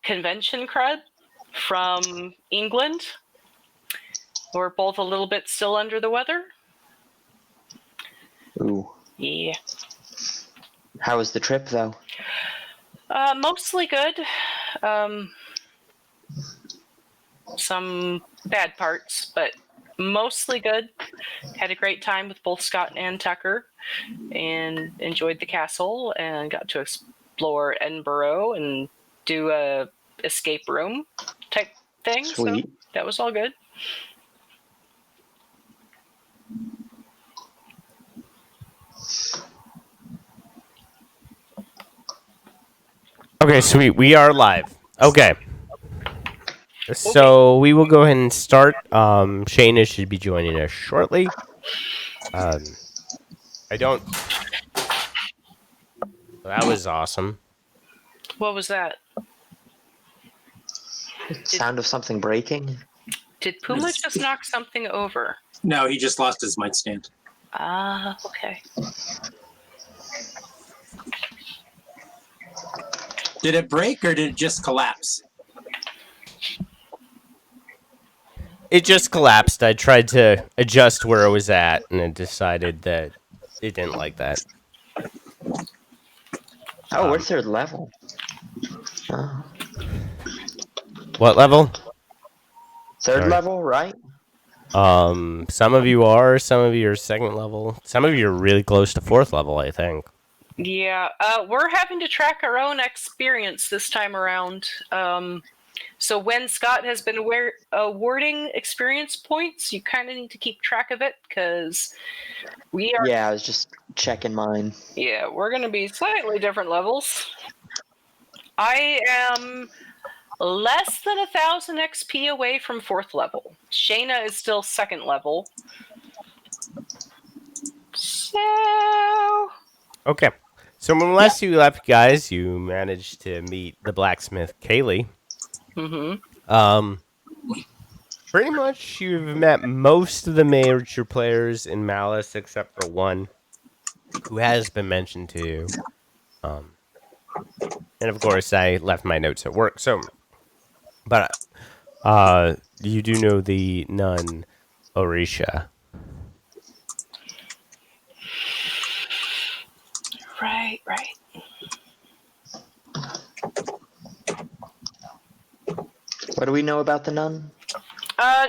convention crud from England. We're both a little bit still under the weather. Ooh. Yeah. How was the trip, though? Mostly good. Some bad parts, but mostly good. Had a great time with both Scott and Tucker, and enjoyed the castle, and got to explore Edinburgh and do a escape room type thing. Sweet. So that was all good. Okay, sweet. We are live. Okay. So we will go ahead and start. Shayna should be joining us shortly. I don't. That was awesome. What was that? Sound of something breaking? Did Puma just knock something over? No, he just lost his mic stand. Ah, okay. Did it break or did it just collapse? It just collapsed. I tried to adjust where I was at, and it decided that it didn't like that. Oh, we're third level. What level? Third level, right? Some of you are. Some of you are second level. Some of you are really close to fourth level, I think. Yeah, we're having to track our own experience this time around. So when Scott has been awarding experience points, you kind of need to keep track of it, because we are... Yeah, I was just checking mine. Yeah, we're going to be slightly different levels. I am less than 1,000 XP away from fourth level. Shayna is still second level. So... Okay. So when last you left, guys, you managed to meet the blacksmith, Kaylee. Mm-hmm. Pretty much you've met most of the major players in Malys, except for one who has been mentioned to you. And of course, I left my notes at work. So, but you do know the nun, Orisha. Right. What do we know about the nun?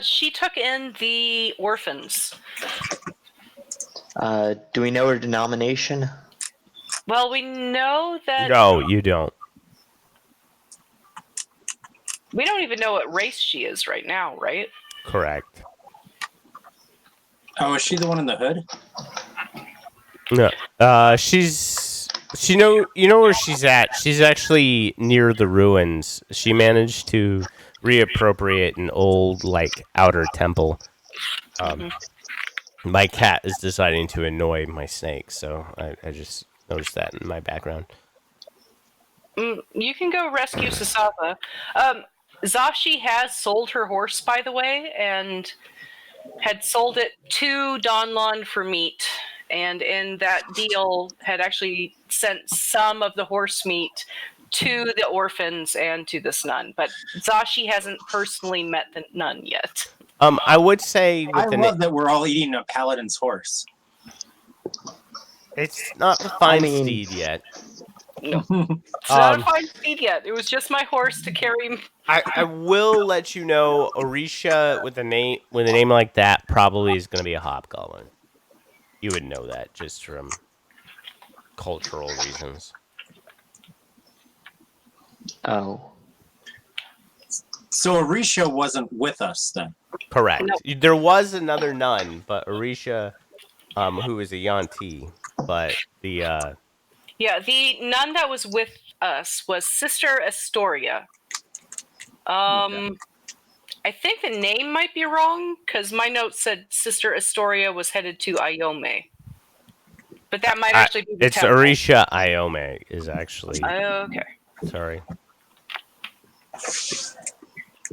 She took in the orphans. Do we know her denomination? Well, we know that... No, you don't. We don't even know what race she is right now, right? Correct. Oh, is she the one in the hood? No. You know where she's at. She's actually near the ruins. She managed to reappropriate an old, outer temple. My cat is deciding to annoy my snake, so I just noticed that in my background. You can go rescue Sasava. Zashi has sold her horse, by the way, and had sold it to Donlon for meat. And in that deal, had actually sent some of the horse meat to the orphans and to this nun. But Zashi hasn't personally met the nun yet. I would say... I love that we're all eating a paladin's horse. It's not the fine steed yet. No. It's not a fine steed yet. It was just my horse to carry... I will let you know, Orisha with a name like that probably is going to be a hobgoblin. You would know that just from cultural reasons. Oh. So Orisha wasn't with us then? Correct. No. There was another nun, but Orisha, who is a Yanti, but the... Yeah, the nun that was with us was Sister Astoria. Okay. I think the name might be wrong, because my note said Sister Astoria was headed to Iome. But that might actually be the It's temple. Orisha Iome is actually... Okay. Sorry.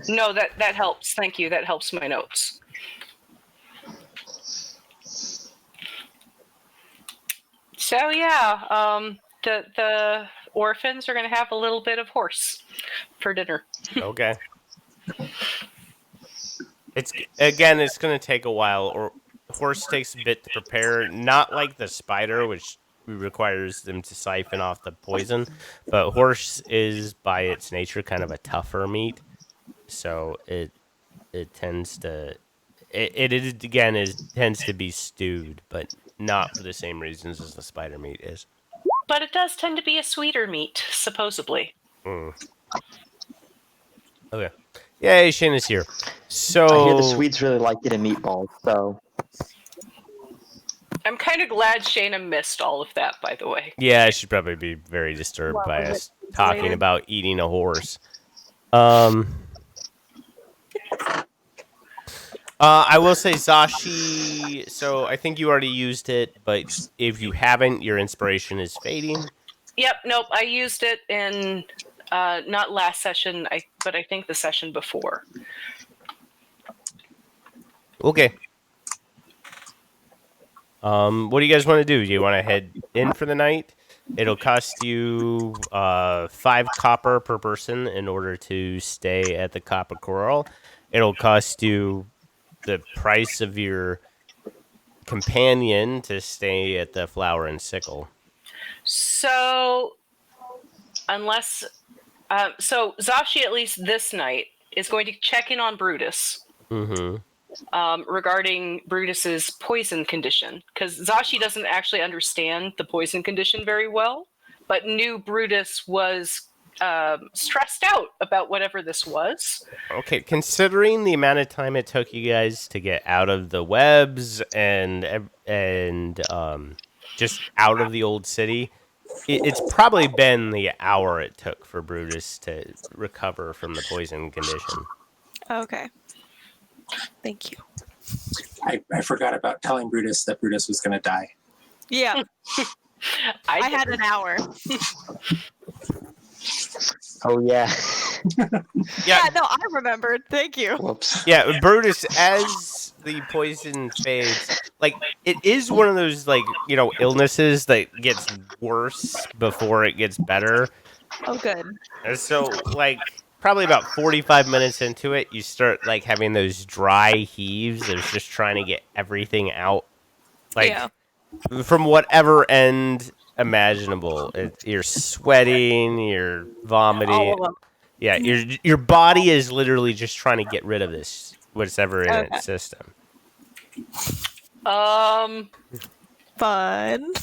No, that helps. Thank you. That helps my notes. So yeah, the orphans are going to have a little bit of horse for dinner. Okay. It's going to take a while. Or horse takes a bit to prepare. Not like the spider, which requires them to siphon off the poison, but horse is by its nature kind of a tougher meat, so it tends to it is again is tends to be stewed, but not for the same reasons as the spider meat is. But it does tend to be a sweeter meat, supposedly. Mm. Okay. Yay, Shane is here. So I hear the Swedes really like it in meatballs, so I'm kind of glad Shayna missed all of that, by the way. yeah, I should probably be very disturbed What by was us it talking related? about eating a horse. I will say Zashi. So I think you already used it, but if you haven't, your inspiration is fading. Yep, nope, I used it in not last session, but I think the session before. Okay. What do you guys want to do? Do you want to head in for the night? It'll cost you 5 copper per person in order to stay at the Copper Coral. It'll cost you the price of your companion to stay at the Flower and Sickle. So, unless. So, Zashi, at least this night, is going to check in on Brutus Mm-hmm. regarding Brutus's poison condition. Because Zashi doesn't actually understand the poison condition very well, but knew Brutus was stressed out about whatever this was. Okay, considering the amount of time it took you guys to get out of the webs and just out of the old city, it's probably been the hour it took for Brutus to recover from the poison condition. Okay. Thank you. I forgot about telling Brutus that Brutus was going to die. Yeah, I had an hour. oh yeah. Yeah, no, I remembered. Thank you. Whoops. Yeah, Brutus, as the poison fades, like, it is one of those, like, illnesses that gets worse before it gets better. Oh, good. And so, like, probably about 45 minutes into it, you start, like, having those dry heaves of just trying to get everything out. Like, Yeah. from whatever end imaginable. You're sweating, you're vomiting. All of them. Yeah, your body is literally just trying to get rid of this, whatever in its system. Fun.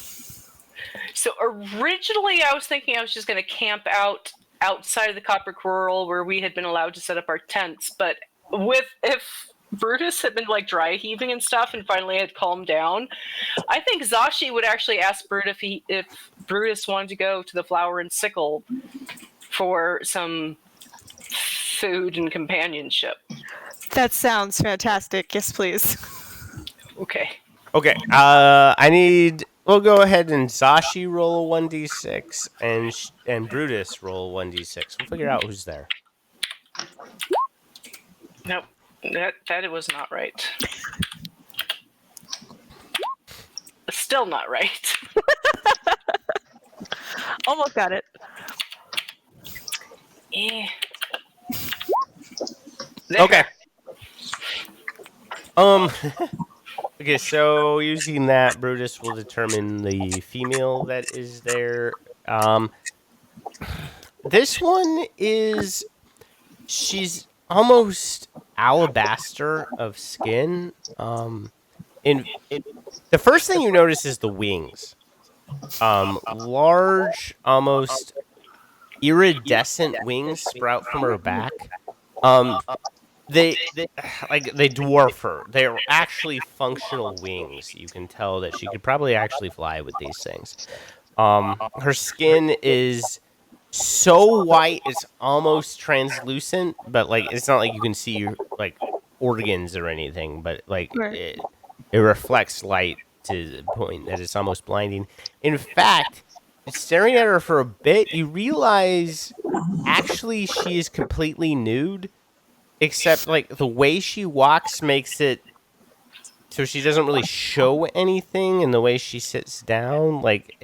So originally, I was thinking I was just going to camp out outside of the Copper Coral where we had been allowed to set up our tents. But if Brutus had been like dry heaving and stuff, and finally had calmed down, I think Zashi would actually ask Brutus if Brutus wanted to go to the Flower and Sickle for some food and companionship. That sounds fantastic. Yes, please. Okay. Okay, we'll go ahead and Zashi roll a 1d6 and Brutus roll a 1d6. We'll figure out who's there. Nope. That it was not right. Still not right. Almost got it. Eh. Okay. Okay, so using that, Brutus will determine the female that is there. This one she's almost alabaster of skin. In the first thing you notice is the wings. Large, almost iridescent wings sprout from her back. They dwarf her. They're actually functional wings. You can tell that she could probably actually fly with these things. Her skin is so white it's almost translucent, but like it's not like you can see like organs or anything, but like Right. it reflects light to the point that it's almost blinding. In fact, staring at her for a bit, you realize actually she is completely nude. Except, like, the way she walks makes it so she doesn't really show anything, and the way she sits down, like,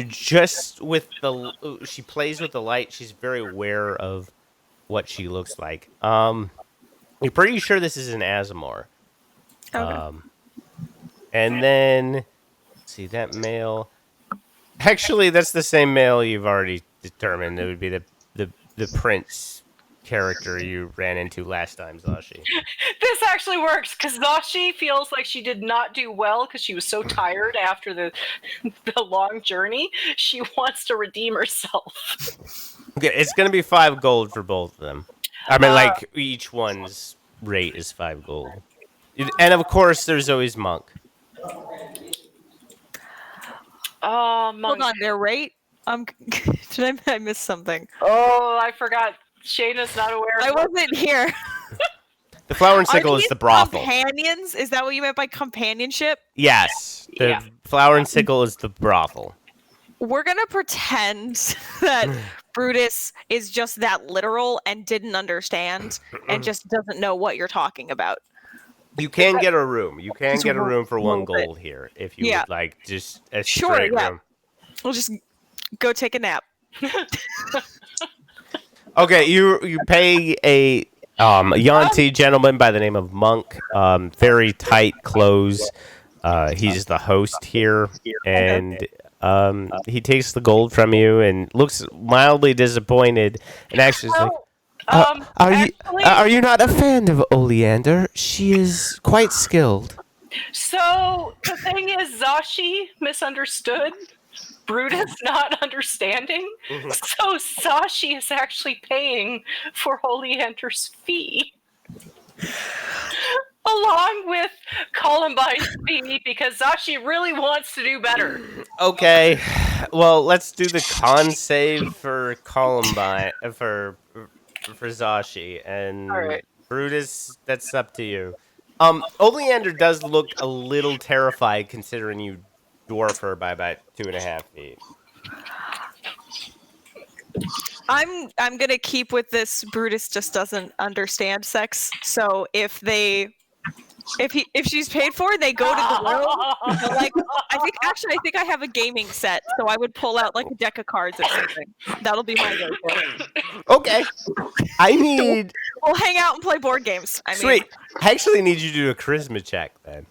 just with she plays with the light. She's very aware of what she looks like. You're pretty sure this is an Azamor. Okay. And then see that male. Actually, that's the same male you've already determined. It would be the prince character you ran into last time, Zashi. This actually works because Zashi feels like she did not do well because she was so tired after the long journey. She wants to redeem herself. Okay, it's gonna be 5 gold for both of them. I mean, like each one's rate is 5 gold, and of course, there's always Monk. Oh, Hold on, their rate. Did I miss something? Oh, I forgot. Shayna's not aware. I wasn't here. The flower and Are sickle is these the brothel. companions? Is that what you meant by companionship? Yes, the Yeah. flower and sickle is the brothel. We're gonna pretend that Brutus is just that literal and didn't understand and just doesn't know what you're talking about. You can get a room. You can Just get a room for 1 roll it. gold here if you Yeah. would like just a Sure, straight yeah. room. We'll just go take a nap. Okay, you pay a Yanti gentleman by the name of Monk. Very tight clothes. He's the host here, and he takes the gold from you and looks mildly disappointed. And actually, is like, are you not a fan of Oleander? She is quite skilled. So the thing is, Zashi misunderstood Brutus not understanding. So Zashi is actually paying for Oleander's fee. Along with Columbine's fee, because Zashi really wants to do better. Okay, well, let's do the con save for Columbine for Zashi and All right. Brutus. That's up to you. Oleander does look a little terrified considering you dwarf her by about 2.5 feet. I'm gonna keep with this. Brutus just doesn't understand sex, so if she's paid for, they go to the room. They're like, I think I have a gaming set, so I would pull out like a deck of cards or something. That'll be my go-to. Okay, I need We'll hang out and play board games. sweet. I actually need you to do a charisma check then.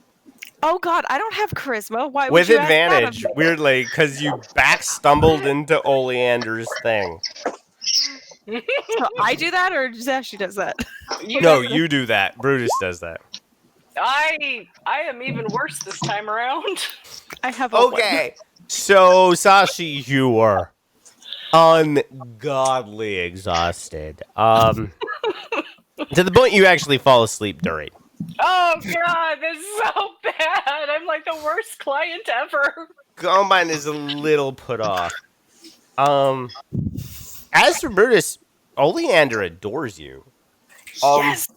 Oh God, I don't have charisma. Why would With you ask that of advantage, me? weirdly, because you back stumbled into Oleander's thing. So I do that, or Zashi does that? No, you do that. Brutus does that. I am even worse this time around. I have a one. Okay, so Sashi, you are ungodly exhausted. To the point you actually fall asleep during. Oh God, this is so bad. I'm like the worst client ever. Combine is a little put off. As for Brutus, Oleander adores you. Yes.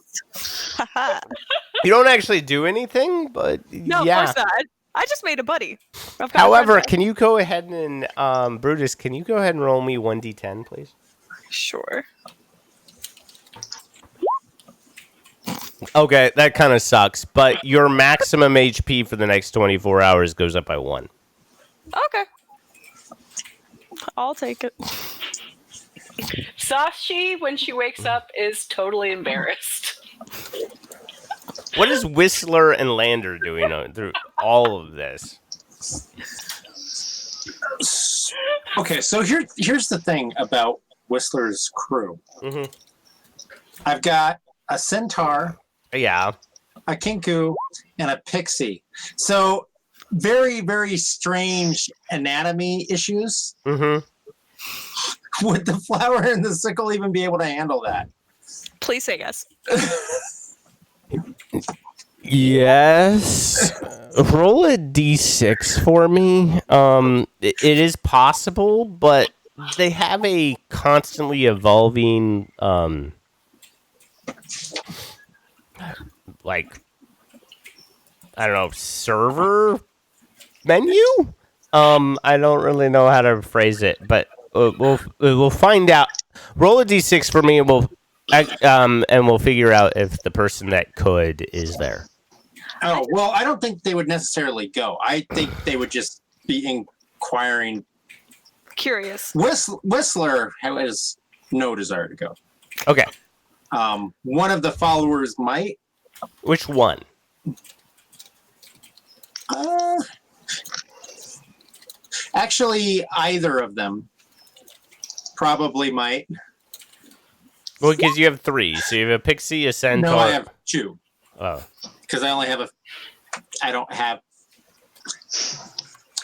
You don't actually do anything, but No, yeah. of course not. I just made a buddy. I've got a However, friend. can you go ahead and Brutus? Can you go ahead and roll me 1d10, please? Sure. Okay, that kind of sucks, but your maximum HP for the next 24 hours goes up by 1. Okay. I'll take it. Sashi, when she wakes up, is totally embarrassed. What is Whistler and Lander doing through all of this? Okay, so here's the thing about Whistler's crew. Mm-hmm. I've got a centaur, Yeah. a kinku, and a pixie. So very, very strange anatomy issues. Mm-hmm. Would the flower and the sickle even be able to handle that? Please say yes. Yes. Roll a d6 for me. It is possible, but they have a constantly evolving, like, I don't know, server menu. I don't really know how to phrase it, but we'll find out. Roll a d6 for me, and we'll figure out if the person that could is there. Oh, well, I don't think they would necessarily go. I think they would just be inquiring Curious. Whistler has no desire to go. Okay. One of the followers might. Which one? Actually, either of them probably might. Well, because you have 3. So you have a pixie, a centaur. No, I have 2. Oh. Because I only have I don't have.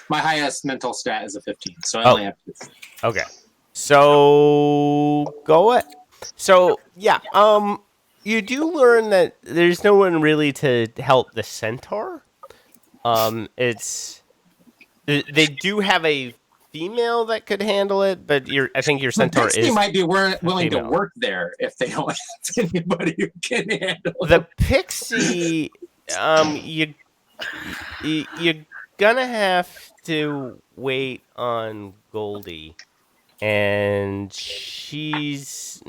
My highest mental stat is a 15, so I only have 2. Okay. So go it. So yeah, you do learn that there's no one really to help the centaur. It's they do have a female that could handle it, but I think your centaur Pixie is might be willing to female. work there if they don't have anybody who can handle the pixie. You're gonna have to wait on Goldie, and she's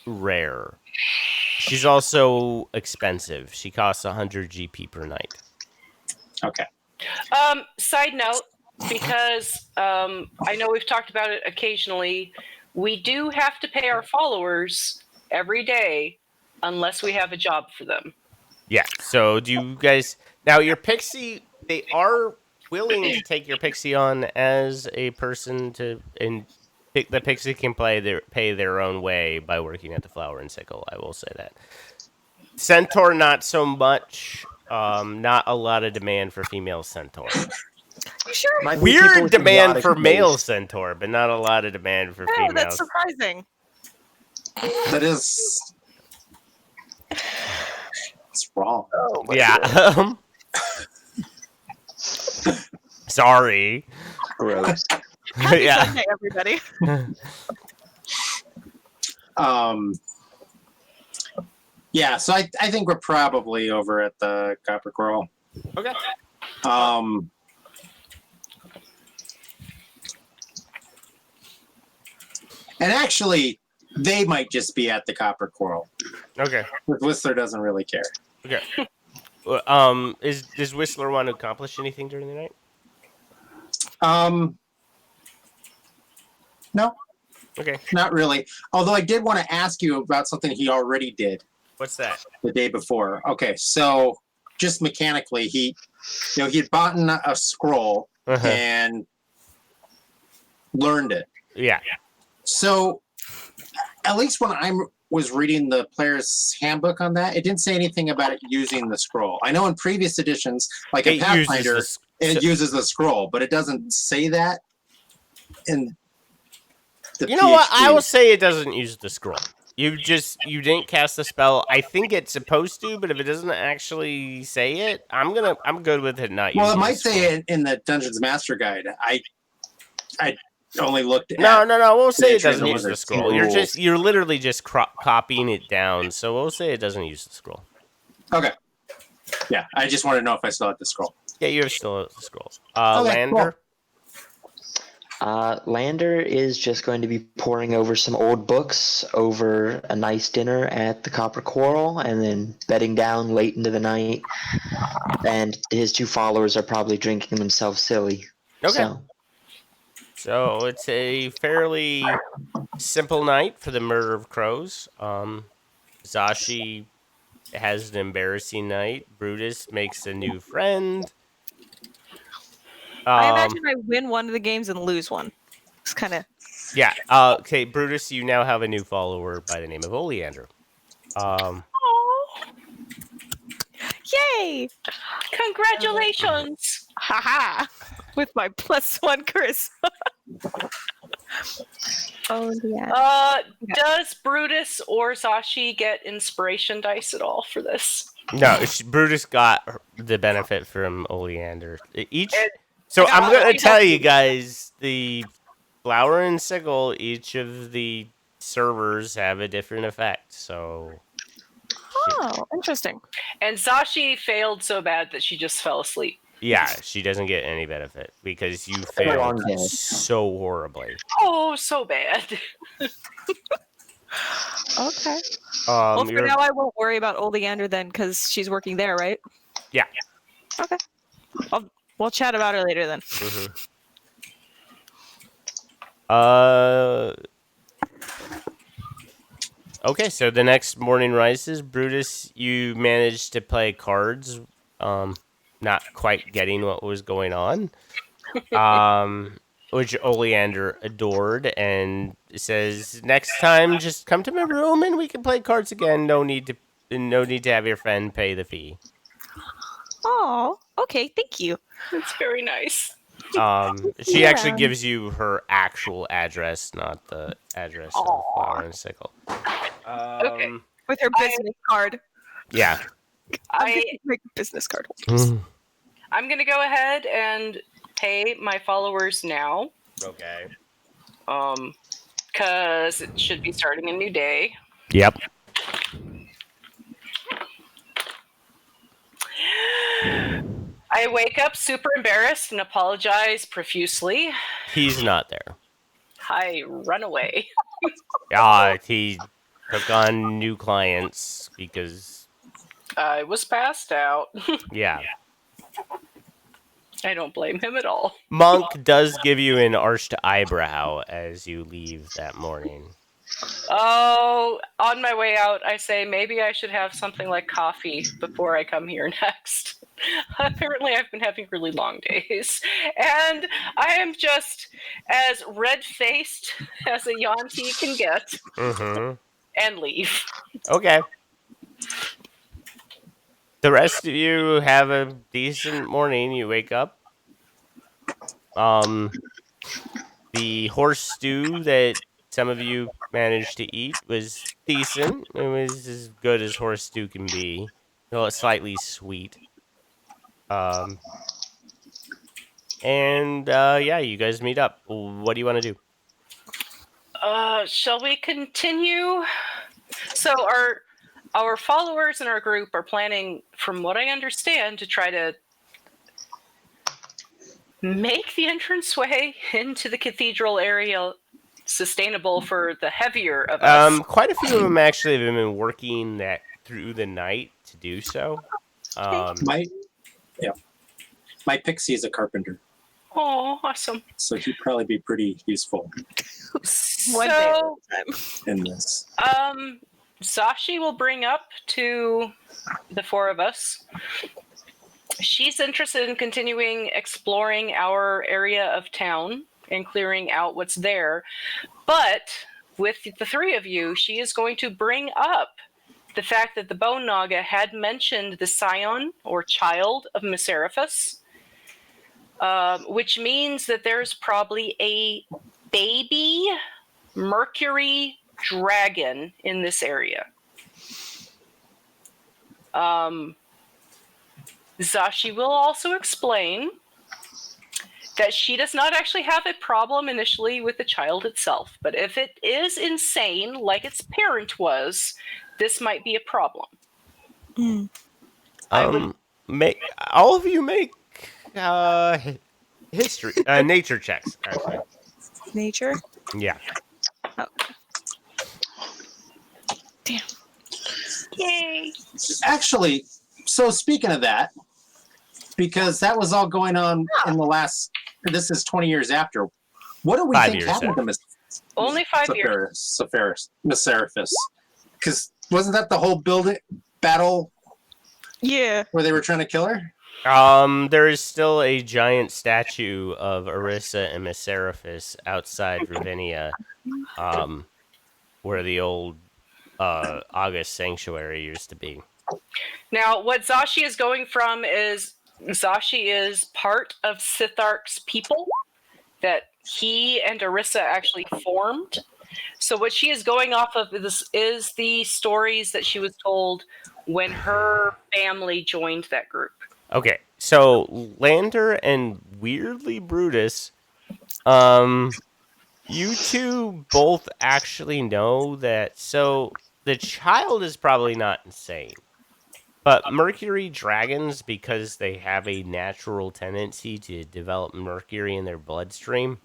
rare. She's also expensive. She costs 100 GP per night. Okay. Side note, because I know we've talked about it occasionally, we do have to pay our followers every day unless we have a job for them. Yeah. So do you guys now your pixie? They are willing to take your pixie on as a person the pixie can pay their own way by working at the Flower and Sickle. I will say that. Centaur, not so much. Not a lot of demand for female centaur. You sure? Might be people Weird with demand exotic for male taste. centaur, but not a lot of demand for Oh, females. that's surprising. That is. It's wrong. Yeah. Sorry. Gross. Happy Yeah. Sunday, everybody. Yeah, so I think we're probably over at the Copper Coral. Okay. And actually, they might just be at the Copper Coral. Okay. Whistler doesn't really care. Okay. Does Whistler want to accomplish anything during the night? No, Okay. not really. Although I did want to ask you about something he already did What's that? the day before. Okay, so just mechanically, he had bought a scroll Uh-huh. and learned it. Yeah. So, at least when I was reading the player's handbook on that, it didn't say anything about it using the scroll. I know in previous editions, like in Pathfinder, it uses the scroll, but it doesn't say that in the You know what? I PhD. will say it doesn't use the scroll. You didn't cast the spell. I think it's supposed to, but if it doesn't actually say it, I'm good with it not. Well, it using might the scroll. say it in the Dungeons Master Guide. I only looked at No. We'll say it Nature of doesn't the use the Wizard. scroll. You're literally just copying it down. So we'll say it doesn't use the scroll. Okay. Yeah, I just want to know if I still had the scroll. Yeah, you have still the scroll. Okay, Lander. Lander is just going to be poring over some old books over a nice dinner at the Copper Coral and then bedding down late into the night. And his 2 followers are probably drinking themselves silly. Okay. So it's a fairly simple night for the murder of crows. Zashi has an embarrassing night. Brutus makes a new friend. I imagine I win one of the games and lose one. It's kind of. Yeah. Okay, Brutus, you now have a new follower by the name of Oleander. Yay! Congratulations! Haha! With my +1 charisma. Oh yeah. Does Brutus or Zashi get inspiration dice at all for this? No, Brutus got the benefit from Oleander. So I got I'm going to all- tell you guys, the Flower and Sickle, each of the servers have a different effect. So Oh, interesting. And Zashi failed so bad that she just fell asleep. yeah, she doesn't get any benefit because you Wrong failed day. so horribly. Oh, so bad. Okay. Well, for You're- now, I won't worry about Oleander then, because she's working there, right? Yeah. Okay. We'll chat about her later then. Mhm. Okay, so the next morning rises, Brutus, you managed to play cards, not quite getting what was going on, which Oleander adored, and says, "Next time, just come to my room and we can play cards again. No need to have your friend pay the fee." Oh, okay. Thank you. That's very nice. She actually gives you her actual address, not the address of Flower and Sickle. Okay. With her business card. Yeah. I'm gonna make a business card holders. I'm going to go ahead and pay my followers now. Okay. Because it should be starting a new day. Yep. I wake up super embarrassed and apologize profusely. He's not there. I run away. He took on new clients because... I was passed out. Yeah. I don't blame him at all. Monk does give you an arched eyebrow as you leave that morning. Oh, on my way out, I say maybe I should have something like coffee before I come here next. Apparently, I've been having really long days, and I am just as red-faced as a Yanti can get, and leave. Okay. The rest of you have a decent morning. You wake up. The horse stew that some of you managed to eat was decent. It was as good as horse stew can be. Well, it's slightly sweet. Yeah, you guys meet up. What do you want to do? Shall we continue? So our followers in our group are planning, from what I understand, to try to make the entranceway into the cathedral area sustainable for the heavier of us. Quite a few of them actually have been working that through the night to do so. My pixie is a carpenter. Oh, awesome. So he'd probably be pretty useful So, in this. Zashi will bring up to the four of us. She's interested in continuing exploring our area of town and clearing out what's there. But with the three of you, she is going to bring up the fact that the Bone Naga had mentioned the scion or child of Miseraphus, which means that there's probably a baby Mercury dragon in this area. Zashi will also explain that she does not actually have a problem initially with the child itself, but if it is insane, like its parent was, this might be a problem. Make all of you make history nature checks. Actually, Nature? yeah. Oh. Damn. Yay! Actually, so speaking of that, because that was all going on in the last. This is 20 years after. What do we 5 think years happened to Only 5 years. Miseraphus? Because wasn't that the whole battle? Yeah. Where they were trying to kill her? There is still a giant statue of Arissa and Miseraphus outside Ravinia, where the old August Sanctuary used to be. Now, what Zashi is going from is Zashi is part of Sithark's people that he and Arissa actually formed. So what she is going off of is the stories that she was told when her family joined that group. Okay, so Lander and weirdly Brutus, you two both actually know that. So the child is probably not insane, but Mercury dragons, because they have a natural tendency to develop mercury in their bloodstream,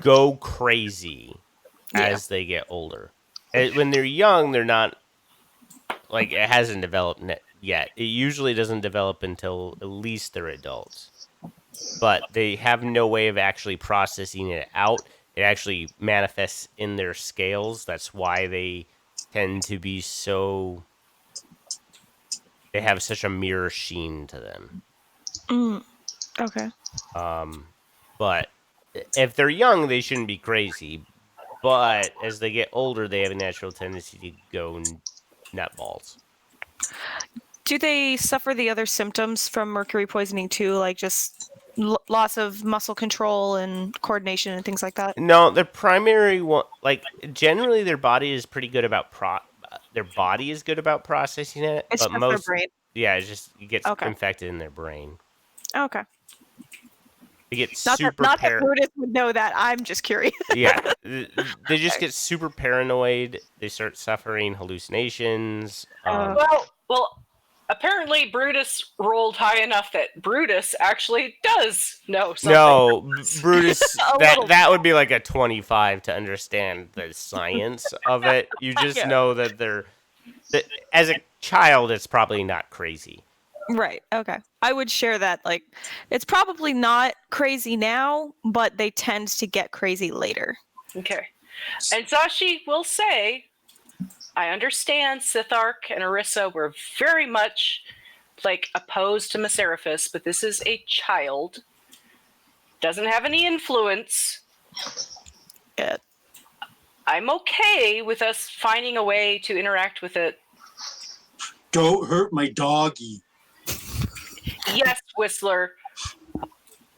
go crazy as they get older. When they're young, they're not, like, it hasn't developed yet. It usually doesn't develop until at least they're adults. but they have no way of actually processing it out. It actually manifests in their scales. That's why they tend to be so. They have such a mirror sheen to them. Okay. But if they're young, they shouldn't be crazy. But as they get older, they have a natural tendency to go nutballs. Do they suffer the other symptoms from mercury poisoning too, like just loss of muscle control and coordination and things like that? No, their primary one, like generally, their body is pretty good about their body is good about processing it. It's but just their brain. Yeah, it gets Okay. infected in their brain. Okay. They get Not super that Brutus would know that. I'm just curious. Yeah, they just get super paranoid. They start suffering hallucinations. Well, apparently Brutus rolled high enough that Brutus actually does know something. No, Brutus, that would be like a 25 to understand the science of it. You just know that as a child, it's probably not crazy. Right. Okay. I would share that. Like, it's probably not crazy now, but they tend to get crazy later. Okay. And Zashi will say, I understand Sithark and Orissa were very much opposed to Meseraphis, but this is a child. Doesn't have any influence. Yeah. I'm okay with us finding a way to interact with it. Don't hurt my doggy. Yes, Whistler.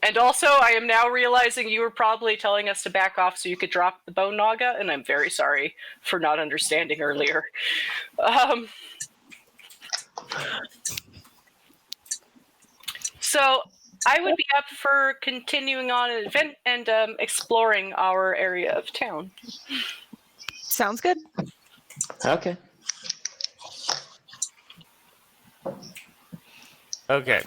And also, I am now realizing you were probably telling us to back off so you could drop the bone naga, and I'm very sorry for not understanding earlier. So, I would be up for continuing on an event and exploring our area of town. Sounds good. Okay. Okay.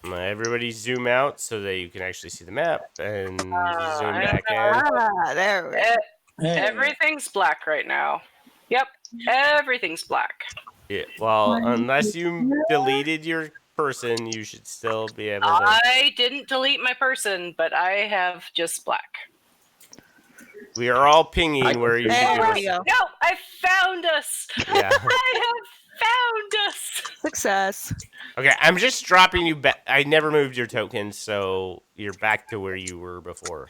Everybody zoom out so that you can actually see the map and zoom back in. There we go. Everything's black right now. Yep, everything's black. Yeah, well, unless you deleted your person, you should still be able to. I didn't delete my person, but I have just black. We are all pinging where you should be. No, I found us. Yeah. I have found us. Success. Okay, I'm just dropping you back. I never moved your tokens, so you're back to where you were before.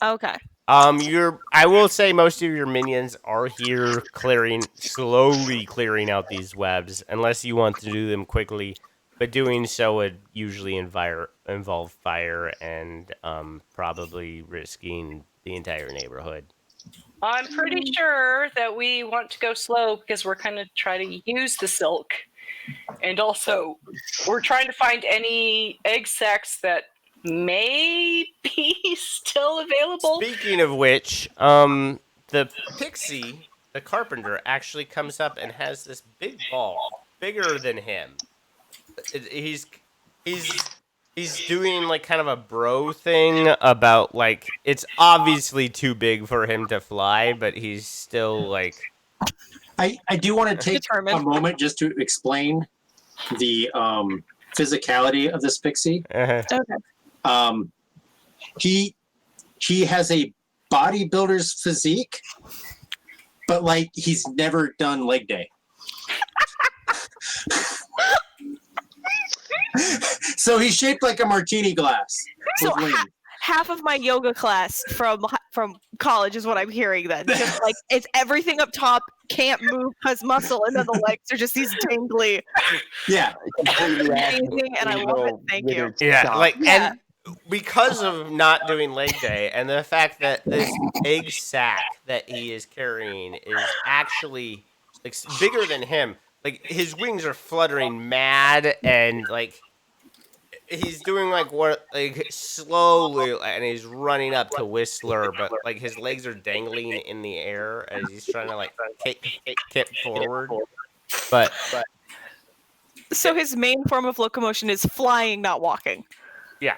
Okay. I will say most of your minions are here slowly clearing out these webs, unless you want to do them quickly. But doing so would usually involve fire and probably risking the entire neighborhood. I'm pretty sure that we want to go slow because we're kind of trying to use the silk. And also, we're trying to find any egg sacs that may be still available. Speaking of which, the pixie, the carpenter, actually comes up and has this big ball, bigger than him. He's doing like kind of a bro thing about like it's obviously too big for him to fly, but he's still like. I do want to take a moment just to explain the physicality of this pixie. Okay. He has a bodybuilder's physique, but like he's never done leg day. So he's shaped like a martini glass. So half of my yoga class from college is what I'm hearing then. Just like it's everything up top can't move because muscle, and then the legs are just these dangly. Yeah. Amazing, and I love it. Thank you. Yeah, and because of not doing leg day and the fact that this egg sack that he is carrying is actually like bigger than him, like his wings are fluttering mad and like he's doing like what like slowly and he's running up to Whistler, but like his legs are dangling in the air as he's trying to like kick forward. But so his main form of locomotion is flying, not walking. Yeah.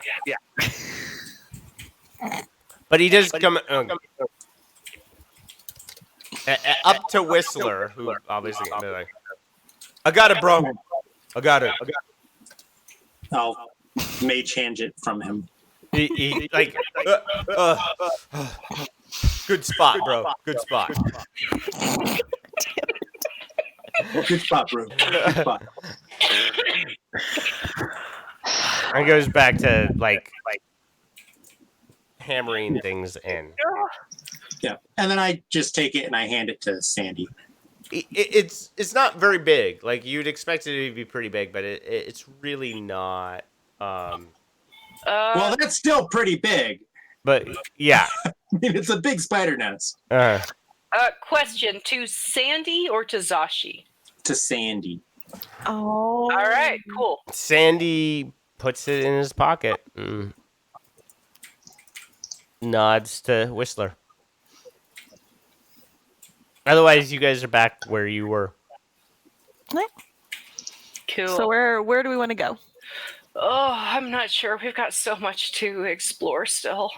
But he does come up to Whistler, who obviously gonna be like, I got it, bro. I got it. Oh, mage hand it from him. He like, good spot, bro. Good spot. Good spot, bro. Good spot. And goes back to like hammering things in. Yeah, and then I just take it and I hand it to Sandy. It's not very big. Like you'd expect it to be pretty big, but it's really not. Well, that's still pretty big. But yeah, I mean, it's a big spider nest. Question to Sandy or to Zashi? To Sandy. Oh. All right, cool. Sandy puts it in his pocket. Nods to Whistler. Otherwise, you guys are back where you were. Cool. So where do we want to go? Oh, I'm not sure. We've got so much to explore still.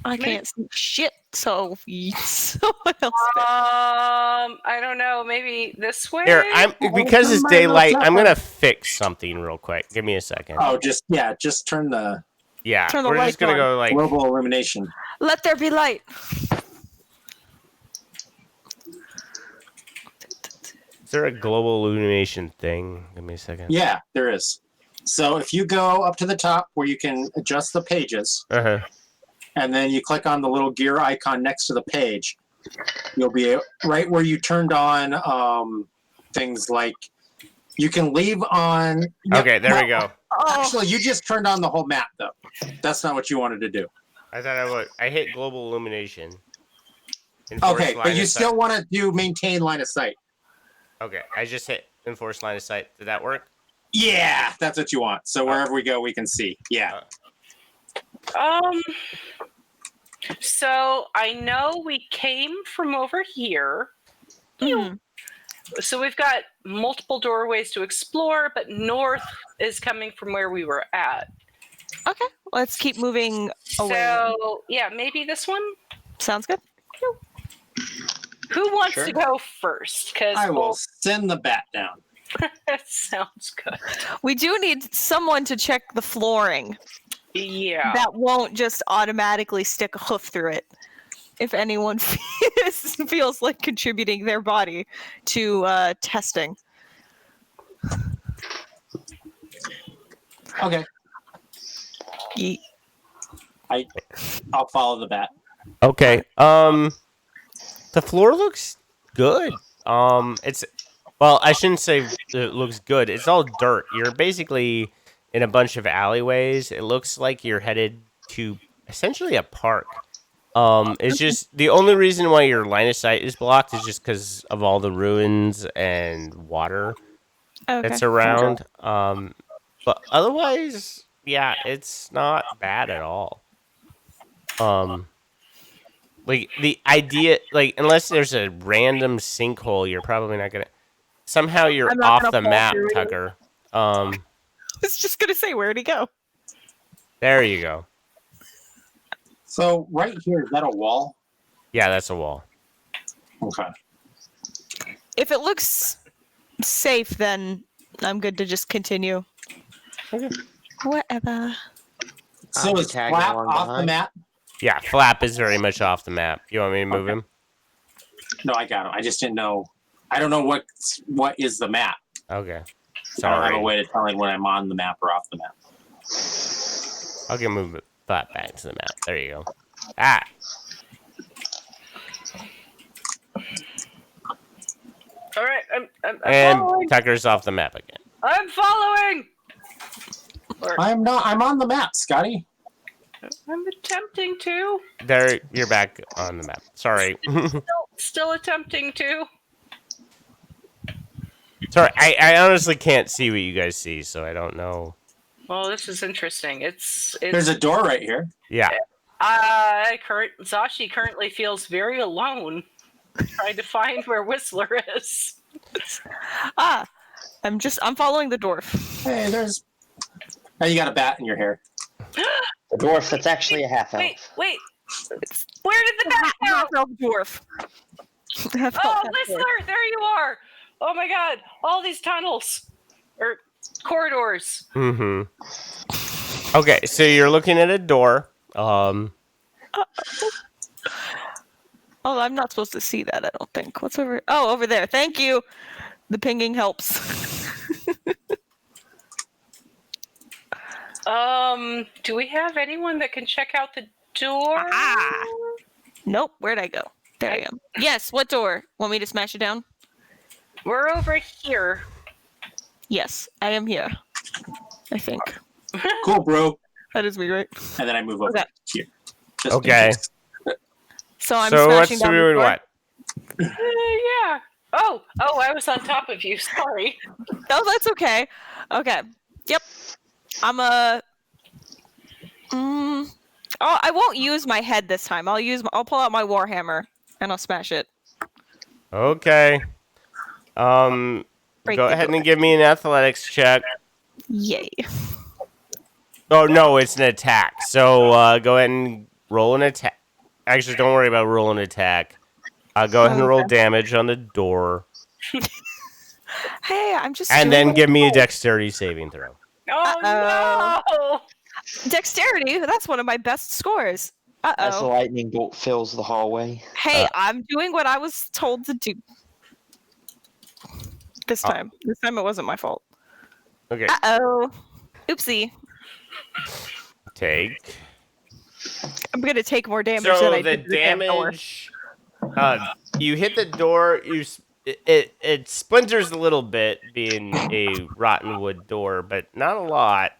I can't see shit, so someone else. I don't know. Maybe this way. Here, because it's daylight. I'm gonna fix something real quick. Give me a second. Oh, just turn the Turn the we're lights just gonna on. go like global illumination. Let there be light. Is there a global illumination thing? Give me a second. Yeah, there is. So if you go up to the top where you can adjust the pages, and then you click on the little gear icon next to the page, you'll be right where you turned on things like you can leave on. Okay, there we go. Actually, you just turned on the whole map, though. That's not what you wanted to do. I thought I would. I hit global illumination. Okay, but you still want to do maintain line of sight. Okay, I just hit enforce line of sight. Did that work? Yeah, that's what you want. So wherever we go, we can see. Yeah. So I know we came from over here. So we've got multiple doorways to explore, but north is coming from where we were at. Okay, let's keep moving away. So yeah, maybe this one. Sounds good. Who wants to go first? Because I will send the bat down. That sounds good. We do need someone to check the flooring. Yeah. That won't just automatically stick a hoof through it. If anyone feels like contributing their body to testing. Okay. I'll follow the bat. Okay. The floor looks good. It's I shouldn't say it looks good. It's all dirt. You're basically in a bunch of alleyways. It looks like you're headed to essentially a park. It's just the only reason why your line of sight is blocked is just because of all the ruins and water that's around. But otherwise, yeah, it's not bad at all. Like the idea, like unless there's a random sinkhole, you're probably not gonna. Somehow you're off the map, Tucker. I was just gonna say, where'd he go? There you go. So right here, is that a wall? Yeah, that's a wall. Okay. If it looks safe, then I'm good to just continue. Okay. Whatever. So is Flap off the map? Yeah, Flap is very much off the map. You want me to move him? No, I got him. I just didn't know. I don't know what is the map. Okay. Sorry. I don't have a way to tell him when I'm on the map or off the map. Okay, move Flap back to the map. There you go. Ah. All right, I'm and following. Tucker's off the map again. I'm following. I'm not. I'm on the map, Scotty. I'm attempting to. There, you're back on the map. Sorry. Still attempting to. Sorry, I honestly can't see what you guys see, so I don't know. Well, this is interesting. It's There's a door right here. Yeah. Zashi currently feels very alone, trying to find where Whistler is. I'm following the dwarf. Hey, there's. Now you got a bat in your hair. The dwarf, that's actually a half elf. Wait. Where did the bat go? Half-elf dwarf. Oh, Whistler, there you are. Oh my god! All these tunnels or corridors. Mm-hmm. Okay, so you're looking at a door. Oh, I'm not supposed to see that, I don't think. What's over? Oh, over there. Thank you. The pinging helps. Do we have anyone that can check out the door? Ah! Nope. Where'd I go? There I am. Yes. What door? Want me to smash it down? We're over here. Yes, I am here. I think. Cool, bro. That is me, right? And then I move over Okay. here. Just in Okay. case. So I'm So smashing what's down the doing door. what? Yeah. Oh, I was on top of you. Sorry. No, that's okay. Okay. Yep. I'm a. Oh, I won't use my head this time. I'll pull out my warhammer and I'll smash it. Okay. Break Go the ahead door. and give me an athletics check. Yay. Oh no, it's an attack. So go ahead and roll an attack. Actually, don't worry about rolling an attack. Go ahead and roll damage on the door, Hey, I'm just. and doing then what give I'm me a told. dexterity saving throw. Oh no! Dexterity. That's one of my best scores. As the Uh-oh. lightning bolt fills the hallway. Hey, I'm doing what I was told to do. This time. This time it wasn't my fault. Okay. Uh-oh. Oopsie. Take. I'm gonna take more damage than So I the did to the damn door. damage. You hit the door. It splinters a little bit, being a rotten wood door, but not a lot.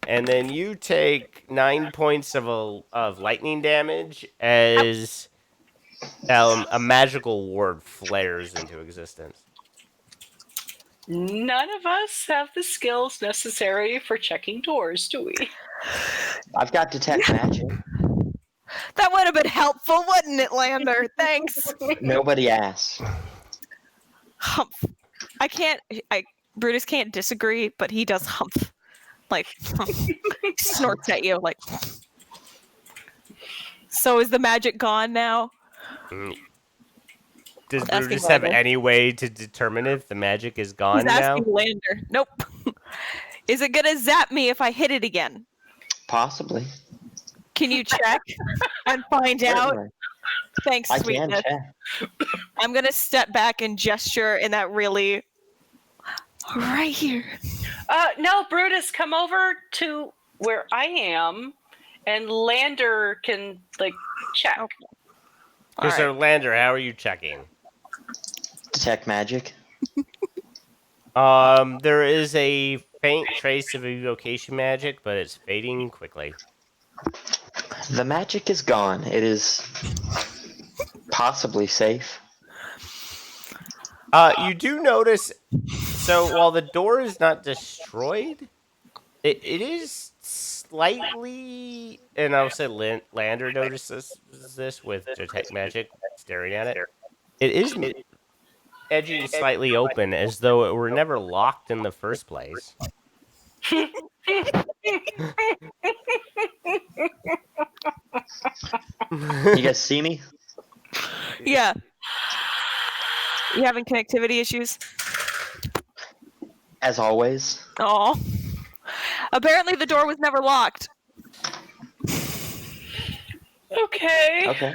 And then you take 9 points of lightning damage as a magical ward flares into existence. None of us have the skills necessary for checking doors, do we? I've got detect magic. That would have been helpful, wouldn't it, Lander? Thanks. Nobody asked. Humph. Brutus can't disagree, but he does humph. Like, he snorts at you, like. So is the magic gone now? Does I'm asking Brutus have Lander. any way to determine if the magic is gone He's now? asking Lander. Nope. Is it gonna zap me if I hit it again? Possibly. Can you check and find out? Certainly. Thanks, I can sweetness. check. I'm gonna step back and gesture in that really right here. No, Brutus, come over to where I am, and Lander can check. Okay. Okay, so Lander, how are you checking? Detect magic. There is a faint trace of evocation magic, but it's fading quickly. The magic is gone. It is possibly safe. You do notice, so while the door is not destroyed, it is slightly, and I'll say Lander notices this with detect magic staring at it. It is edging slightly open as though it were never locked in the first place. You guys see me? Yeah. You having connectivity issues? As always. Oh. Apparently the door was never locked. Okay. Okay.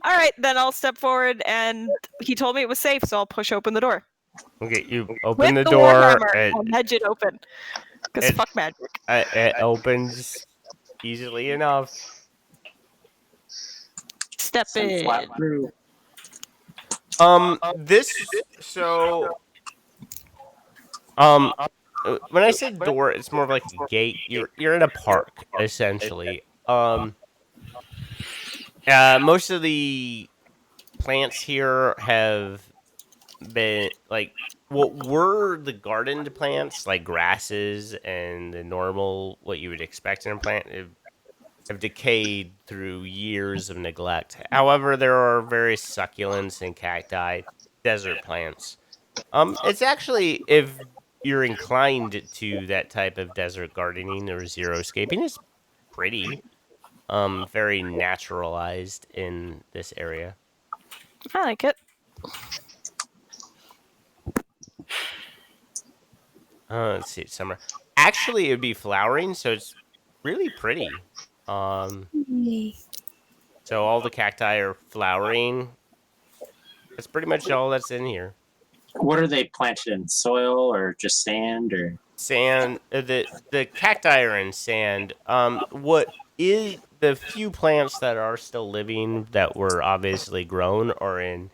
All right, then I'll step forward, and he told me it was safe, so I'll push open the door. Okay, you open With the the door. warhammer, I'll hedge it open. Because fuck magic. It opens easily enough. Step in. Flat through. When I say door, it's more of like a gate. You're in a park, essentially. Most of the plants here have been what were the gardened plants, like grasses and the normal what you would expect in a plant, have decayed through years of neglect. However, there are various succulents and cacti, desert plants. It's actually, if you're inclined to that type of desert gardening or xeriscaping, it's pretty. Very naturalized in this area. I like it. Let's see, summer. Actually, it would be flowering, so it's really pretty. So all the cacti are flowering. That's pretty much all that's in here. What are they planted in? Soil or just sand or sand? The cacti are in sand. What is the few plants that are still living that were obviously grown are in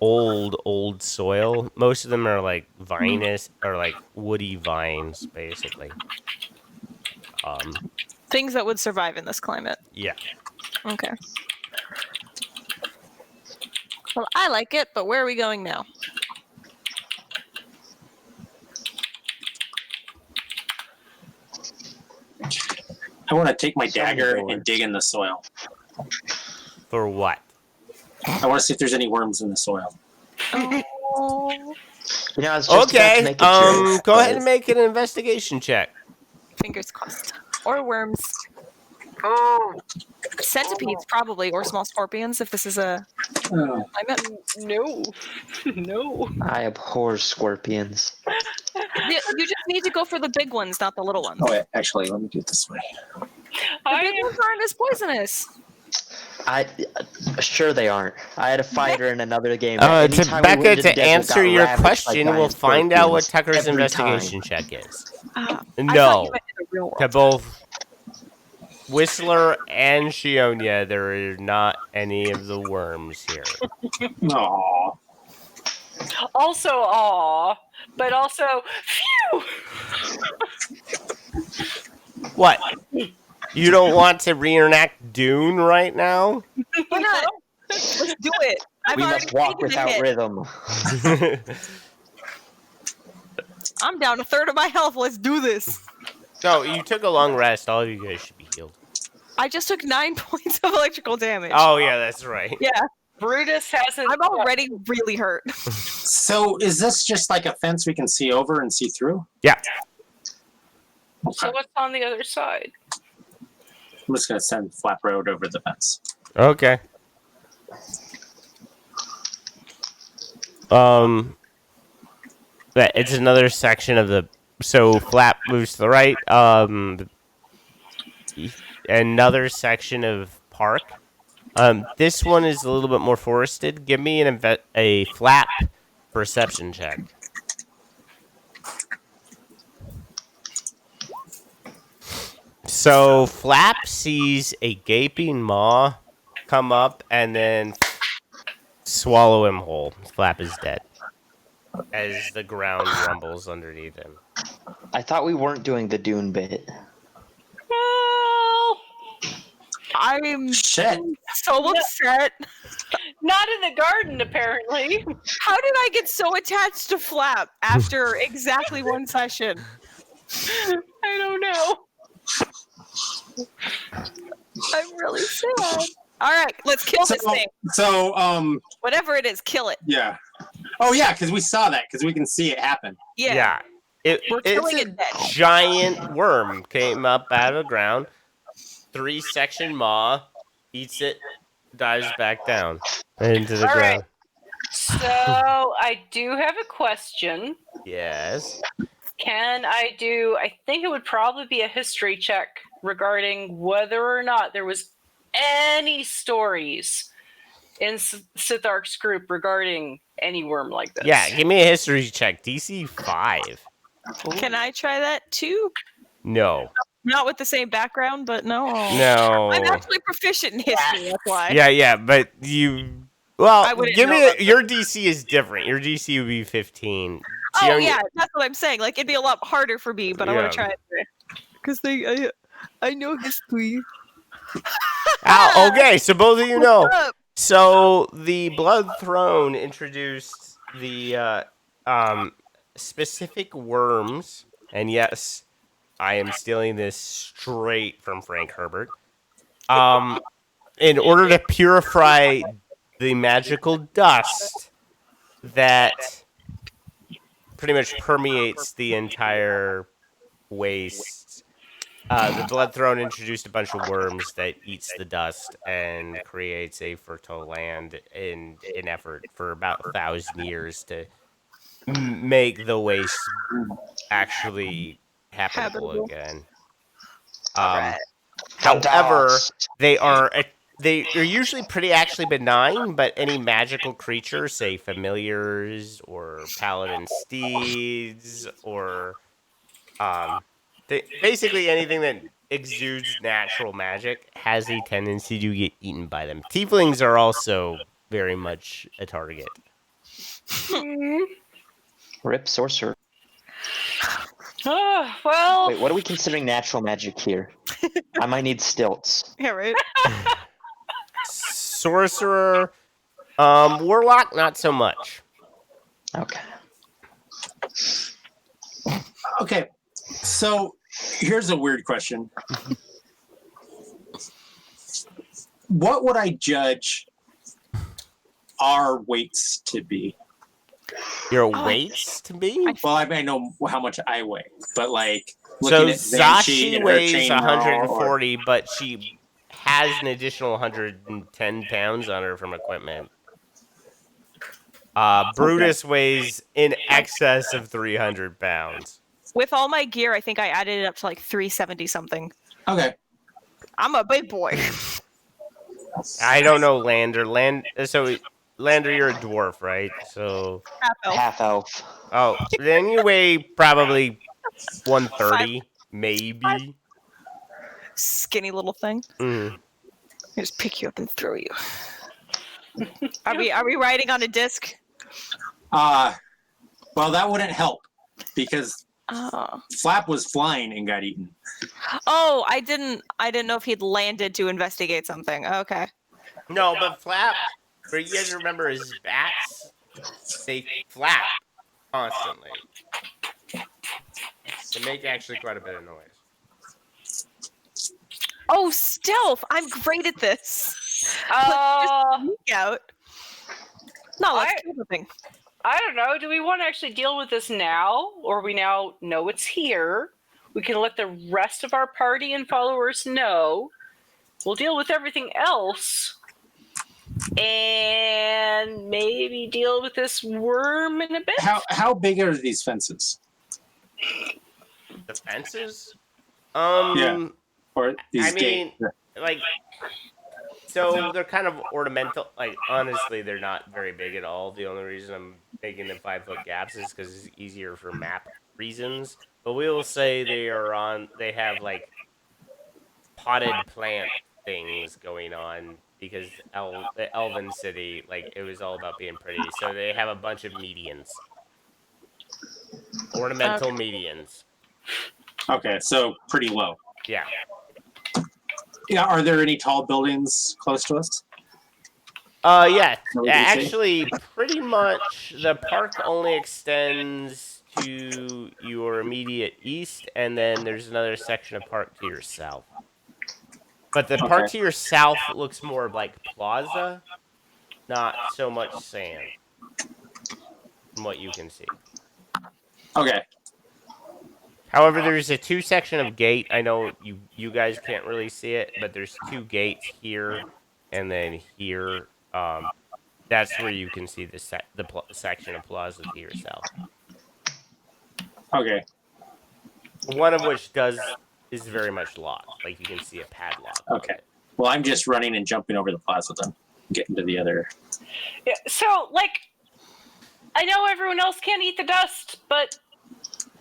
old soil. Most of them are like vinous or like woody vines, basically. Things that would survive in this climate. Yeah. Okay. Well, I like it, but where are we going now? I want to take my dagger and dig in the soil. For what? I want to see if there's any worms in the soil. Oh. You know, I was just about to make a joke, go ahead and make an investigation check. Fingers crossed. Or worms. Oh Centipedes, probably, or small scorpions, if this is a climate. no, no. I abhor scorpions. You just need to go for the big ones, not the little ones. Oh, wait, actually, let me do it this way. The big ones aren't as poisonous. Sure they aren't. I had a fighter in another game. Becca, to answer your question, we'll find out what Tucker's investigation check is. No. To both Whistler and Shionia, there are not any of the worms here. Aww. Also, aw, but also, phew. What? You don't want to reenact Dune right now? Why not? Let's do it. We must walk without rhythm. I'm down a third of my health. Let's do this. No, you took a long rest. All of you guys should be healed. I just took 9 points of electrical damage. Oh, yeah, that's right. Yeah. Brutus hasn't. I'm already really hurt. So is this just like a fence we can see over and see through? Yeah. So what's on the other side? I'm just going to send Flap Road over the fence. Okay. It's another section of the. So Flap moves to the right. Another section of park. This one is a little bit more forested. Give me a Flap perception check. So Flap sees a gaping maw come up and then swallow him whole. Flap is dead as the ground rumbles underneath him. I thought we weren't doing the Dune bit. Well, I'm Shit. so upset. not in the garden, apparently. How did I get so attached to Flap after exactly one session? I don't know. I'm really sad. All right, let's kill this thing. So, Whatever it is, kill it. yeah. Oh, yeah, because we saw that, because we can see it happen. Yeah. We're killing It's it a dead. giant worm came up out of the ground, 3-section maw, eats it, dives back down into the All ground. right. So I do have a question. Yes. Can I do? I think it would probably be a history check regarding whether or not there was any stories in Sithark's group regarding any worm like this. Yeah, give me a history check. DC 5. Can I try that too? No. Not with the same background, but no. No. I'm actually proficient in history, that's why. Yeah, but you. Well, I wouldn't give know me about your DC is different. Your DC would be 15. Oh, yeah, that's what I'm saying. Like, it'd be a lot harder for me, but I want Yeah. to try it. Because I know history. Okay, so both of you know. What's up? So the Blood Throne introduced the specific worms, and yes, I am stealing this straight from Frank Herbert. In order to purify the magical dust that pretty much permeates the entire waste. The Blood Throne introduced a bunch of worms that eats the dust and creates a fertile land in an effort for about 1,000 years to make the waste actually habitable Habitable. again. All right. However, they're usually pretty actually benign, but any magical creatures, say familiars or paladin steeds, or basically anything that exudes natural magic has a tendency to get eaten by them. Tieflings are also very much a target. Rip sorcerer. Oh, well. Wait, what are we considering natural magic here? I might need stilts. Yeah, right. Sorcerer, warlock, not so much. Okay. Okay, so here's a weird question. What would I judge our weights to be? Your weights to be? Well, I know how much I weigh, but like So looking at Zanshi Zashi and her weighs chainmail 140, but she has an additional 110 pounds on her from equipment. Brutus weighs in excess of 300 pounds. With all my gear, I think I added it up to like 370 something. Okay. I'm a big boy. I don't know, Lander. Lander, you're a dwarf, right? So Half elf. oh, then you weigh probably 130, maybe. Skinny little thing. Mm. I just pick you up and throw you. Are we riding on a disc? Well, that wouldn't help because Oh. Flap was flying and got eaten. Oh, I didn't know if he'd landed to investigate something. Okay. No, but Flap, for you guys remember his bats, they flap constantly. They make actually quite a bit of noise. Oh, stealth! I'm great at this. Sneak out. No, let's kill the thing. I don't know. Do we want to actually deal with this now, or we now know it's here? We can let the rest of our party and followers know. We'll deal with everything else, and maybe deal with this worm in a bit. How big are these fences? The fences? Yeah. Or these I mean, gates? like, so they're kind of ornamental. Like, honestly, they're not very big at all. The only reason I'm making them 5-foot gaps is because it's easier for map reasons. But we will say they have like potted plant things going on because the Elven City, like, it was all about being pretty. So they have a bunch of medians, ornamental medians. Okay, so pretty low. Yeah. Yeah. Are there any tall buildings close to us? Yeah. What would you say? Actually, pretty much the park only extends to your immediate east, and then there's another section of park to your south. But the park to your south looks more like plaza, not so much sand, from what you can see. Okay. However, there's a 2-section of gate. I know you guys can't really see it, but there's 2 gates here and then here. That's where you can see the section of plaza to your south. Okay. One of which is very much locked. Like, you can see a padlock. Okay. Well, I'm just running and jumping over the plaza then, getting to the other. Yeah, so, like, I know everyone else can't eat the dust, but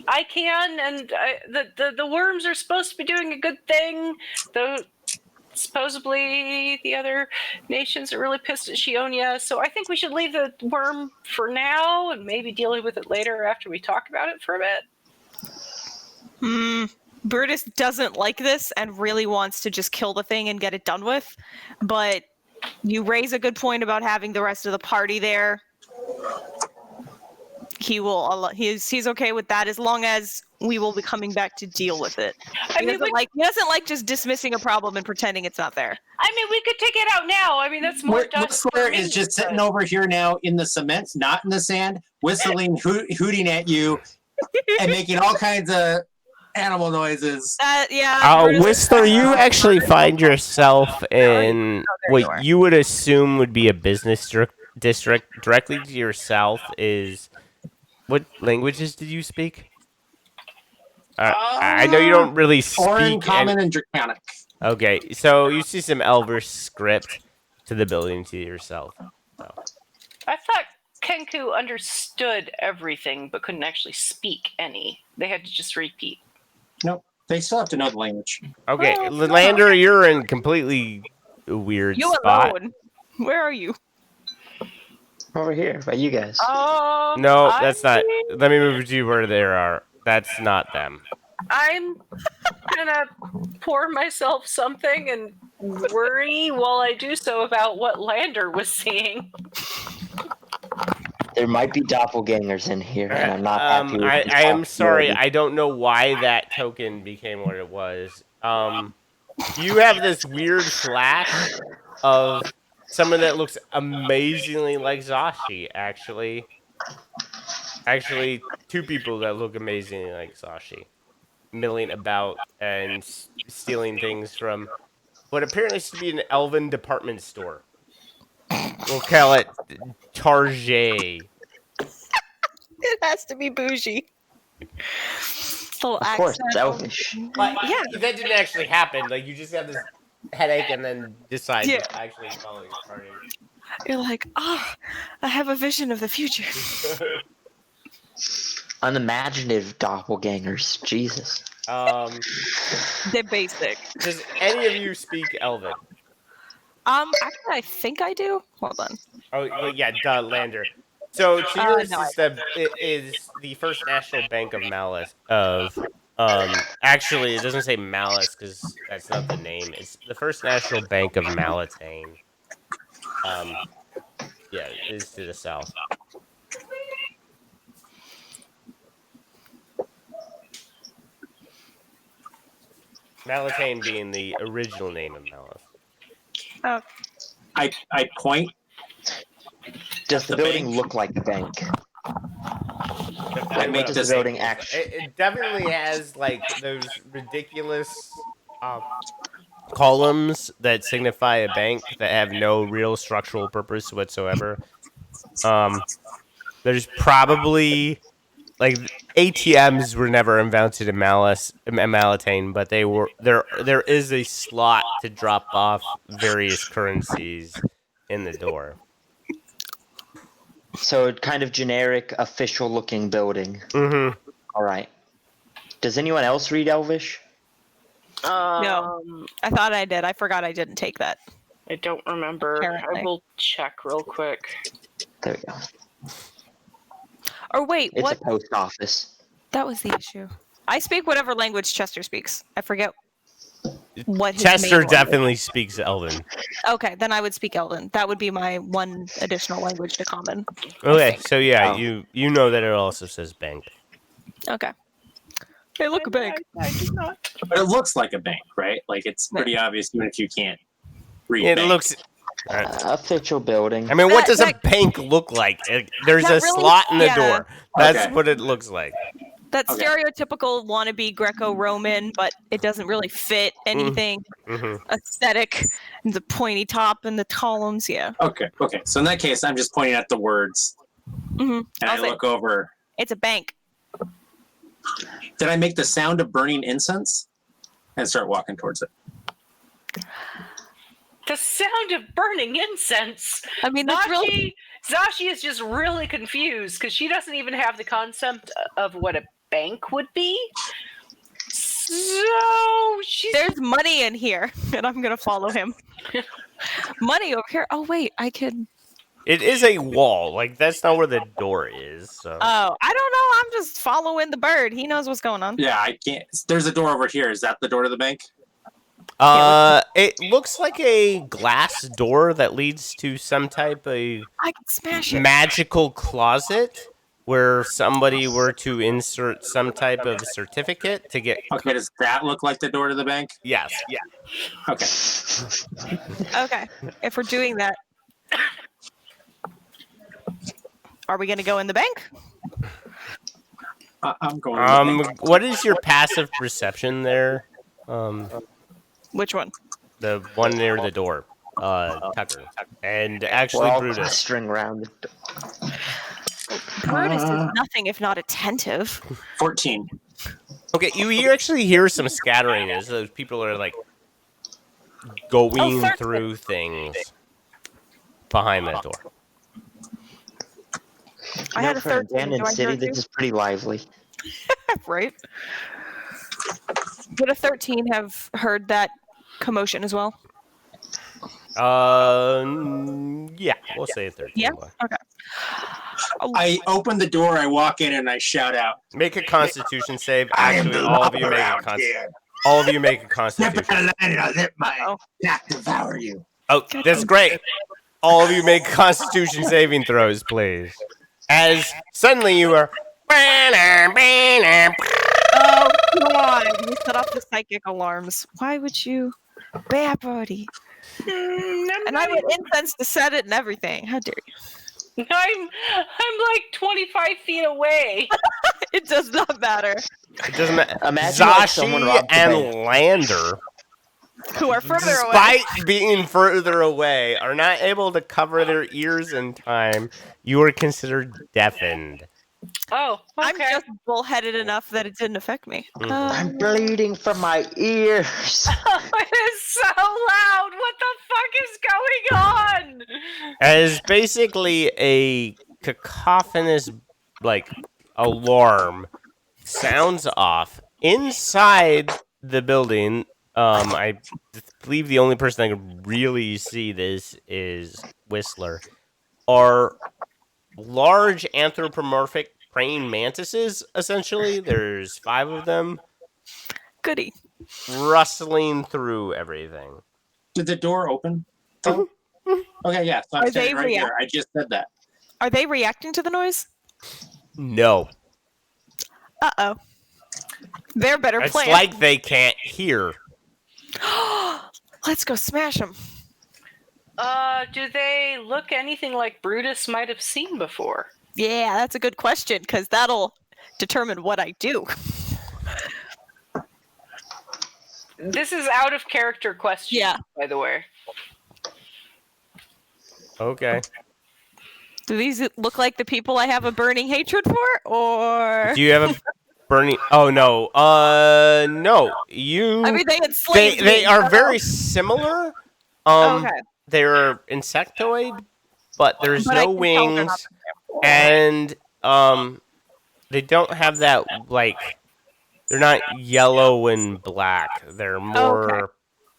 I can, and the worms are supposed to be doing a good thing. Though supposedly the other nations are really pissed at Shionia, so I think we should leave the worm for now and maybe deal with it later after we talk about it for a bit. Brutus doesn't like this and really wants to just kill the thing and get it done with, but you raise a good point about having the rest of the party there. He's okay with that as long as we will be coming back to deal with it. He doesn't like just dismissing a problem and pretending it's not there. I mean, we could take it out now. I mean, that's more dust. Whistler is just sitting over here now in the cement, not in the sand, whistling, hooting at you, and making all kinds of animal noises. Whistler, you actually find yourself in what you would assume would be a business district. Directly to your south is... What languages did you speak? I know you don't really speak. Foreign, common, and draconic. Okay, so you see some Elvish script to the building to yourself. So. I thought Kenku understood everything but couldn't actually speak any. They had to just repeat. Nope. They still have to know the language. Okay, Lander, you're in completely weird spot. Alone. Where are you? Over here, by you guys. No, that's not. Let me move to where they are. That's not them. I'm gonna pour myself something and worry while I do so about what Lander was seeing. There might be doppelgangers in here, and I'm not happy with this I am sorry. possibility. I don't know why that token became what it was. You have this weird flash of someone that looks amazingly like Zashi, actually. Actually, two people that look amazingly like Zashi. Milling about and stealing things from what apparently is to be an elven department store. We'll call it Target. It has to be bougie. Full Of course, accent. it's elvish. But Yeah. that didn't actually happen. Like, you just have this headache and then decide Yeah. to actually follow your party. You're like, I have a vision of the future. Unimaginative doppelgangers. Jesus. They're basic. Does any of you speak Elven? Actually, I think I do. Hold on. Oh, well, yeah, duh, Lander. So Cheers No, is the First National Bank of Malys actually it doesn't say Malys because that's not the name. It's the First National Bank of Malatane. Yeah, it is to the south. Malatane being the original name of Malys. Oh. I point. Does the building bank. look like the bank? I make Does this. the building actually? It definitely has like those ridiculous columns that signify a bank that have no real structural purpose whatsoever. There's probably like ATMs were never invented in Malatane, but they were there. There is a slot to drop off various currencies in the door. So kind of generic, official-looking building. Mm-hmm. All right. Does anyone else read Elvish? No. I thought I did. I forgot I didn't take that. I don't remember. Apparently. I will check real quick. There we go. Or wait, It's what? a post office. That was the issue. I speak whatever language Chester speaks. I forget what his Chester main definitely speaks Elven. Okay, then I would speak Elven. That would be my one additional language to common. Okay, so yeah, Oh. you know that it also says bank. Okay. Hey, look, a bank. I do not. But it looks like a bank, right? Like it's pretty obvious, even if you can't read. It bank. looks. Official building. I mean, what does a that- bank look like? There's that a really- slot in the yeah. door. That's Okay. what it looks like. That Okay. stereotypical wannabe Greco-Roman, but it doesn't really fit anything. Mm-hmm. Aesthetic, and the pointy top and the columns. Yeah. Okay. So in that case, I'm just pointing at the words, Mm-hmm. and I look over. It's a bank. Did I make the sound of burning incense? And start walking towards it. The sound of burning incense. I mean, that's really. Zashi is just really confused because she doesn't even have the concept of what a bank would be. So There's money in here, and I'm gonna follow him. Money over here. Oh wait, I could. It is a wall. Like that's not where the door is. So. Oh, I don't know. I'm just following the bird. He knows what's going on. Yeah, I can't. There's a door over here. Is that the door to the bank? It looks like a glass door that leads to some type of I can smash it. magical closet where somebody were to insert some type of certificate to get. Okay, does that look like the door to the bank? Yes. Yeah. Okay. Okay, if we're doing that, are we gonna go in the bank? I'm going. To the bank. What is your passive perception there? Which one? The one near the door. Tucker. And actually We're all Brutus. clustering around the Brutus is nothing if not attentive. 14. Okay, you actually hear some scattering as those people are like going through things behind that door. I had a for an 13. Do abandoned I hear city, it this too? is pretty lively. Right. Would a 13 have heard that commotion as well? Yeah, we'll say 13. Yeah. Boy. Okay. I open the door, I walk in, and I shout out, Make a Constitution save. I am Actually, the all law of you make a around here. all of you make a Step Constitution. out of line and I'll let my Uh-oh. pack devour you. Oh, that's great. All of you make Constitution saving throws, please. As suddenly you are. Oh God! You set off the psychic alarms. Why would you, bad buddy? And I went incense to set it and everything. How dare you? I'm like 25 feet away. It does not matter. It doesn't matter. Imagine like someone Zashi robbed the and bank. Lander, Who are further despite away? being further away, are not able to cover their ears in time. You are considered deafened. Oh, okay. I'm just bullheaded enough that it didn't affect me. I'm bleeding from my ears. It is so loud. What the fuck is going on? As basically a cacophonous, like, alarm sounds off inside the building. I believe the only person that can really see this is Whistler. Are large anthropomorphic praying mantises, essentially. There's 5 of them Goody. rustling through everything. Did the door open? Oh. Okay, yeah. So I'm Are standing they right here. I just said that. Are they reacting to the noise? No. Uh-oh. They're better It's playing. like they can't hear. Let's go smash them. Do they look anything like Brutus might have seen before? Yeah, that's a good question, because that'll determine what I do. This is out of character question, Yeah. by the way. Okay. Do these look like the people I have a burning hatred for, or? Do you have a burning? Oh no. No. You. I mean, they enslaved me. They are so- very similar. Okay. They're insectoid, but there's But I no can tell they're not wings, and they don't have that like. They're not yellow and black. They're more.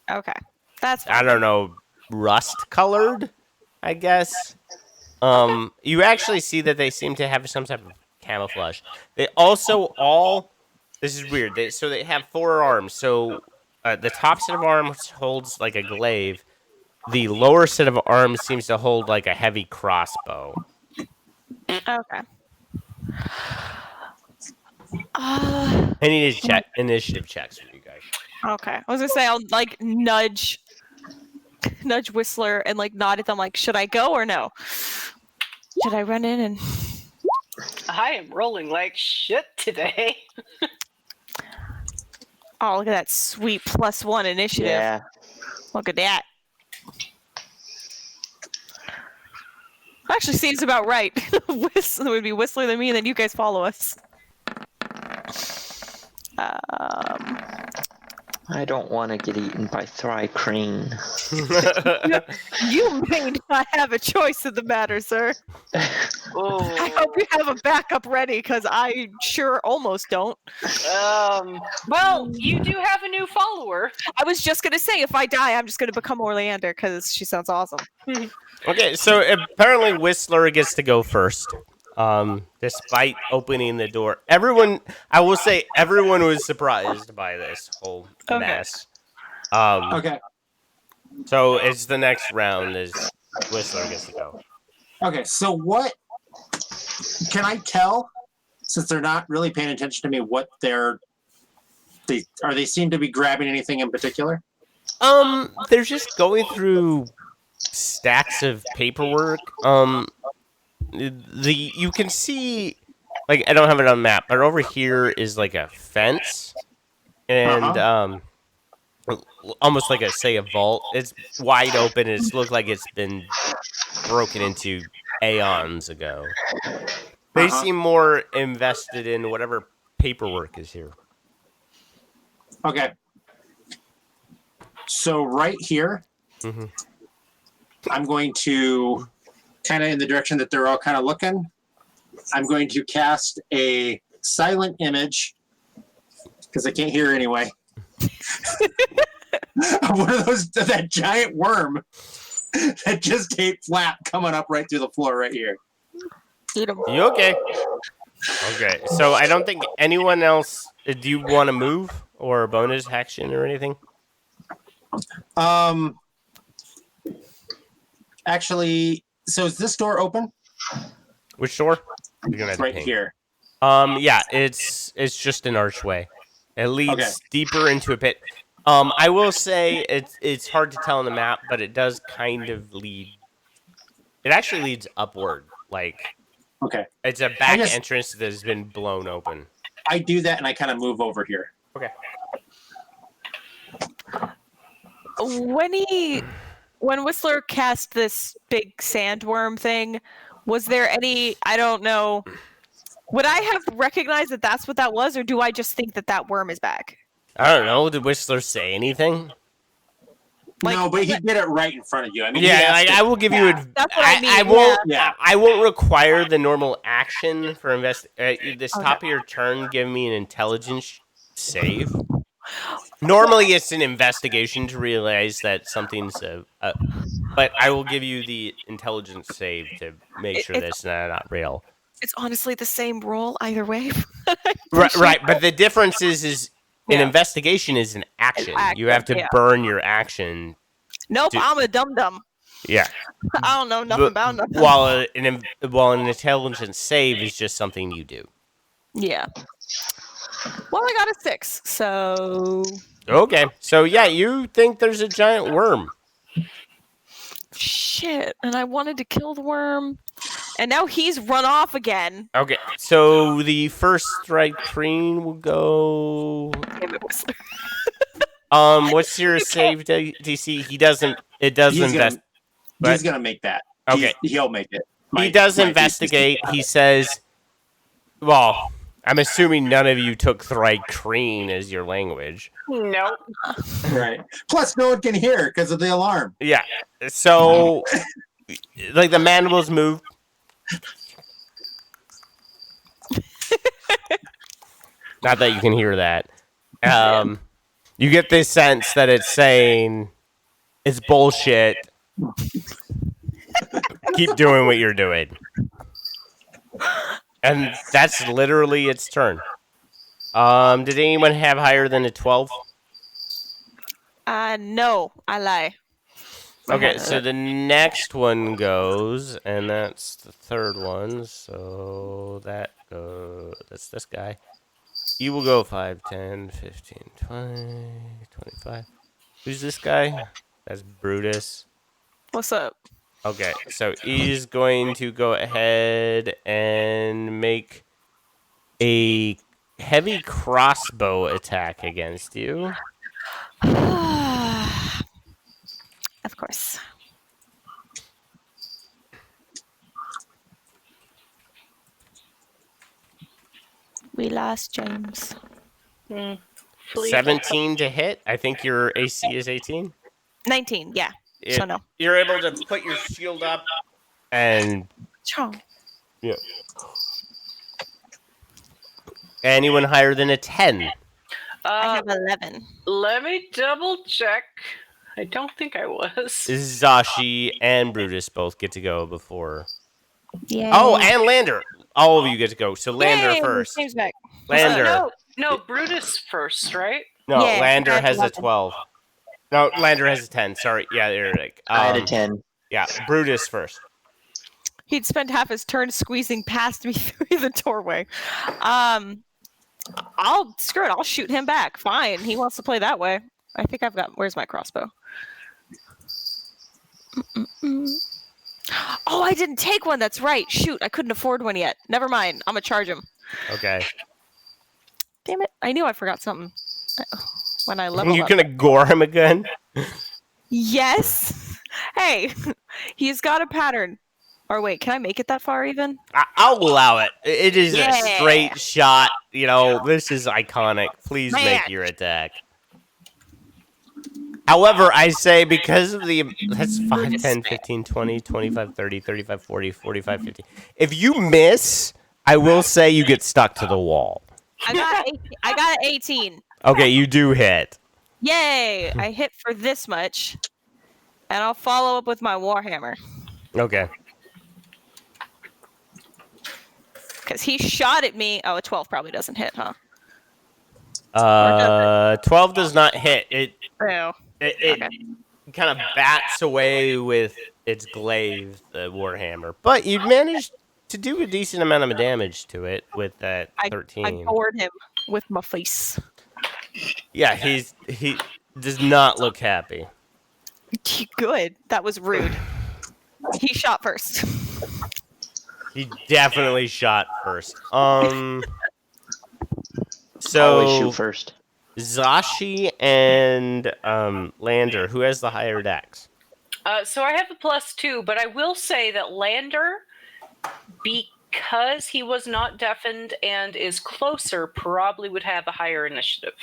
Okay. That's fine. I don't know, rust colored, I guess. You actually see that they seem to have some type of camouflage. They also all. This is weird. They have 4 arms. So the top set of arms holds like a glaive. The lower set of arms seems to hold like a heavy crossbow. Okay. I need to check initiative checks for you guys. Okay. I was gonna say I'll like nudge Whistler and like nod at them like, should I go or no? Should I run in and I am rolling like shit today. oh look at that sweet +1 initiative. Yeah. Look at that. Actually seems about right. Whistler would be Whistler than me, and then you guys follow us. I don't want to get eaten by Thry-Crane. You may not have a choice in the matter, sir. Oh. I hope you have a backup ready, because I sure almost don't. Well, you do have a new follower. I was just gonna say, if I die, I'm just gonna become Orlander, because she sounds awesome. Okay, so apparently Whistler gets to go first. Despite opening the door, I will say, everyone was surprised by this whole mess. Okay. So it's the next round is Whistler gets to go. Okay. So what can I tell? Since they're not really paying attention to me, what they seem to be grabbing anything in particular? They're just going through stacks of paperwork. You can see, like, I don't have it on map, but over here is like a fence, and almost like a vault. It's wide open. It's looked like it's been broken into aeons ago. They seem more invested in whatever paperwork is here. Okay. So right here, I'm going to kind of in the direction that they're all kind of looking. I'm going to cast a silent image because I can't hear anyway. One of those, that giant worm that just ate flap coming up right through the floor right here. Eat 'em. You okay? Okay, so I don't think anyone else. Do you want to move or a bonus action or anything? Actually, so is this door open? Which door? You're gonna have to Right ping. here. Yeah, it's just an archway. It leads deeper into a pit. I will say it's hard to tell on the map, but it does kind of lead. It actually leads upward. Like, it's a back entrance that has been blown open. I do that, and I kind of move over here. Okay. When Whistler cast this big sandworm thing, was there any? I don't know. Would I have recognized that that's what that was, or do I just think that that worm is back? I don't know. Did Whistler say anything? No, but he did it right in front of you. I mean, I will give you. That's what I mean. I won't require the normal action for this top of your turn. Give me an intelligence save. Normally, it's an investigation to realize that something's. But I will give you the intelligence save to make sure that's not real. It's honestly the same roll either way. Right. But the difference is an investigation is an action. You have to burn your action. Nope, I'm a dum-dum. Yeah. I don't know nothing about nothing. While an intelligence save is just something you do. Yeah. Well, I got a 6, so... Okay. So, yeah, you think there's a giant worm. Shit. And I wanted to kill the worm. And now he's run off again. Okay. So, the first strike Crean will go... Damn it, Whistler. What's your save DC? He doesn't... It does invest... He's going to make that. Okay. He'll make it. He does investigate. He says... Well... I'm assuming none of you took Thrycreen as your language. Nope. Right. Plus, no one can hear because of the alarm. Yeah. So, like, the mandibles move. Not that you can hear that. You get this sense that it's saying, it's bullshit. Keep doing what you're doing. And that's literally its turn. Did anyone have higher than a 12? No, I lie. Okay, so the next one goes, and that's the third one. So that's this guy. You will go 5, 10, 15, 20, 25. Who's this guy? That's Brutus. What's up? Okay, so he's going to go ahead and make a heavy crossbow attack against you. Of course. We lost James. 17 to hit. I think your AC is 18. 19, yeah. So no. You're able to put your shield up and... Yeah. Anyone higher than a 10? I have 11. Let me double check. I don't think I was. Zashi and Brutus both get to go before. Yeah. Oh, and Lander. All of you get to go. So Lander first. James back. Lander. No, Brutus first, right? No, Yeah, Lander has 11. a 12. No, Lander has a 10. Sorry. Yeah, they're like. I had a 10. Yeah, Brutus first. He'd spent half his turn squeezing past me through the doorway. Screw it. I'll shoot him back. Fine. He wants to play that way. I think I've got. Where's my crossbow? Oh, I didn't take one. That's right. Shoot, I couldn't afford one yet. Never mind. I'm gonna charge him. Okay. Damn it! I knew I forgot something when I leveled You're up. gonna gore him again? Yes. Hey, he's got a pattern. Or wait, can I make it that far even? I'll allow it. It is Yeah. a straight shot. You know, this is iconic. Please Man. make your attack. However, I say because of that's 5, 10, 15, 20, 25, 30, 35, 40, 45, 50. If you miss, I will say you get stuck to the wall. I got 18. Okay, you do hit. Yay! I hit for this much. And I'll follow up with my Warhammer. Okay. Because he shot at me. Oh, a 12 probably doesn't hit, huh? 12 does not hit. It Oh. It kind of bats away with its glaive, the Warhammer. But you'd managed to do a decent amount of damage to it with that 13. I bored him with my face. Yeah, he does not look happy. Good. That was rude. He shot first. He definitely shot first. Always So shoot first. Zashi and Lander, who has the higher dex? So I have a +2, but I will say that Lander, because he was not deafened and is closer, probably would have a higher initiative.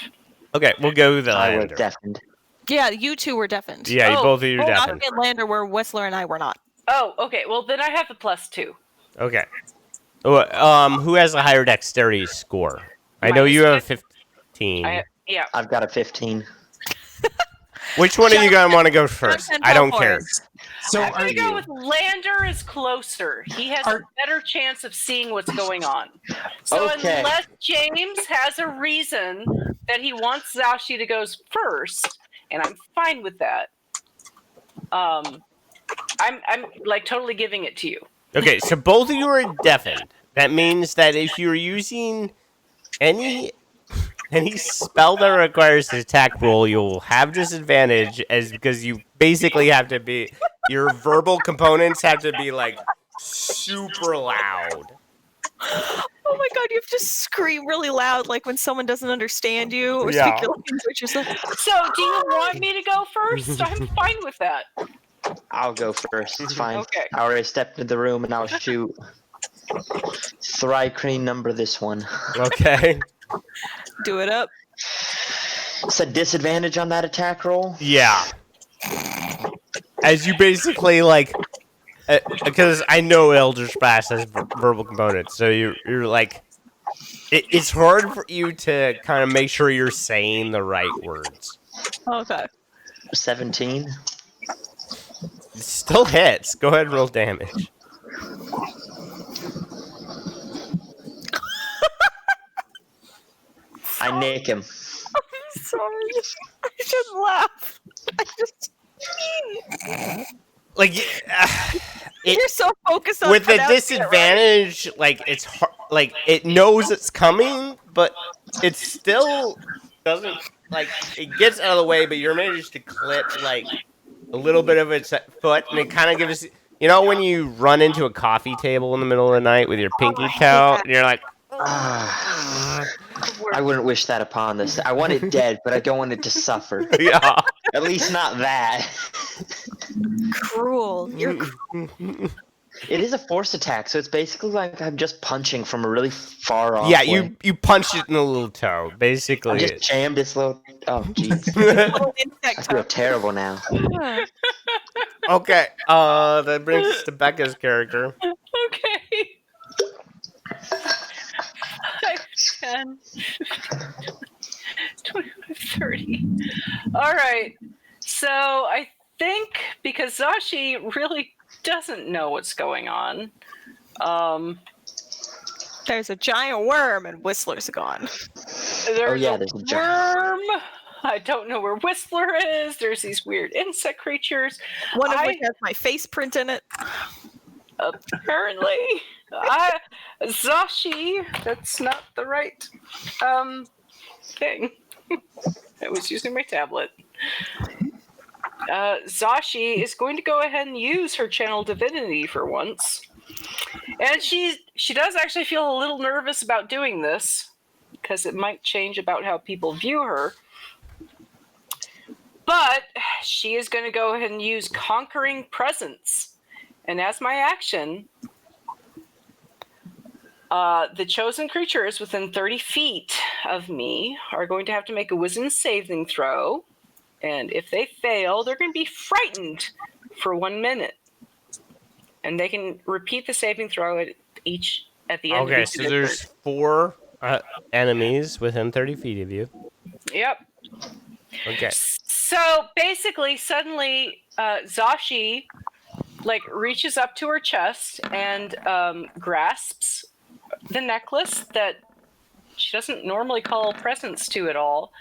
Okay, we'll go with the I was Lander. deafened. Yeah, you two were deafened. Yeah, both of you are deafened. Zashi and Lander were. Whistler and I were not. Oh, okay. Well, then I have a +2. Okay. Who has a higher dexterity score? I know you have a 15. Yeah. I've got a 15. Which one of you guys want to go first? I don't care. So I'm are gonna go you? with Lander is closer. He has a better chance of seeing what's going on. So Okay. unless James has a reason that he wants Zashi to go first, and I'm fine with that. I'm like totally giving it to you. Okay, so both of you are deafened. That means that if you're using any spell that requires an attack roll, you'll have disadvantage because you basically have to be your verbal components have to be like super loud. Oh my god, you have to scream really loud like when someone doesn't understand you or Yeah. speak your language or something. So do you want me to go first? I'm fine with that. I'll go first. It's fine. Okay. I already stepped into the room and I'll shoot. Thrycrane number this one. Okay. Do it up. It's a disadvantage on that attack roll? Yeah. As you basically like, because I know Eldritch Blast has verbal components, so you're like, it's hard for you to kind of make sure you're saying the right words. Okay. 17. It still hits. Go ahead and roll damage. I nick him. I'm sorry. I shouldn't laugh. I just. Like, You're so focused on with the pronouncing it right. disadvantage, like it's hard, like it knows it's coming, but it still doesn't like it gets out of the way. But you're managed to clip like a little bit of its foot, and it kind of gives when you run into a coffee table in the middle of the night with your pinky toe, and you're like. I wouldn't wish that upon this. I want it dead, but I don't want it to suffer. Yeah. At least not that. Cruel. You're cruel. It is a force attack, so it's basically like I'm just punching from a really far off. Yeah, way. you punched it in the little toe, basically. I just jammed its little. Oh, jeez. Little I insect feel toe. terrible now. Okay, that brings us to Becca's character. Okay. 10, 25, 30. All right. So I think because Zashi really doesn't know what's going on. There's a giant worm and Whistler's gone. There's there's a giant worm. I don't know where Whistler is. There's these weird insect creatures. One of which has my face print in it. Apparently. Zashi, that's not the right thing. I was using my tablet. Zashi is going to go ahead and use her channel divinity for once. And she does actually feel a little nervous about doing this because it might change about how people view her. But she is going to go ahead and use Conquering Presence. And as my action, the chosen creatures within 30 feet of me are going to have to make a wisdom saving throw. And if they fail, they're going to be frightened for 1 minute. And they can repeat the saving throw at the end of each Okay, so there's 4 enemies within 30 feet of you. Yep. Okay. So basically, suddenly, Zashi reaches up to her chest and grasps the necklace that she doesn't normally call presence to at all.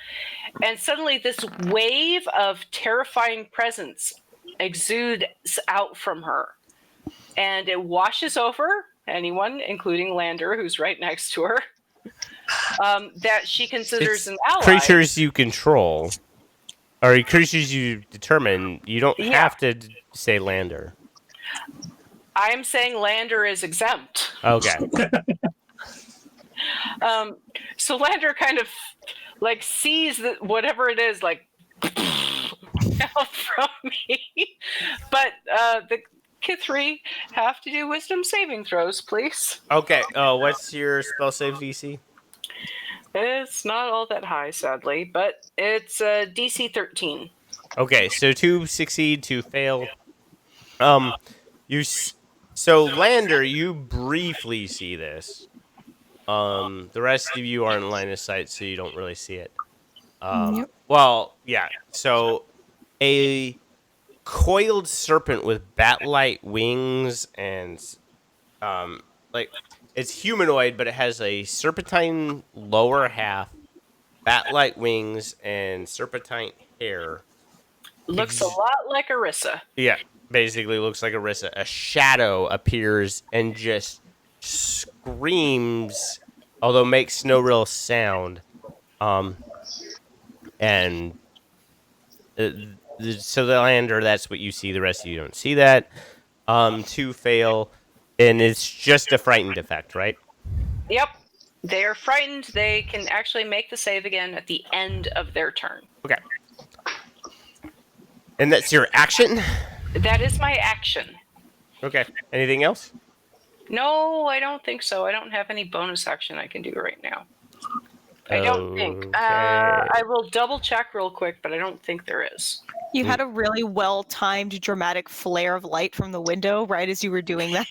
And suddenly this wave of terrifying presence exudes out from her. And it washes over anyone, including Lander, who's right next to her, that she considers an ally. Creatures you control, or creatures you determine, you don't have to say Lander. I'm saying Lander is exempt. Okay. So Lander kind of sees whatever it is from me. But the Kithri have to do wisdom saving throws, please. Okay. What's your spell save DC? It's not all that high, sadly, but it's DC 13. Okay, so 2 succeed, 2 fail. So Lander, you briefly see this. The rest of you are in line of sight, so you don't really see it. Yep. Well, yeah. So a coiled serpent with bat-like wings and it's humanoid, but it has a serpentine lower half, bat-like wings, and serpentine hair. Looks a lot like Arissa. Yeah, basically looks like Arissa. A shadow appears and just screams, although makes no real sound. And so the Lander, that's what you see. The rest of you don't see that. 2 fail, and it's just a frightened effect, right? Yep. They are frightened. They can actually make the save again at the end of their turn. Okay. And that's your action? That is my action. Okay. Anything else? No, I don't think so. I don't have any bonus action I can do right now. I don't think. I will double check real quick, but I don't think there is. You had a really well-timed dramatic flare of light from the window right as you were doing that.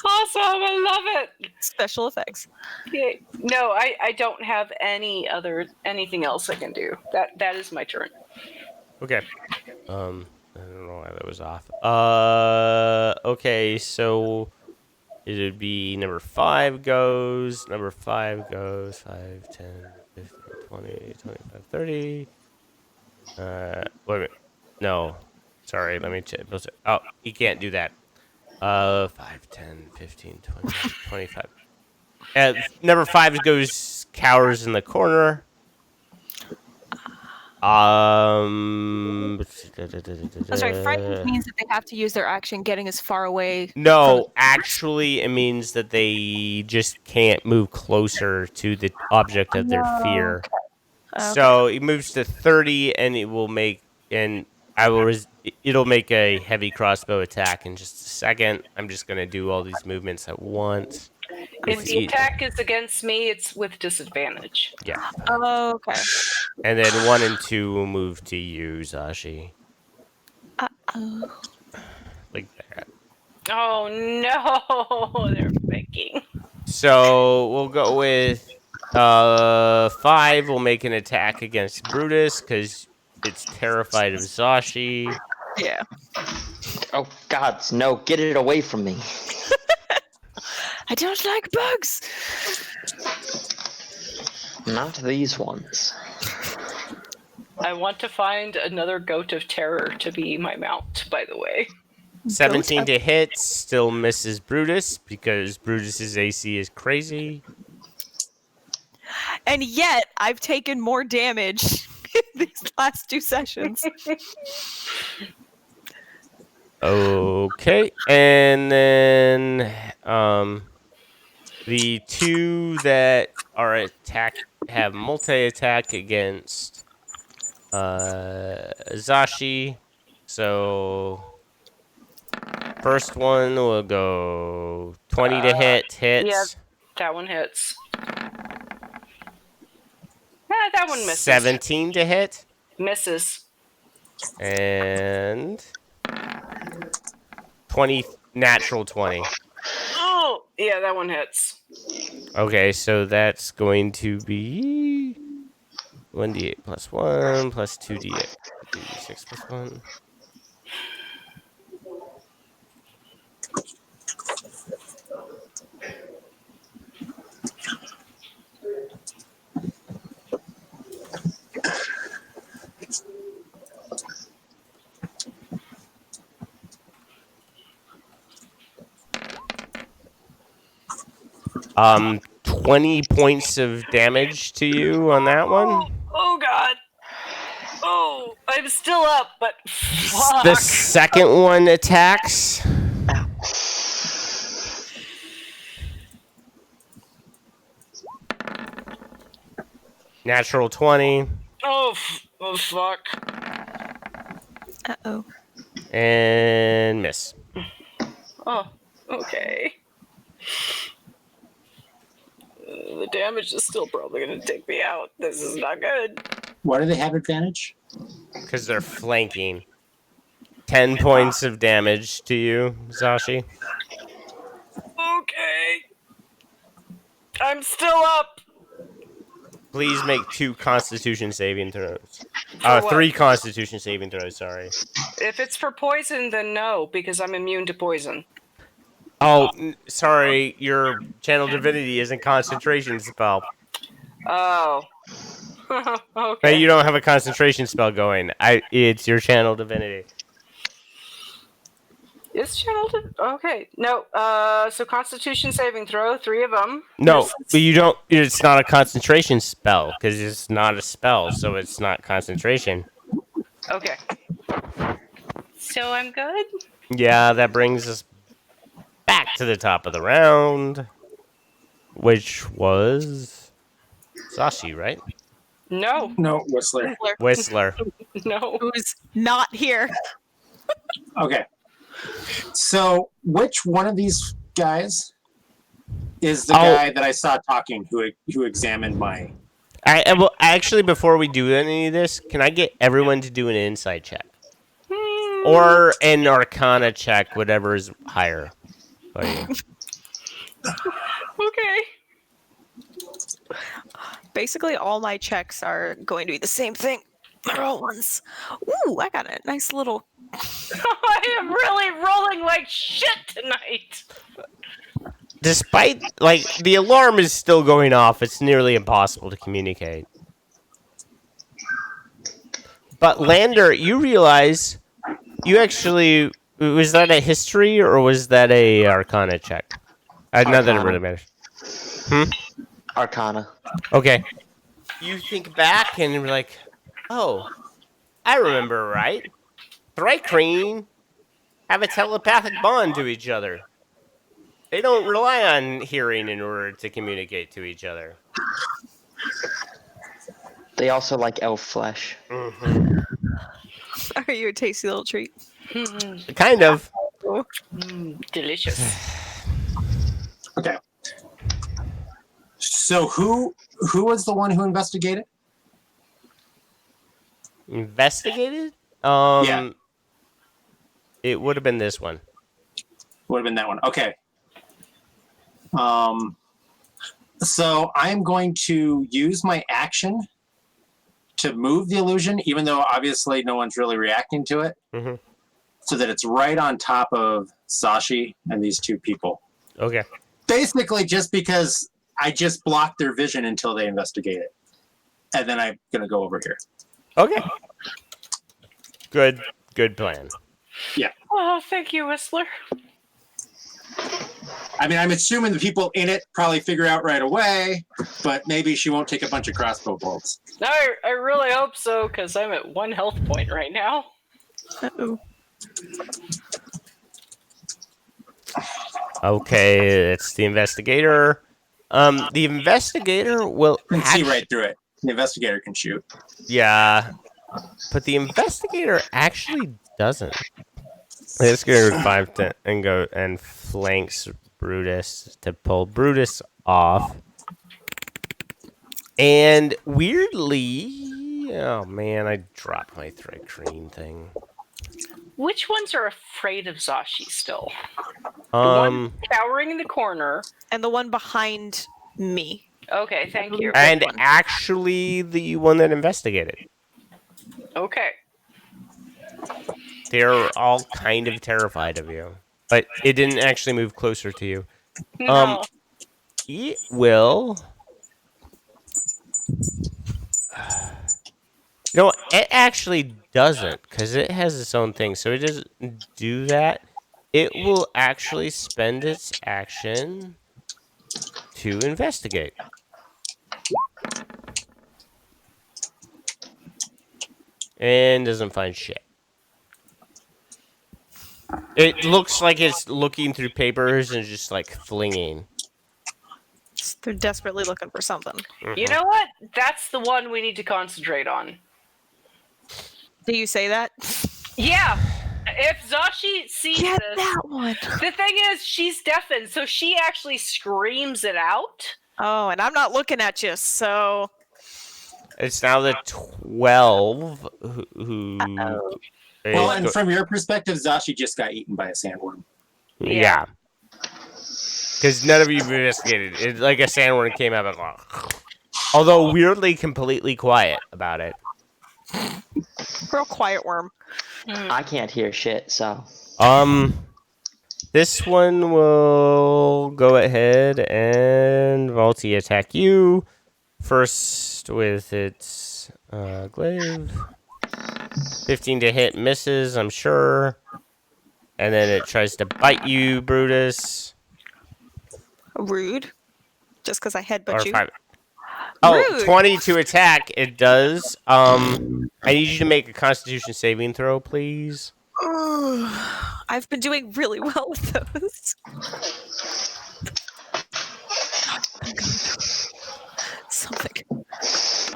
Awesome! I love it. Special effects. Okay. No, I don't have anything else I can do. That is my turn. Okay. I don't know why that was off. Okay, so it would be number 5 goes. Number 5 goes. 5, 10, 15, 20, 25, 30. Wait a minute. No. Sorry, let me check. Oh, you can't do that. 5, 10, 15, 20, 25. Number 5 goes cowers in the corner. I'm sorry, frightened means that they have to use their action getting as far away. No, actually, it means that they just can't move closer to the object of their fear. Okay. So it moves to 30, and it will make it'll make a heavy crossbow attack in just a second. I'm just gonna do all these movements at once. If the attack is against me, it's with disadvantage. Yeah. Oh, okay. And then 1 and 2 will move to you, Zashi. Uh-oh. Like that. Oh no, they're faking. So we'll go with 5 will make an attack against Brutus because it's terrified of Zashi. Yeah. Oh God, no! Get it away from me! I don't like bugs. Not these ones. I want to find another goat of terror to be my mount, by the way. 17 to hit, still misses Brutus because Brutus's AC is crazy. And yet, I've taken more damage these last 2 sessions. Okay, and then the 2 that are have multi-attack against Zashi. So first one will go 20 to hits. Yeah, that one hits. That one misses. 17 to hit. Misses. And 20, natural 20. Oh, yeah, that one hits. Okay, so that's going to be 1d8 plus 1 plus 2d8. 2d6 plus 1. Um, 20 points of damage to you on that one. Oh God. Oh, I'm still up, but fuck. The second one attacks. Natural 20. Oh, fuck. Uh-oh. And miss. Oh, okay. The damage is still probably going to take me out. This is not good. Why do they have advantage? Because they're flanking. 10 points of damage to you, Zashi. Okay. I'm still up. Please make 2 Constitution saving throws. For 3 Constitution saving throws, sorry. If it's for poison, then no, because I'm immune to poison. Oh, sorry, your Channel Divinity is a concentration spell. Oh. Okay. But you don't have a concentration spell going. It's your Channel Divinity. Is channel okay? No. So Constitution saving throw, 3 of them. No, but you don't. It's not a concentration spell because it's not a spell, so it's not concentration. Okay. So I'm good. Yeah, that brings us back to the top of the round, which was Sashi, right? No. No, Whistler. Whistler. No. Who's not here? Okay. So, which one of these guys is the guy that I saw talking who examined my? Well, actually, before we do any of this, can I get everyone to do an insight check or an Arcana check, whatever is higher? Okay. Basically, all my checks are going to be the same thing. Roll ones. Ooh, I got a nice little. I am really rolling like shit tonight. Despite, the alarm is still going off, it's nearly impossible to communicate. But Lander, you realize you actually... Was that a history or was that a Arcana check? Not that it really matters. Arcana. Okay. You think back and you're like, oh, I remember right. Thrycreen have a telepathic bond to each other. They don't rely on hearing in order to communicate to each other. They also like elf flesh. Mm-hmm. Are you a tasty little treat? Kind of. Delicious. Okay. So who was the one who investigated? Investigated? Yeah. It would have been this one. Would have been that one. Okay. So I'm going to use my action to move the illusion, even though obviously no one's really reacting to it, so that it's right on top of Sashi and these 2 people. Okay. Basically, just because I just blocked their vision until they investigate it, and then I'm gonna go over here. Okay. Good plan. Yeah. Oh, thank you, Whistler. I mean, I'm assuming the people in it probably figure out right away, but maybe she won't take a bunch of crossbow bolts. I really hope so, because I'm at 1 health point right now. Uh-oh. Okay, it's the investigator. The investigator will You can see right through it. The investigator can shoot. Yeah, but the investigator actually doesn't. The investigator would 5 and go and flanks Brutus to pull Brutus off. And weirdly, oh man, I dropped my thread crane thing. Which ones are afraid of Zashi still? The one cowering in the corner. And the one behind me. Okay, thank you. And actually the one that investigated. Okay. They're all kind of terrified of you. But it didn't actually move closer to you. No. It will. No, it actually doesn't, because it has its own thing. So it doesn't do that. It will actually spend its action to investigate. And doesn't find shit. It looks like it's looking through papers and just like flinging. They're desperately looking for something. Mm-hmm. You know what? That's the one we need to concentrate on. Do you say that? Yeah. If Zashi sees Get this, that one. the thing is, she's deafened, so she actually screams it out. Oh, and I'm not looking at you, so. It's now the 12 who. Well, and from your perspective, Zashi just got eaten by a sandworm. Yeah. Because none of you investigated. It, like a sandworm came out and although weirdly completely quiet about it. Real quiet worm. I can't hear shit, so. This one will go ahead and Vaulty attack you. First with its glaive. 15 to hit, misses, I'm sure. And then it tries to bite you, Brutus. Rude. Just because I headbutt you. 5. Oh, Rude. 20 to attack, it does. I need you to make a Constitution saving throw, please. I've been doing really well with those. Something.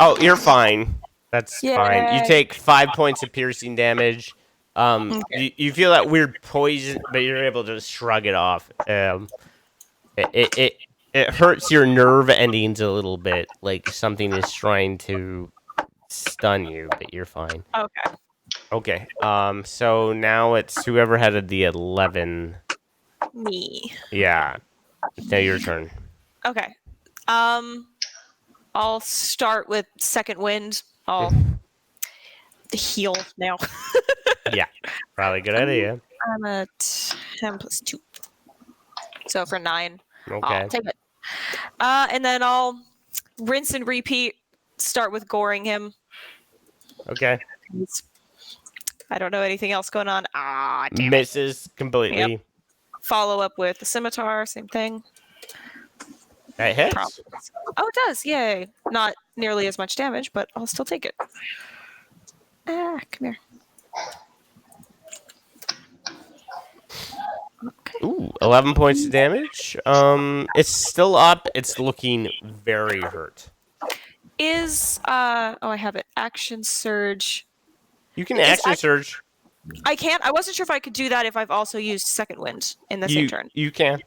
Oh, you're fine. That's fine. You Yay. take 5 points of piercing damage. You feel that weird poison, but you're able to shrug it off. It hurts your nerve endings a little bit, like something is trying to stun you, but you're fine. Okay. Okay. So now it's whoever had the 11. Me. Yeah. Now your turn. Okay. I'll start with second wind. I'll heal now. Yeah. Probably a good idea. I'm at 10 plus 2. So for 9. Okay. I'll take it. And then I'll rinse and repeat. Start with goring him. Okay. I don't know anything else going on. Damn Misses completely. Yep. Follow up with the scimitar. Same thing. That hits. Oh, it does. Yay. Not nearly as much damage, but I'll still take it. Come here. Okay. Ooh, 11 points of damage. It's still up. It's looking very hurt. Is I have it. Action surge. You can action surge. I can't. I wasn't sure if I could do that if I've also used second wind in the same turn. You can.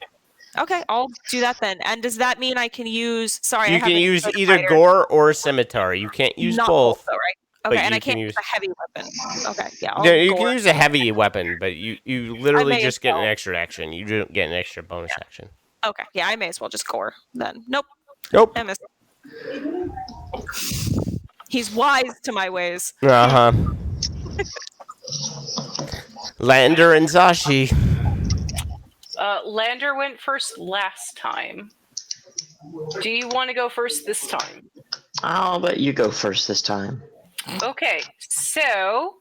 Okay, I'll do that then. And does that mean I can use? Sorry, You can use either gore or scimitar. You can't use both. Though, right? Okay, and I can't use a heavy weapon. Okay, yeah. No, you can use a heavy weapon, but you literally just get an extra action. You don't get an extra bonus action. Okay, yeah, I may as well just gore then. Nope. Nope. I missed. He's wise to my ways. Uh-huh. Lander and Zashi. Lander went first last time. Do you want to go first this time? I'll let you go first this time. Okay, so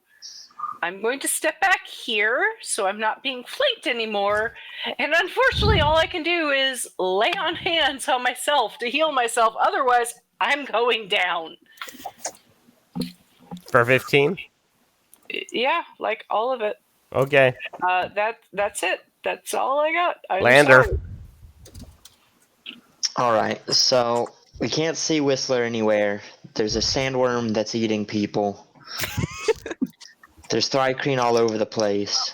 I'm going to step back here so I'm not being flanked anymore. And unfortunately, all I can do is lay on hands on myself to heal myself. Otherwise, I'm going down. For 15? Yeah, like all of it. Okay. That's it. That's all I got. Lander. Sorry. Alright, so we can't see Whistler anywhere. There's a sandworm that's eating people. There's Thrycreen all over the place.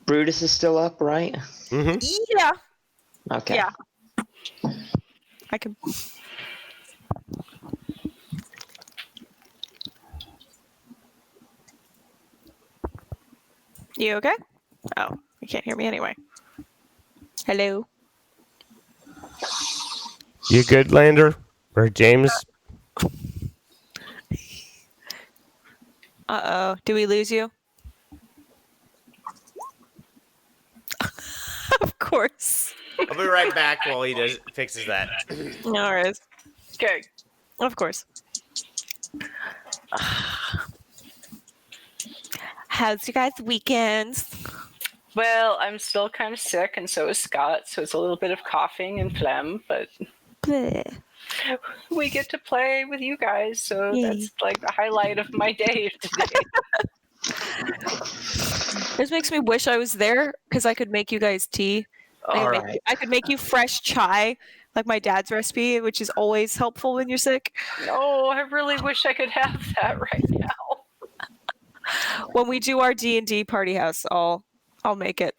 Brutus is still up, right? Mm-hmm. Yeah. Okay. Yeah. I can. You okay? Oh, you can't hear me anyway. Hello. You good, Lander? Or James? Uh-oh. Do we lose you? Of course. I'll be right back while he fixes that. No worries. Okay. Of course. How's you guys' weekends? Well, I'm still kind of sick, and so is Scott, so it's a little bit of coughing and phlegm, but Bleh. we get to play with you guys, so Yay. that's like the highlight of my day today. This makes me wish I was there because I could make you guys tea. I could make you fresh chai, like my dad's recipe, which is always helpful when you're sick. No, I really wish I could have that right now. When we do our D&D party house, I'll make it.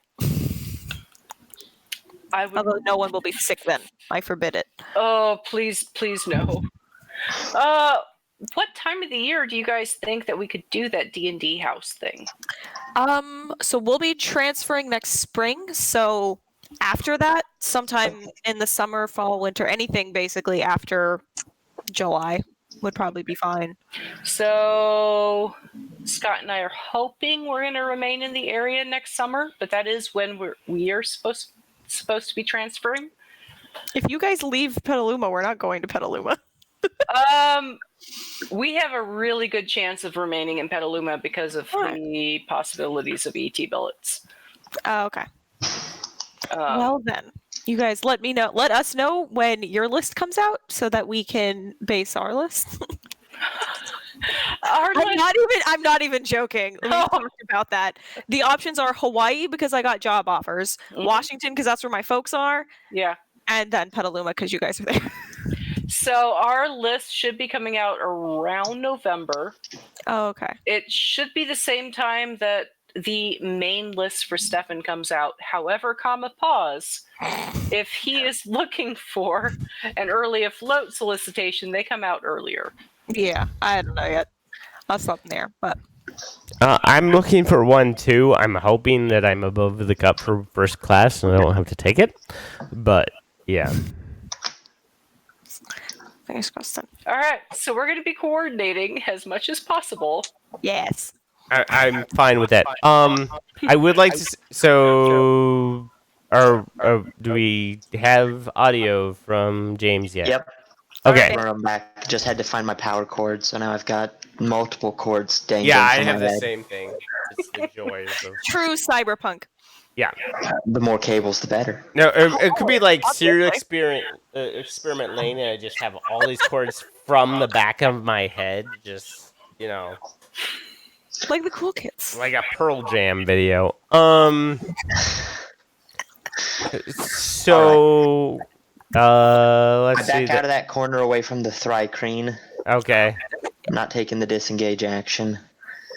I would. Although no one will be sick then. I forbid it. Oh, please no. What time of the year do you guys think that we could do that D&D house thing? So we'll be transferring next spring. So after that, sometime in the summer, fall, winter, anything basically after July would probably be fine. So Scott and I are hoping we're going to remain in the area next summer, but that is when we are supposed to be transferring. If you guys leave Petaluma, we're not going to Petaluma. We have a really good chance of remaining in Petaluma because of the possibilities of ET billets. Oh, okay. Well then, you guys let us know when your list comes out so that we can base our list. I'm not even joking. We talked about that. The options are Hawaii because I got job offers, Washington because that's where my folks are. Yeah. And then Petaluma because you guys are there. So our list should be coming out around November. Oh, okay. It should be the same time that the main list for Stefan comes out. However, pause. If he is looking for an early afloat solicitation, they come out earlier. Yeah, I don't know yet. That's something there, but I'm looking for one too. I'm hoping that I'm above the cup for first class and I don't have to take it. But yeah. Fingers crossed then. All right, so we're going to be coordinating as much as possible. Yes. I'm fine with that. I would like to. So, do we have audio from James yet? Yep. Okay. I'm back. Just had to find my power cord, so now I've got multiple cords dangling. Yeah, I from have my the head. same thing. It's the joys of. True cyberpunk. Yeah. The more cables, the better. No, it could be like serial experiment lane, and I just have all these cords from the back of my head, just like the cool kids, like a Pearl Jam video. So, let's see. I back out of that corner away from the Thrycreen. Okay. Not taking the disengage action.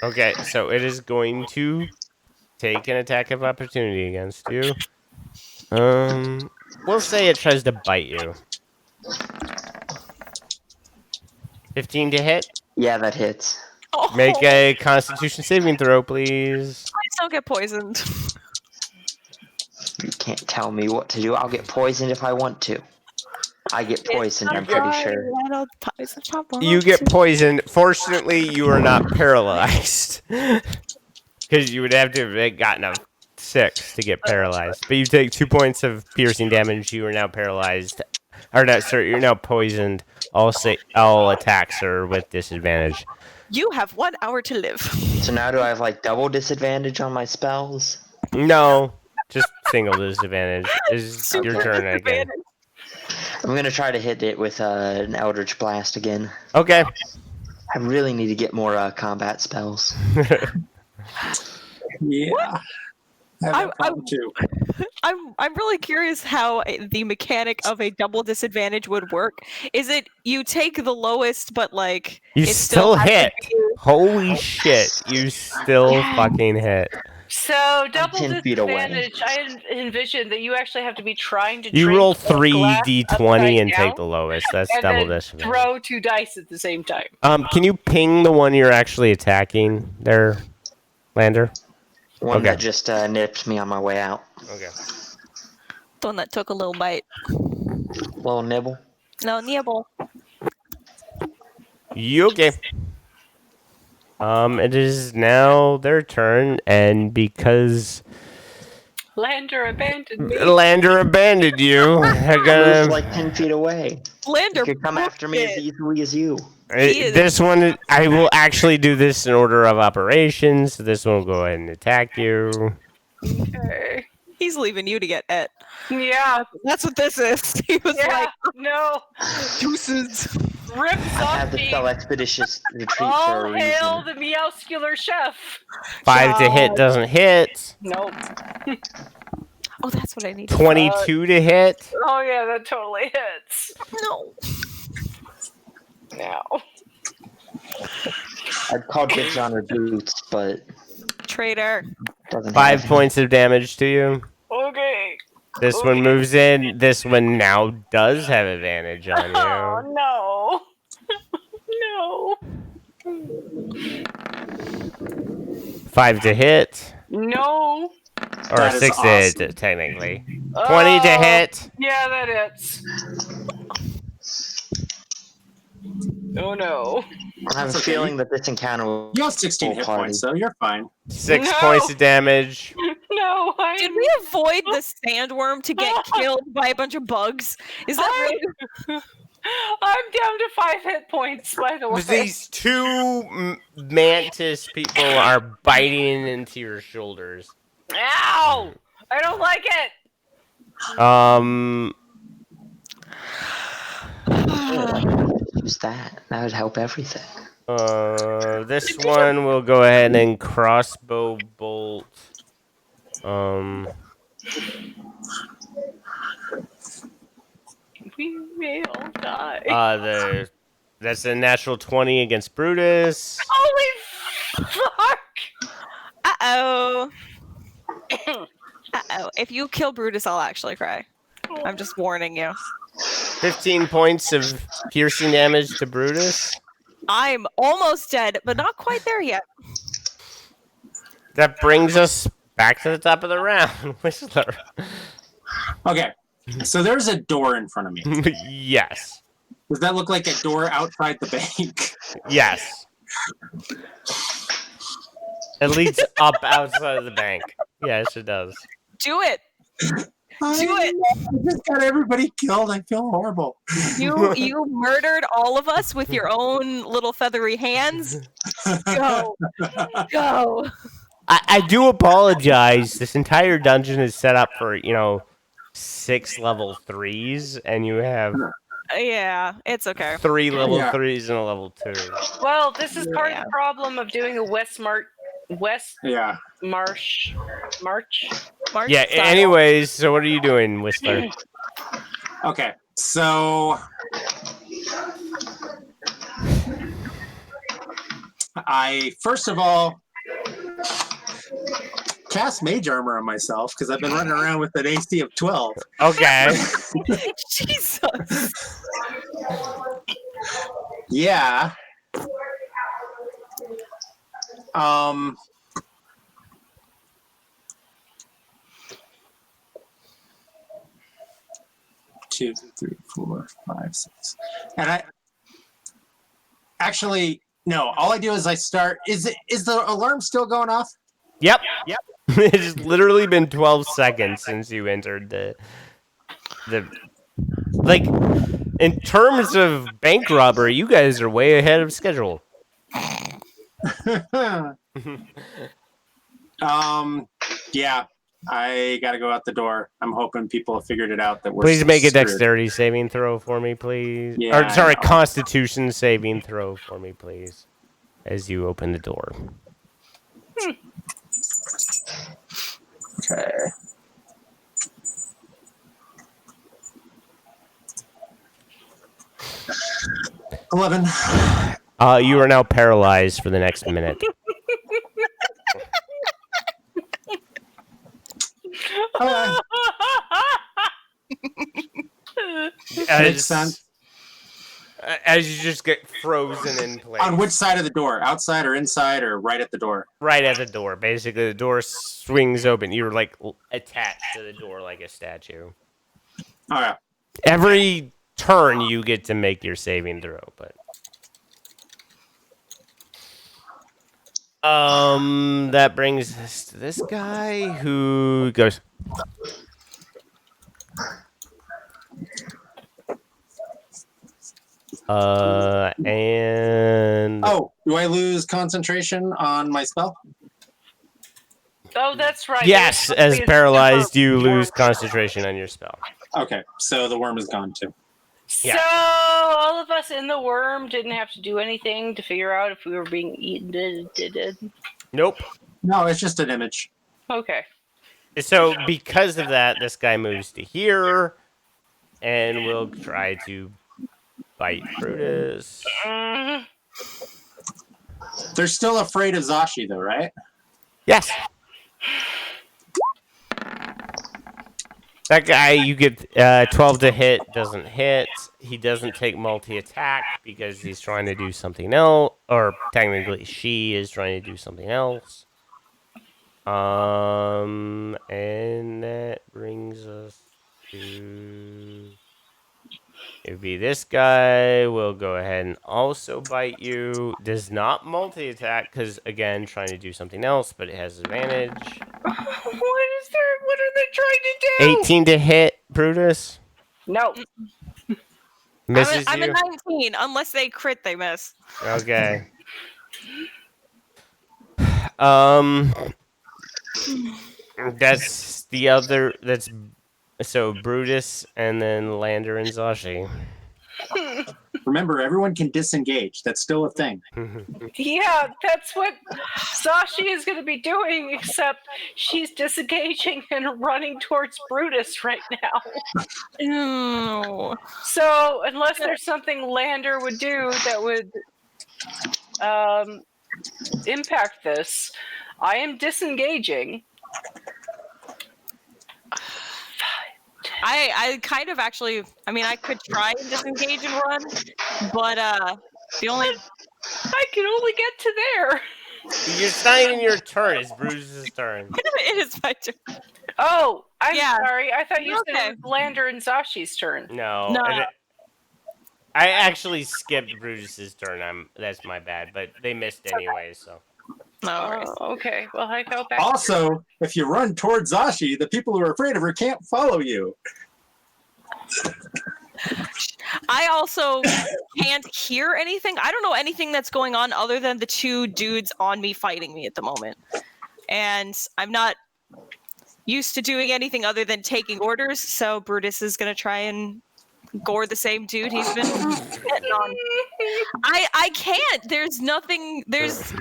Okay, so it is going to take an attack of opportunity against you. We'll say it tries to bite you. 15 to hit? Yeah, that hits. Make a Constitution saving throw, please. Please don't get poisoned. You can't tell me what to do. I'll get poisoned if I want to. I get poisoned, I'm pretty sure. You get poisoned. Fortunately, you are not paralyzed. Because you would have to have gotten a 6 to get paralyzed. But you take 2 points of piercing damage. You are now paralyzed. Or no, sorry, you're now poisoned. All attacks are with disadvantage. You have 1 hour to live. So now do I have like double disadvantage on my spells? No, just single disadvantage. It's your turn again. I'm gonna try to hit it with an Eldritch Blast again. Okay. I really need to get more combat spells. Yeah. I'm too. I'm really curious how the mechanic of a double disadvantage would work. Is it you take the lowest, but like you still hit? Holy shit! You still fucking hit. So double 10 feet away. disadvantage. I envision that you actually have to be trying to. You drink roll the glass 3d20 and upside take the down, lowest. That's and double then disadvantage. throw 2 dice at the same time. Can you ping the one you're actually attacking there, Lander? One Okay. that just nipped me on my way out. Okay. The one that took a little bite. Little nibble. No, nibble. You okay? It is now their turn, and because Lander abandoned me. Lander abandoned you, they're Moved gonna. like 10 feet away. Lander You could come after me as easily as you. This one, I will actually do this in order of operations. So this one will go ahead and attack you. Okay. He's leaving you to get et. Yeah. That's what this is. He was like, no. deuces. Rip I had to zombie. spell expeditious retreat All for a hail reason. the meowscular chef. 5 to hit doesn't hit. Nope. Oh, that's what I need. 22 to hit. Oh yeah, that totally hits. No. No. I'd call dibs on her boots, but Traitor. doesn't 5 have points of damage to you. Okay. This one moves in. This one now does have advantage on you. Oh no. No. 5 to hit. No. Or That is 6 to awesome. hit, technically. 20 to Oh, hit. Yeah, that hits. Oh no. I have a feeling that this encounter will You have 16 hit party. points, so you're fine. 6 No. points of damage. No, Did we avoid the sandworm to get killed by a bunch of bugs? Is that really? I'm down to 5 hit points, by the way. These two mantis people are biting into your shoulders. Ow! I don't like it. use that. That would help everything. This one will go ahead and crossbow bolt. We may all die. That's a natural 20 against Brutus. Holy fuck! Uh-oh. Uh-oh. If you kill Brutus, I'll actually cry. I'm just warning you. 15 points of piercing damage to Brutus. I'm almost dead, but not quite there yet. That brings us back to the top of the round. Whistler. Okay, so there's a door in front of me. Yes. Does that look like a door outside the bank? Yes. It leads up outside of the bank. Yes, it does. Do it. I just got everybody killed. I feel horrible. You murdered all of us with your own little feathery hands. Go. Go. I do apologize. This entire dungeon is set up for, 6 level 3s, and you have Yeah, it's okay. 3 level Yeah. 3s and a level 2. Well, this is part of the problem of doing a West Yeah. March. Yeah, style. anyways, so what are you doing, Whistler? Okay, so I first of all cast mage armor on myself because I've been running around with an AC of 12. Okay. Jesus. Yeah. Two, three, 4, 5, 6. And I actually no, all I do is I start is the alarm still going off? Yep. It's literally been 12 seconds since you entered the like in terms of bank robbery, you guys are way ahead of schedule. Yeah. I gotta go out the door. I'm hoping people have figured it out that we're Please make a screwed. dexterity saving throw for me, please. Yeah, Or sorry, I know. constitution saving throw for me, please. As you open the door. Okay. $11. You are now paralyzed for the next minute. Okay. Makes sense. As you just get frozen in place. On which side of the door? Outside or inside or right at the door? Right at the door. Basically, the door swings open. You're like attached to the door like a statue. All right. Every turn you get to make your saving throw, but that brings us to this guy who goes. And oh, do I lose concentration on my spell? Oh, that's right. Yes, as paralyzed, you lose concentration on your spell. Okay, so the worm is gone too. So all of us in the worm didn't have to do anything to figure out if we were being eaten. Nope. No, it's just an image. Okay. So because of that, this guy moves to here, and will try to bite Brutus. They're still afraid of Zashi, though, right? Yes. That guy, you get 12 to hit, doesn't hit. He doesn't take multi-attack because he's trying to do something else. Or technically, she is trying to do something else. And that brings us to... It would be this guy. Will go ahead and also bite you. Does not multi-attack because, again, trying to do something else, but it has advantage. What are they trying to do? 18 to hit, Brutus. No. Misses I'm you. a 19. Unless they crit, they miss. Okay. That's the other. That's so Brutus and then Lander and Zashi. Remember, everyone can disengage. That's still a thing. Yeah, that's what Sashi is going to be doing, except she's disengaging and running towards Brutus right now. No. So, unless there's something Lander would do that would impact this, I am disengaging. I kind of actually, I mean, I could try and disengage and run, but the only... I can only get to there. It's not even your turn. It's Brutus's turn. It is my turn. Oh, I'm Yeah. sorry. I thought you Okay. said it was Lander and Zashi's turn. No. No. I actually skipped Brutus's turn. That's my bad, but they missed anyway, so. No worries. Oh, okay. Well, I go back. Also, if you run towards Zashi, the people who are afraid of her can't follow you. I also can't hear anything. I don't know anything that's going on other than the two dudes on me fighting me at the moment. And I'm not used to doing anything other than taking orders, so Brutus is going to try and gore the same dude he's been hitting on. I can't. There's nothing. There's...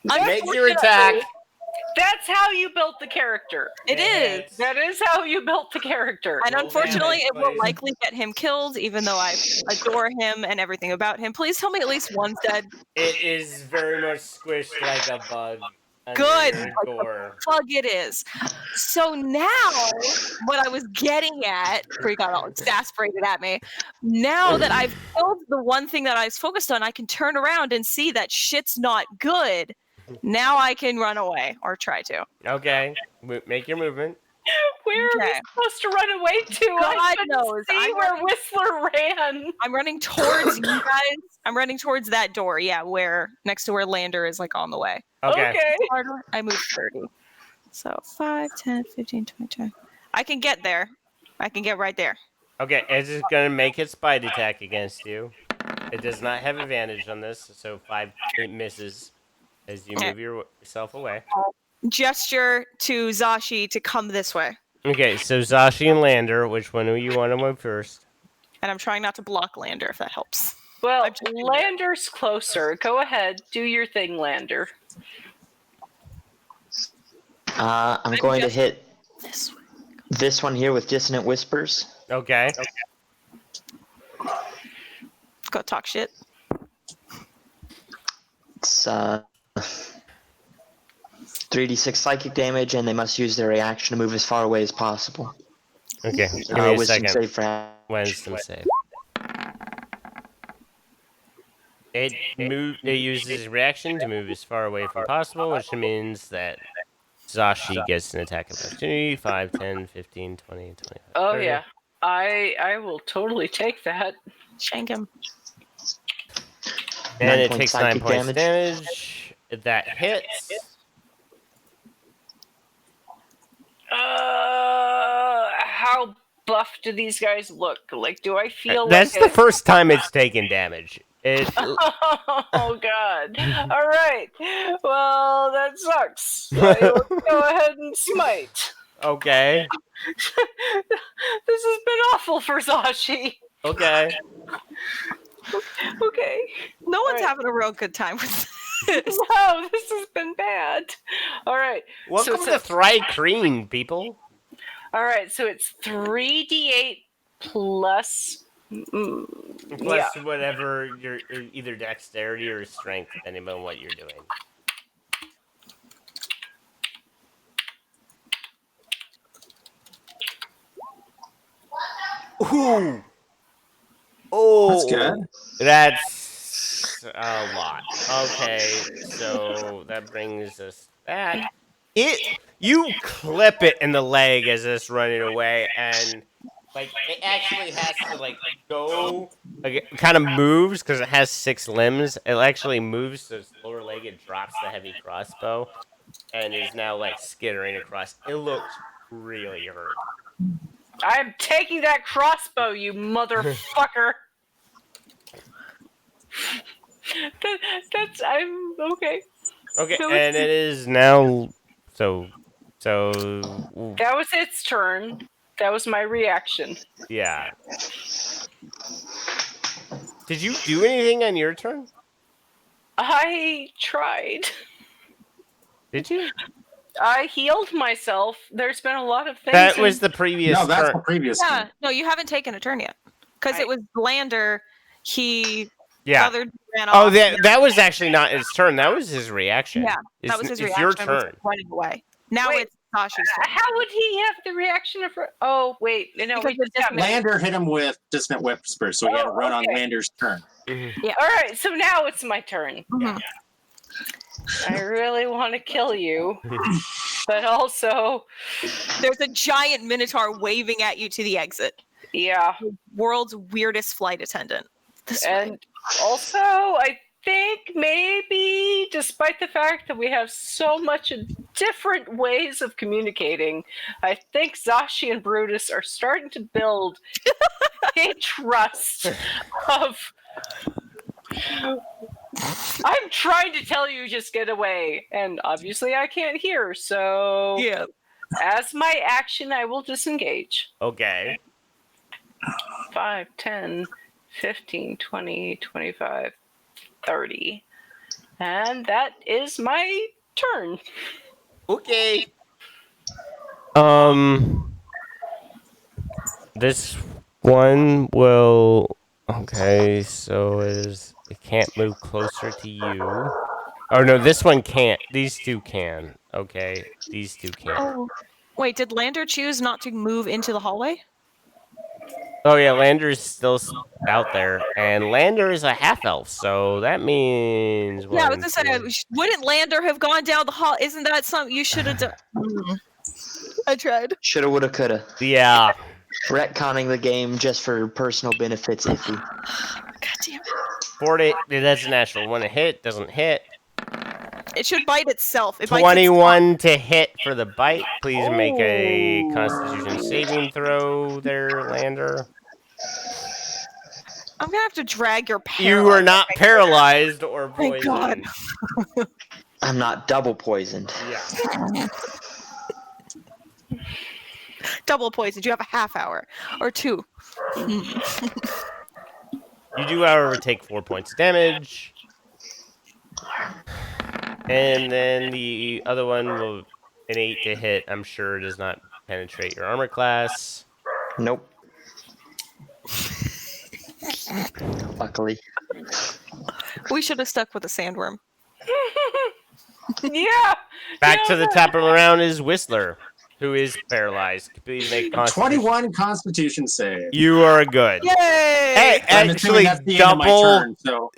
Make your attack. That's how you built the character. It is. That is how you built the character. And unfortunately, it will please. likely get him killed, even though I adore him and everything about him. Please tell me at least one's dead. It is very much squished like a bug. Good. Under Like gore. the plug it is. So now, what I was getting at, before he got all exasperated at me, now that I've killed the one thing that I was focused on, I can turn around and see that shit's not good. Now I can run away, or try to. Okay. Make your movement. Where are we Okay. supposed to run away to? God I couldn't knows. see I'm where running- Whistler ran. I'm running towards you guys. I'm running towards that door, yeah, where next to where Lander is like on the way. Okay. I moved 30. So 5, 10, 15, 20, 20. I can get there. I can get right there. Okay, it's just gonna make its bite attack against you. It does not have advantage on this, so 5 it misses as you move yourself away. Gesture to Zashi to come this way. Okay, so Zashi and Lander, which one do you want to move first? And I'm trying not to block Lander if that helps. Well, I'm just- Lander's closer. Go ahead. Do your thing, Lander. I'm going to hit This way. this one here with Dissonant Whispers. Okay. Go talk shit. It's 3d6 psychic damage, and they must use their reaction to move as far away as possible. Okay, give me a Wisdom second. save for Wisdom save. It uses reaction to move as far away from possible, which means that Zashi gets an attack of opportunity. 5, 10, 15, 20, 25. Oh 30. yeah, I will totally take that. Shank him. And 9 it points takes psychic 9 points damage. damage. That hits. How buff do these guys look? Like, do I feel That's like the first time it's taken damage. Oh god. All right. Well, that sucks. I will go ahead and smite. Okay. This has been awful for Zashi. Okay. Okay. No one's Right. having a real good time with this. No, this has been bad. All right. Welcome so to Thry-Kreen, people. All right, so it's 3d8 plus. Plus whatever your either dexterity or strength, depending on what you're doing. Ooh. Oh, That's good. That's a lot. Okay, so that brings us back. You clip it in the leg as it's running away, and like it actually has to like go, like it kind of moves because it has 6 limbs. It actually moves to its lower leg. It drops the heavy crossbow, and is now like skittering across. It looks really hurt. I'm taking that crossbow, you motherfucker. I'm okay. Okay, So and it is now so that was its turn. That was my reaction. yeah. Did you do anything on your turn? I tried. Did you? I healed myself. There's been a lot of things. That was the previous No, that's turn. the previous Yeah, one. no, you haven't taken a turn yet. Because it was Lander. He Yeah. gathered, ran Oh, off. that was actually not his turn. That was his reaction. Yeah, that was his it's reaction. your was turn. running away. Now Wait, it's Sashi's turn. How would he have the reaction of? Oh wait, no, Because we just got Lander hit him with Dissonant Whisper, so he had to run on okay. Lander's turn. Yeah. All right, so now it's my turn. Mhm. I really want to kill you, but also, There's a giant minotaur waving at you to the exit. yeah. World's weirdest flight attendant. This way. And also, I think maybe, despite the fact that we have so much different ways of communicating, I think Zashi and Brutus are starting to build a trust of. I'm trying to tell you, just get away, and obviously I can't hear. So, Yeah. as my action, I will disengage. Okay. 5, 10, 15, 20, 25, 30. And that is my turn. Okay. This one will. Okay, so it can't move closer to you. Oh no, this one can't. These two can. Okay, these two can. Oh. Wait, did Lander choose not to move into the hallway? Oh yeah, Lander's still out there, and Lander is a half elf, so that means. Yeah, I was gonna say, wouldn't Lander have gone down the hall? Isn't that something you should have done? I tried. Shoulda, woulda, coulda. Yeah. Retconning the game just for personal benefits, iffy. God damn it. 40. That's a natural. One to hit doesn't hit. It should bite itself. It bites 21 to hit for the bite. Please make a Constitution saving throw there, Lander. I'm gonna have to drag your You are not paralyzed or Thank poisoned. God. I'm not double poisoned. Yeah. Double poisoned. You have a half hour or 2. You do, however, take 4 points of damage. And then the other one will an 8 to hit. I'm sure does not penetrate your armor class. Nope. Luckily. We should have stuck with a sandworm. Yeah. Back to the top of the round is Whistler, who is paralyzed. Please make Constitution. 21 Constitution save. You are good. Yay! Hey, I'm assuming actually, that's the end of my double. turn, so.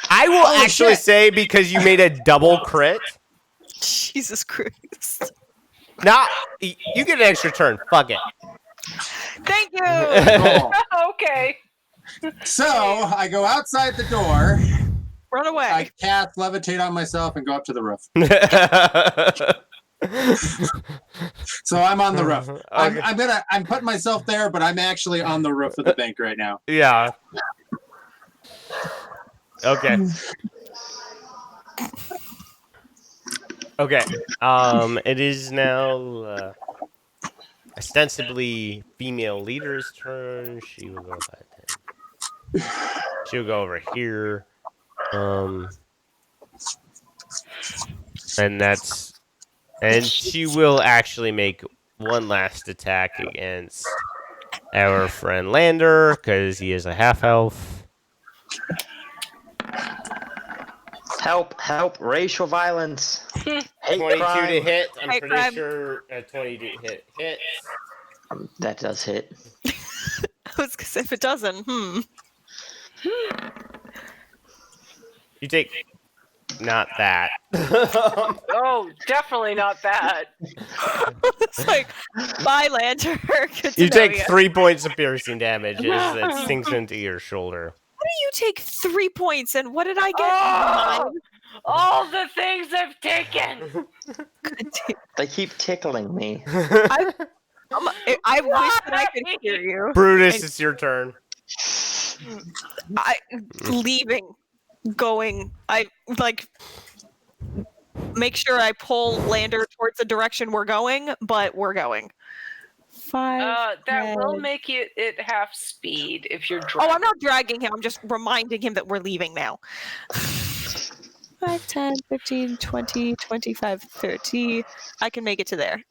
I will Holy actually shit. say because you made a double crit. Jesus Christ. Now you get an extra turn. Fuck it. Thank you. Cool. Okay. So I go outside the door. Run away. I cast levitate on myself and go up to the roof. So I'm on the roof. Okay. I'm putting myself there, but I'm actually on the roof of the bank right now. Yeah. Okay. Okay. It is now ostensibly female leader's turn. She will go by 10. She'll go over here. And she will actually make one last attack against our friend Lander because he is a half elf. Help, racial violence. Hate 22 crime. to hit. I'm Hate pretty crime. sure 22 to hit. That does hit. I was gonna say if it doesn't, You take not that. Oh, definitely not that. It's like, bye, Lantern. Good to You know take ya. 3 points of piercing damage as it sinks into your shoulder. How do you take 3 points and what did I get? Oh, all the things I've taken. Nine. They keep tickling me. I wish that I could hear you. Brutus, it's your turn. Leaving, going. I like make sure I pull Lander towards the direction we're going, but we're going. 5. That will 10. make it half speed if you're. Oh, I'm not dragging him. I'm just reminding him that we're leaving now. 5, 10, 15, 20, 25, 30. I can make it to there.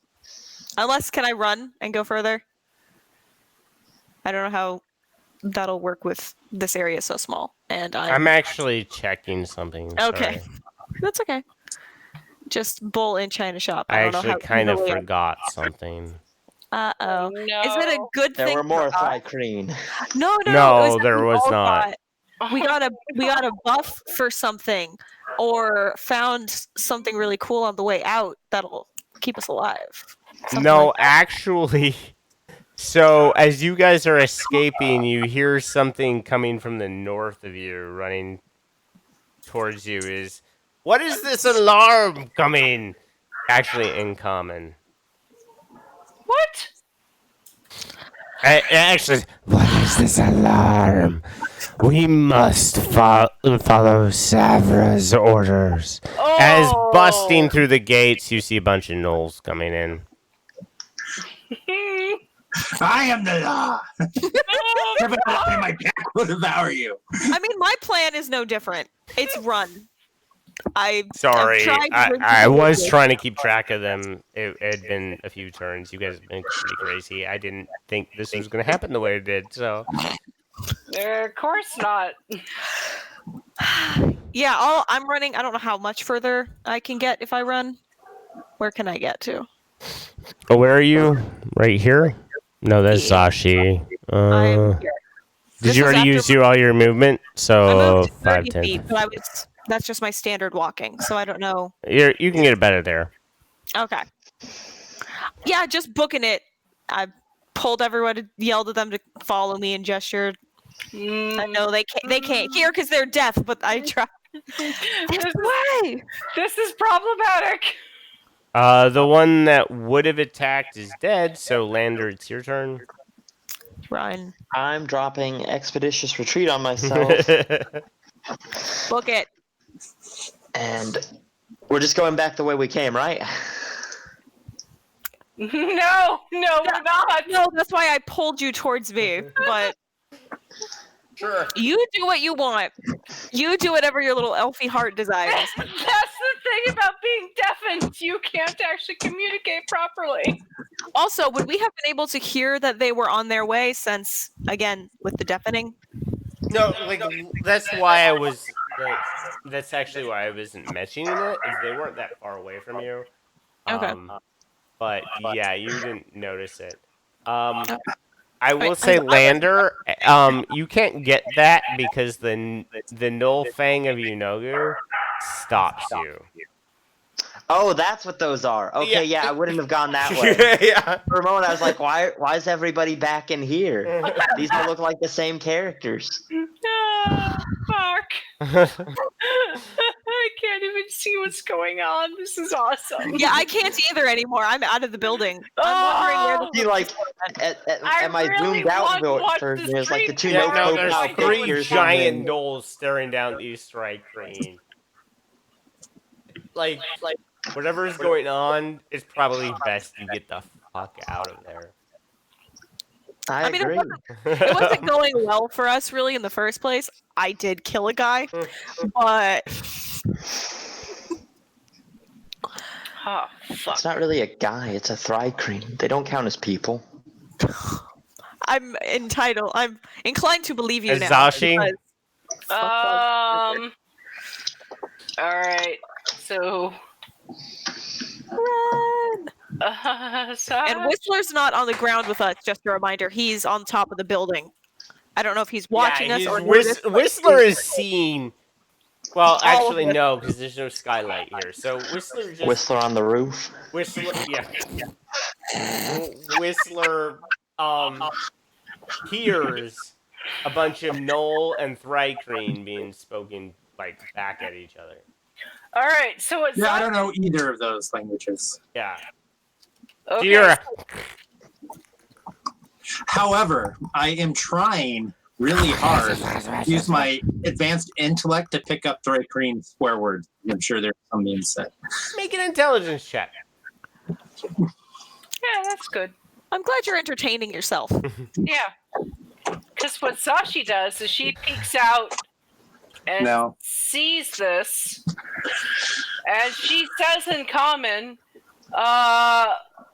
Unless, can I run and go further? I don't know how that'll work with this area so small. And I'm actually checking something. Okay. Sorry. That's okay. Just bull in China shop. I don't know actually how kind of easily forgot something. Uh-oh. No. Is it a good There thing were more for us? Thicreen. No. No, it was there that we was all not. we got a buff for something, or found something really cool on the way out that'll keep us alive. Something No, like that. actually. So, as you guys are escaping, you hear something coming from the north of you, running towards you. What is this alarm coming? Actually, in common. What? Actually, what is this alarm? We must follow Savra's orders. Oh. As busting through the gates, you see a bunch of gnolls coming in. I am the law. Everybody, my pack will devour you. I mean, my plan is no different. It's run. Sorry, tried to bring I people was with trying to keep track of them. It had been a few turns. You guys have been pretty crazy. I didn't think this was going to happen the way it did, so. Of course not. Yeah, I'm running. I don't know how much further I can get if I run. Where can I get to? Oh, where are you? Right here? No, that's Zashi. I'm here. Did This you was already after use all your movement? I So moved 5, 30 10. feet, but that's just my standard walking, so I don't know. You can get better there. Okay. Yeah, just booking it. I pulled everyone, yelled at them to follow me, and gestured. I know they can't hear because they're deaf, but I try. This way. This is problematic. The one that would have attacked is dead, so Lander, it's your turn. Run. I'm dropping expeditious retreat on myself, Book it. and we're just going back the way we came, right? No, we're not. No, that's why I pulled you towards me. But Sure. you do what you want. You do whatever your little elfy heart desires. That's the thing about being deafened. You can't actually communicate properly. Also, would we have been able to hear that they were on their way since, again, with the deafening? No, like that's why I was That's actually why I wasn't mentioning it. Is they weren't that far away from you. Okay. But yeah, you didn't notice it. Okay. I will say, Lander, you can't get that because the Null Fang of Unogu stops you. Oh, that's what those are. Okay, yeah, I wouldn't have gone that way. Yeah. For a moment, I was like, why is everybody back in here? These all look like the same characters. Fuck. I can't even see what's going on. This is awesome. Yeah, I can't either anymore. I'm out of the building. I'm wondering where the See, like, at my really zoomed out want to watch version, this there's like the two stream. no there's Oh my three characters. giant Knolls staring down the strike green. Like whatever's going on, it's probably best you get the fuck out of there. I mean, agree. it wasn't going well for us really in the first place. I did kill a guy, but oh, fuck. It's not really a guy, it's a Thrycreen. They don't count as people. I'm inclined to believe you now. Zashi? All right. So. Run! And Whistler's not on the ground with us. Just a reminder, he's on top of the building. I don't know if he's watching us or Whistler is seen. Well, actually, no, because there's no skylight here. So Whistler on the roof. Whistler hears a bunch of Knoll and Thrycreen being spoken like back at each other. All right, so it's I don't know either of those languages. Yeah. okay. However, I am trying really hard to use my advanced intellect to pick up Thrycreen swear words. I'm sure there's some being said. Make an intelligence check. Yeah, that's good. I'm glad you're entertaining yourself. Yeah. Because what Sashi does is she peeks out and sees this, and she says in common,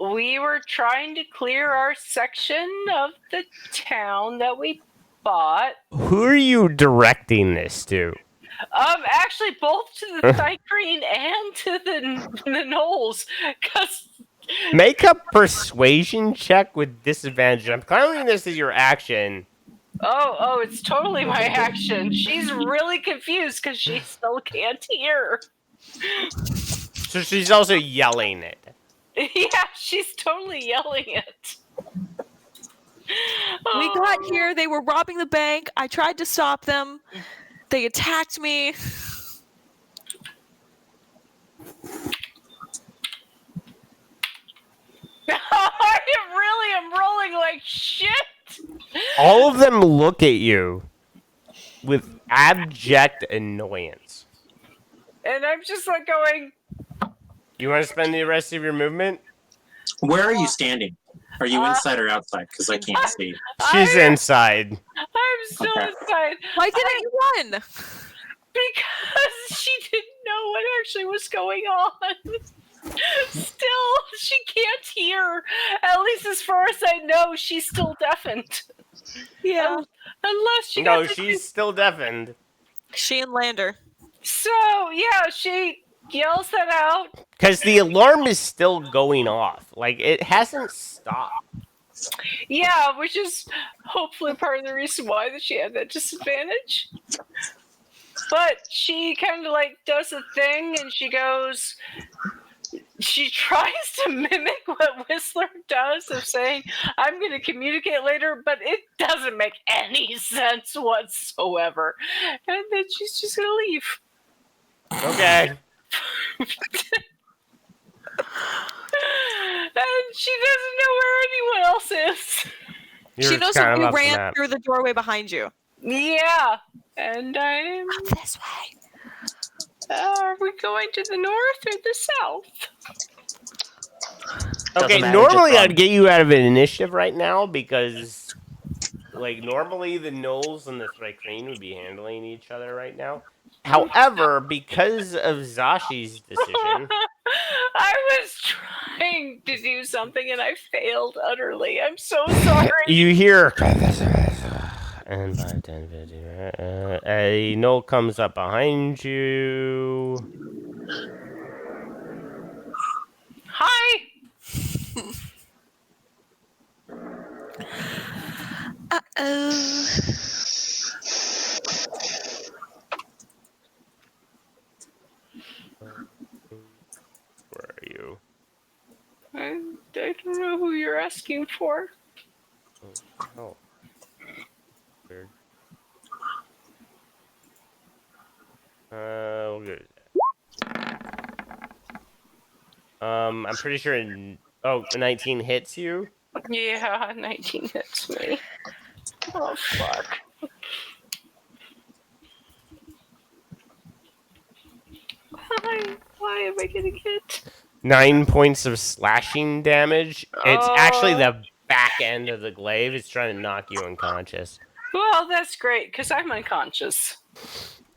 we were trying to clear our section of the town that we bought. Who are you directing this to? Actually, both to the Thrycreen and to the Knolls, because... Make a persuasion check with disadvantage. I'm counting this as your action. Oh, it's totally my action. She's really confused because she still can't hear. So she's also yelling it. Yeah, she's totally yelling it. We got here, they were robbing the bank. I tried to stop them. They attacked me. I really am rolling like shit. All of them look at you with abject annoyance. And I'm just like going... You want to spend the rest of your movement? Where are you standing? Are you inside or outside? Because I can't see. She's inside. I'm still inside. Why didn't you run? Because she didn't know what actually was going on. Still, she can't hear. At least as far as I know, she's still deafened. Yeah. Unless she No, she's still deafened. She and Lander. So, yeah, she yells that out. Because the alarm is still going off. Like, it hasn't stopped. Yeah, which is hopefully part of the reason why that she had that disadvantage. But she kind of like does a thing and she goes... She tries to mimic what Whistler does of saying, I'm going to communicate later, but it doesn't make any sense whatsoever. And then she's just going to leave. Okay. And she doesn't know where anyone else is. She knows that we ran through the doorway behind you. Yeah. And I'm... Up this way. Are we going to the north or the south? Okay, normally I'd get you out of an initiative right now because, like, normally the Knolls and the Thrycreen would be handling each other right now. However, because of Zashi's decision... I was trying to do something and I failed utterly. I'm so sorry. You hear... And 5, 10, 15. A knoll comes up behind you. Hi. Uh-oh. Where are you? I don't know who you're asking for. Oh, weird. We'll go to that. I'm pretty sure. 19 hits you. Yeah, 19 hits me. Oh, fuck. Why am I getting hit? 9 points of slashing damage. It's actually the back end of the glaive. It's trying to knock you unconscious. Well, that's great, because I'm unconscious.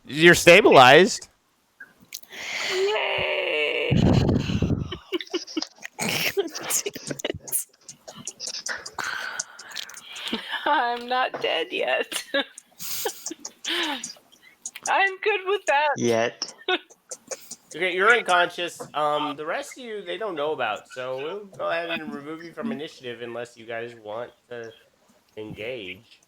You're stabilized. Yay! I'm not dead yet. I'm good with that. Yet. Okay, you're unconscious. The rest of you, they don't know about, so we'll go ahead and remove you from initiative unless you guys want to engage.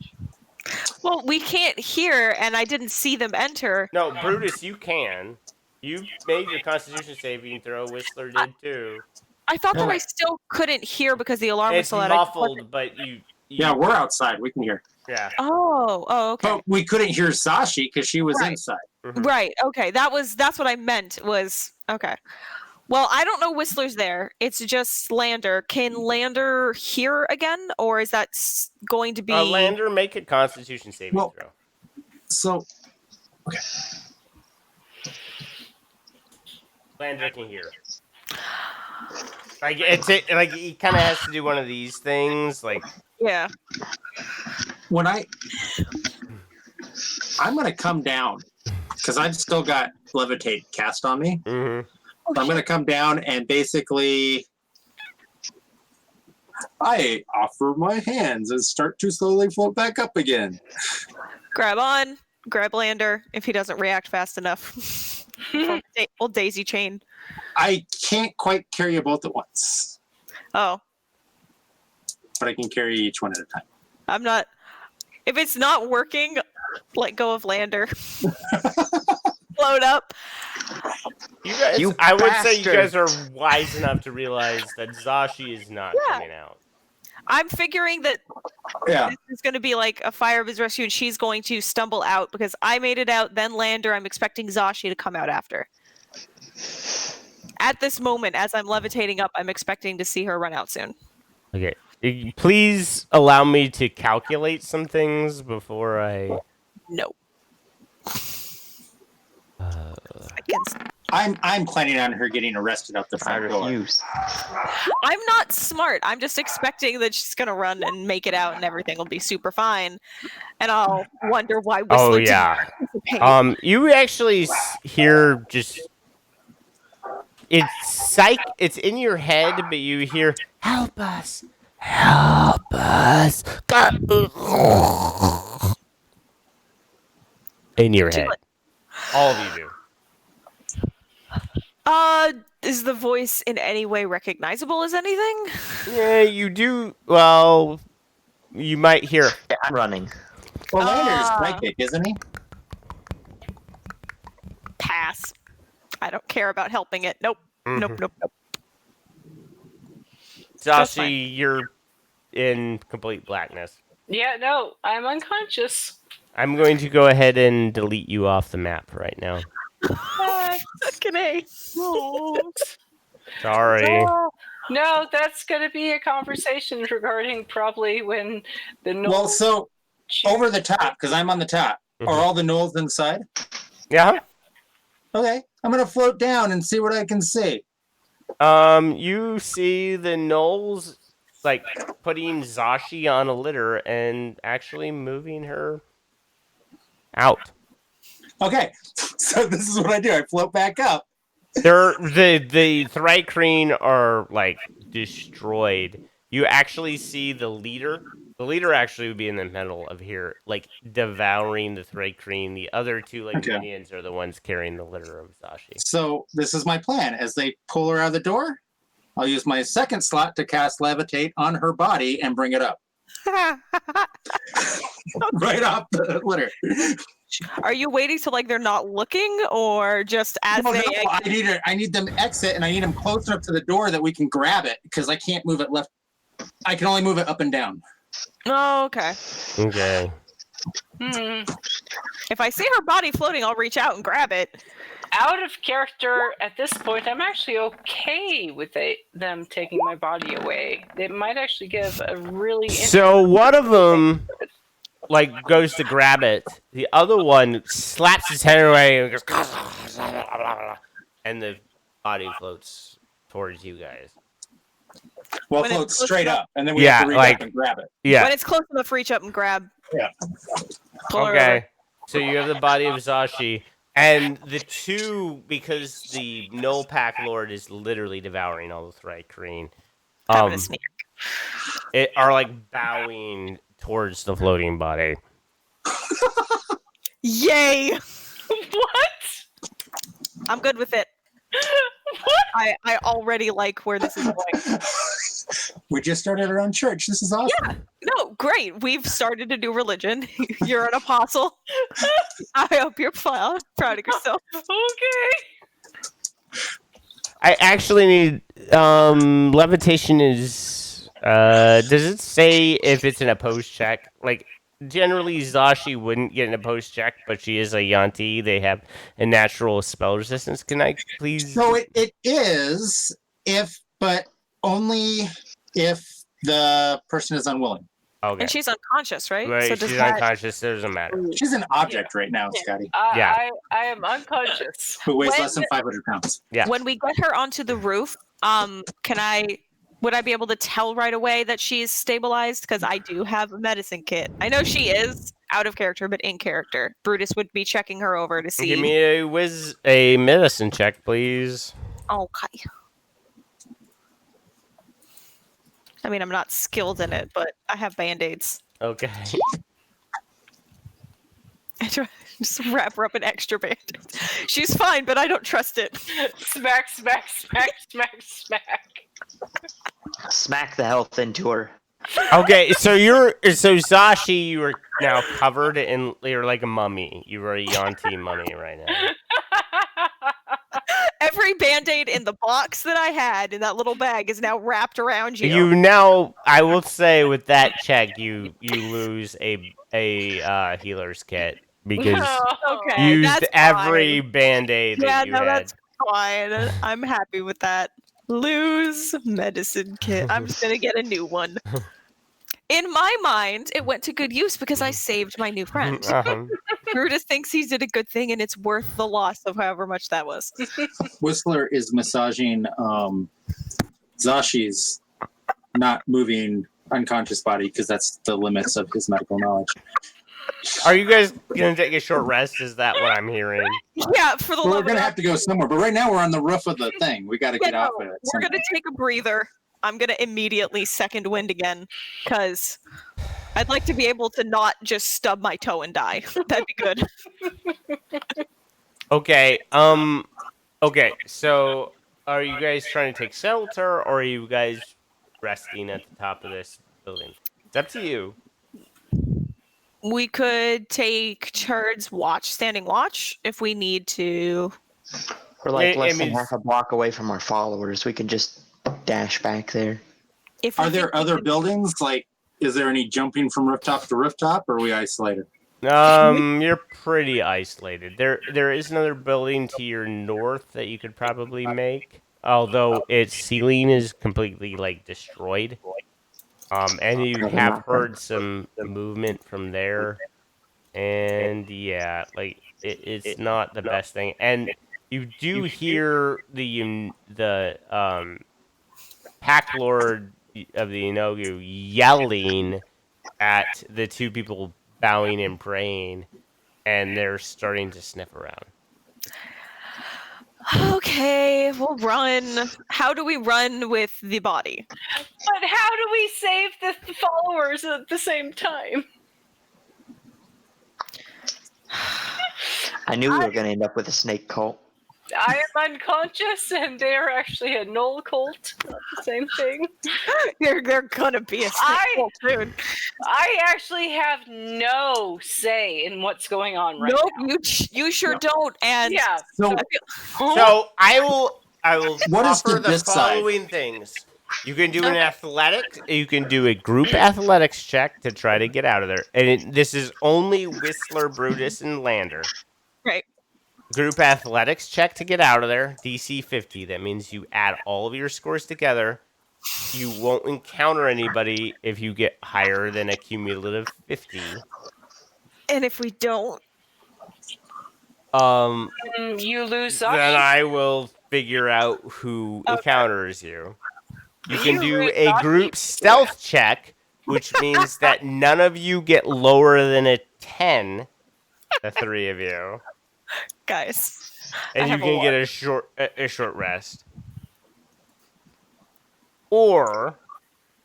Well, we can't hear, and I didn't see them enter. No, Brutus, you can. You made your Constitution saving throw. Whistler did too. I thought that I still couldn't hear because the alarm was It's so loud. muffled, but you. Yeah, we're outside. We can hear. Yeah. Oh, okay. But we couldn't hear Zashi because she was Right. inside. Mhm. Right. Okay. That's what I meant was okay. Well, I don't know Whistler's there. It's just Lander. Can Lander hear again, or is that going to be Lander, make a Constitution saving throw. So, okay. Lander can hear. Like like he kind of has to do one of these things. Like Yeah. When I'm gonna come down because I've still got levitate cast on me. Mm-hmm. So I'm gonna come down and basically I offer my hands and start to slowly float back up again. Grab Lander if he doesn't react fast enough. Old daisy chain. I can't quite carry you both at once. Oh. But I can carry each one at a time. I'm not. If it's not working, let go of Lander. Float up. You guys, I would say you guys are wise enough to realize that Zashi is not coming out. I'm figuring that this is going to be like a fire of his rescue, and she's going to stumble out because I made it out, then Lander. I'm expecting Zashi to come out after. At this moment, as I'm levitating up, I'm expecting to see her run out soon. Okay. Please allow me to calculate some things before I... No. I'm planning on her getting arrested out the front door. I'm not smart. I'm just expecting that she's gonna run and make it out, and everything will be super fine. And I'll wonder why Whistler didn't participate. You actually hear just... It's in your head, but you hear, "Help us! Help us!" In your head. All of you do. Is the voice in any way recognizable as anything? Yeah, you do. Well, you might hear. Yeah, I'm running. Well, Lander's psychic, isn't he? Pass. I don't care about helping it. Nope. Mm-hmm. Nope. Zashi, you're in complete blackness. Yeah, no, I'm unconscious. I'm going to go ahead and delete you off the map right now. Okay. Sorry. No, that's going to be a conversation regarding probably when the gnolls... Well, so over the top, because I'm on the top. Mm-hmm. Are all the gnolls inside? Yeah. Okay, I'm gonna float down and see what I can see. You see the gnolls like putting Zashi on a litter and actually moving her out. Okay, so this is what I do. I float back up. The Thrycreen are like destroyed. You actually see the leader The leader actually would be in the middle of here, like devouring the Thread Queen. The other two minions are the ones carrying the litter of Zashi. So this is my plan. As they pull her out of the door, I'll use my second slot to cast Levitate on her body and bring it up. Right off the litter. Are you waiting till they're not looking, or just as No, I need them to exit, and I need them close enough to the door that we can grab it, because I can't move it left. I can only move it up and down. Oh, okay. Okay. If I see her body floating, I'll reach out and grab it. Out of character at this point, I'm actually okay with them taking my body away. It might actually give a really So one of them goes to grab it. The other one slaps his head away and goes, and the body floats towards you guys. Well, it floats straight up, and then we have to reach up and grab it. Yeah. When it's close enough, reach up and grab. Yeah. Okay. So you have the body of Zashi, and the two, because the Null Pack Lord is literally devouring all the Thread Queen, Having a sneak. are bowing towards the floating body. Yay! What? I'm good with it. I already like where this is going. We just started our own church. This is awesome. Yeah. No, great. We've started a new religion. You're an apostle. I hope you're proud of yourself. Okay. I actually need levitation is does it say if it's an opposed check? Generally Zashi wouldn't get an opposed check, but she is a Yanti. They have a natural spell resistance. Can I please? So it is but only if the person is unwilling. Okay. And she's unconscious, right? Right, So she's unconscious. It doesn't matter. She's an object right now, Scotty. I am unconscious. Who weighs less than 500 pounds. Yeah. When we get her onto the roof, would I be able to tell right away that she's stabilized? Because I do have a medicine kit. I know she is out of character, but in character. Brutus would be checking her over to see. Give me a medicine check, please. Okay. I mean, I'm not skilled in it, but I have band-aids. Okay. I try to just wrap her up in extra band-aids. She's fine, but I don't trust it. Smack, smack, smack, smack, smack. Smack the health into her. Okay, so Zashi, you are now covered in, you're like a mummy. You are a Yanti mummy right now. Every band-aid in the box that I had in that little bag is now wrapped around you. You now, I will say, with that check, you lose a healer's kit because Okay, you used that's every fine. band-aid that you had. That's fine. I'm happy with that. Lose medicine kit. I'm just gonna get a new one. In my mind, it went to good use because I saved my new friend. Brutus thinks he did a good thing, and it's worth the loss of however much that was. Whistler is massaging Zashi's not moving unconscious body because that's the limits of his medical knowledge. Are you guys gonna take a short rest? Is that what I'm hearing? Yeah, for the We're gonna have to go somewhere, but right now we're on the roof of the thing. We got to get off of it. We're gonna take a breather. I'm gonna immediately second wind again because I'd like to be able to not just stub my toe and die. That'd be good. Okay. Okay. So, are you guys trying to take shelter, or are you guys resting at the top of this building? It's up to you. We could take turns standing watch if we need to. We're less than half a block away from our followers. We can just dash back there. Are there other buildings? Is there any jumping from rooftop to rooftop, or are we isolated? You're pretty isolated. There is another building to your north that you could probably make, although its ceiling is completely destroyed. And you have heard some movement from there, and yeah, it's not the best thing. And you do hear the Pack Lord of the Inogu yelling at the two people bowing and praying, and they're starting to sniff around. Okay, we'll run. How do we run with the body? But how do we save the followers at the same time? I knew we were going to end up with a snake cult. I am unconscious, and they are actually a null cult. Not the same thing. They're gonna be a snake cult soon. I actually have no say in what's going on right now. Nope, you sure don't. And Yeah. So I will What is offer to the decide? following things. You can do an athletic. You can do a group athletics check to try to get out of there. And this is only Whistler, Brutus, and Lander. Right. Group athletics check to get out of there. DC 50. That means you add all of your scores together. You won't encounter anybody if you get higher than a cumulative 50. And if we don't, you lose. Then I will figure out who encounters you. You can do a group stealth check, which means that none of you get lower than a 10. The three of you, guys, and you can get a short rest. Or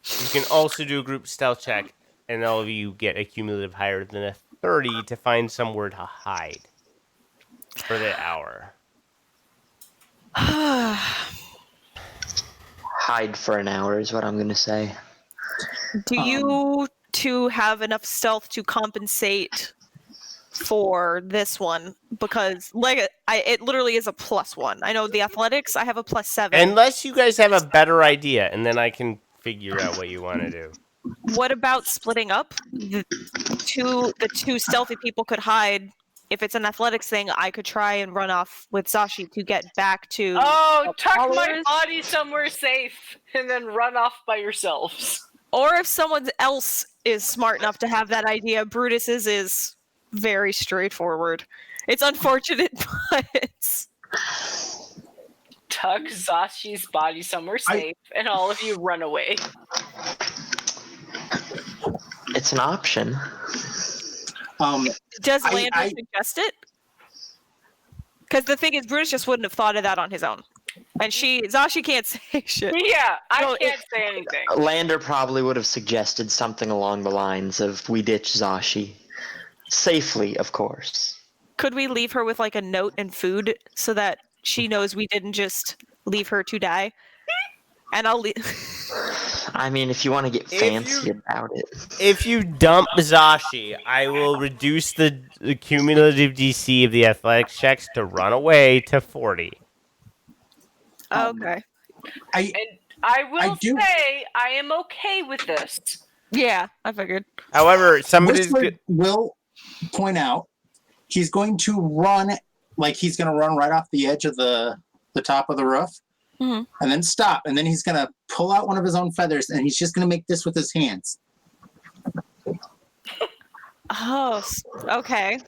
you can also do a group stealth check, and all of you get a cumulative higher than a 30 to find somewhere to hide for the hour. Hide for an hour is what I'm going to say. Do you two have enough stealth to compensate for this one? Because it literally is a +1. I know the athletics, I have a +7. Unless you guys have a better idea, and then I can figure out what you want to do. What about splitting up? The two stealthy people could hide. If it's an athletics thing, I could try and run off with Zashi to get back to. Oh, tuck my body somewhere safe and then run off by yourselves. Or if someone else is smart enough to have that idea, Brutus's is very straightforward. It's unfortunate, but tuck Zashi's body somewhere safe, and all of you run away. It's an option. Does Lander suggest it? Because the thing is, Brutus just wouldn't have thought of that on his own. And Zashi can't say shit. Yeah, I can't say anything. Lander probably would have suggested something along the lines of, we ditch Zashi. Safely, of course. Could we leave her with like a note and food so that she knows we didn't just leave her to die? And I'll leave. I mean, if you want to get fancy about it. If you dump Zashi, I will reduce the cumulative DC of the athletics checks to run away to 40. Okay. I will say I am okay with this. Yeah, I figured. However, will point out he's going to run, like he's going to run right off the edge of the top of the roof. Mm-hmm. And then stop, and then he's gonna pull out one of his own feathers, and he's just gonna make this with his hands. Oh, okay.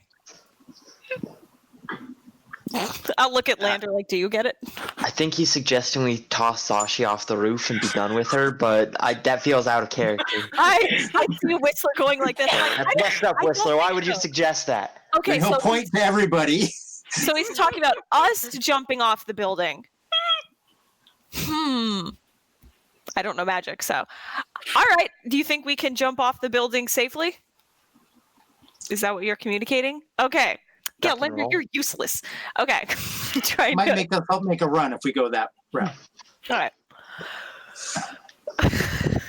I'll look at Lander like, do you get it? I think he's suggesting we toss Zashi off the roof and be done with her, but that feels out of character. I see Whistler going like this. That's messed up, Whistler. Why would you suggest that? Okay, and he'll point to everybody. So he's talking about us jumping off the building. I don't know magic, so. All right. Do you think we can jump off the building safely? Is that what you're communicating? Okay. Yeah, Lander, you're useless. Okay. Help make a run if we go that route. All right.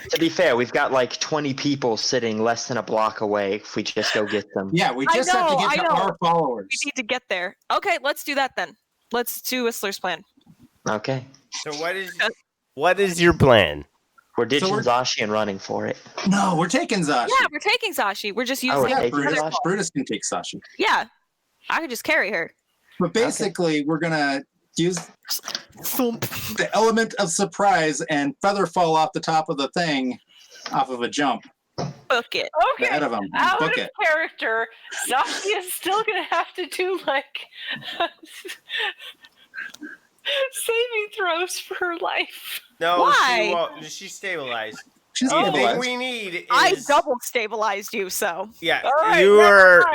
To be fair, we've got like 20 people sitting less than a block away if we just go get them. Yeah, we just have to get to our followers. We need to get there. Okay, let's do that then. Let's do Whistler's plan. Okay. So what is your plan? We're ditching Zashi and running for it. No, we're taking Zashi. Yeah, we're taking Zashi. We're just using Brutus can take Zashi. Yeah, I could just carry her. But basically, we're gonna use the element of surprise and feather fall off the top of the thing, off of a jump. Book it. Okay. Ahead of him. Out Book of it. character, Zashi is still gonna have to do like saving throws for her life. No, why? She won't. She's stabilized. She's the stabilized. thing we need is I double stabilized you, so yeah. Right,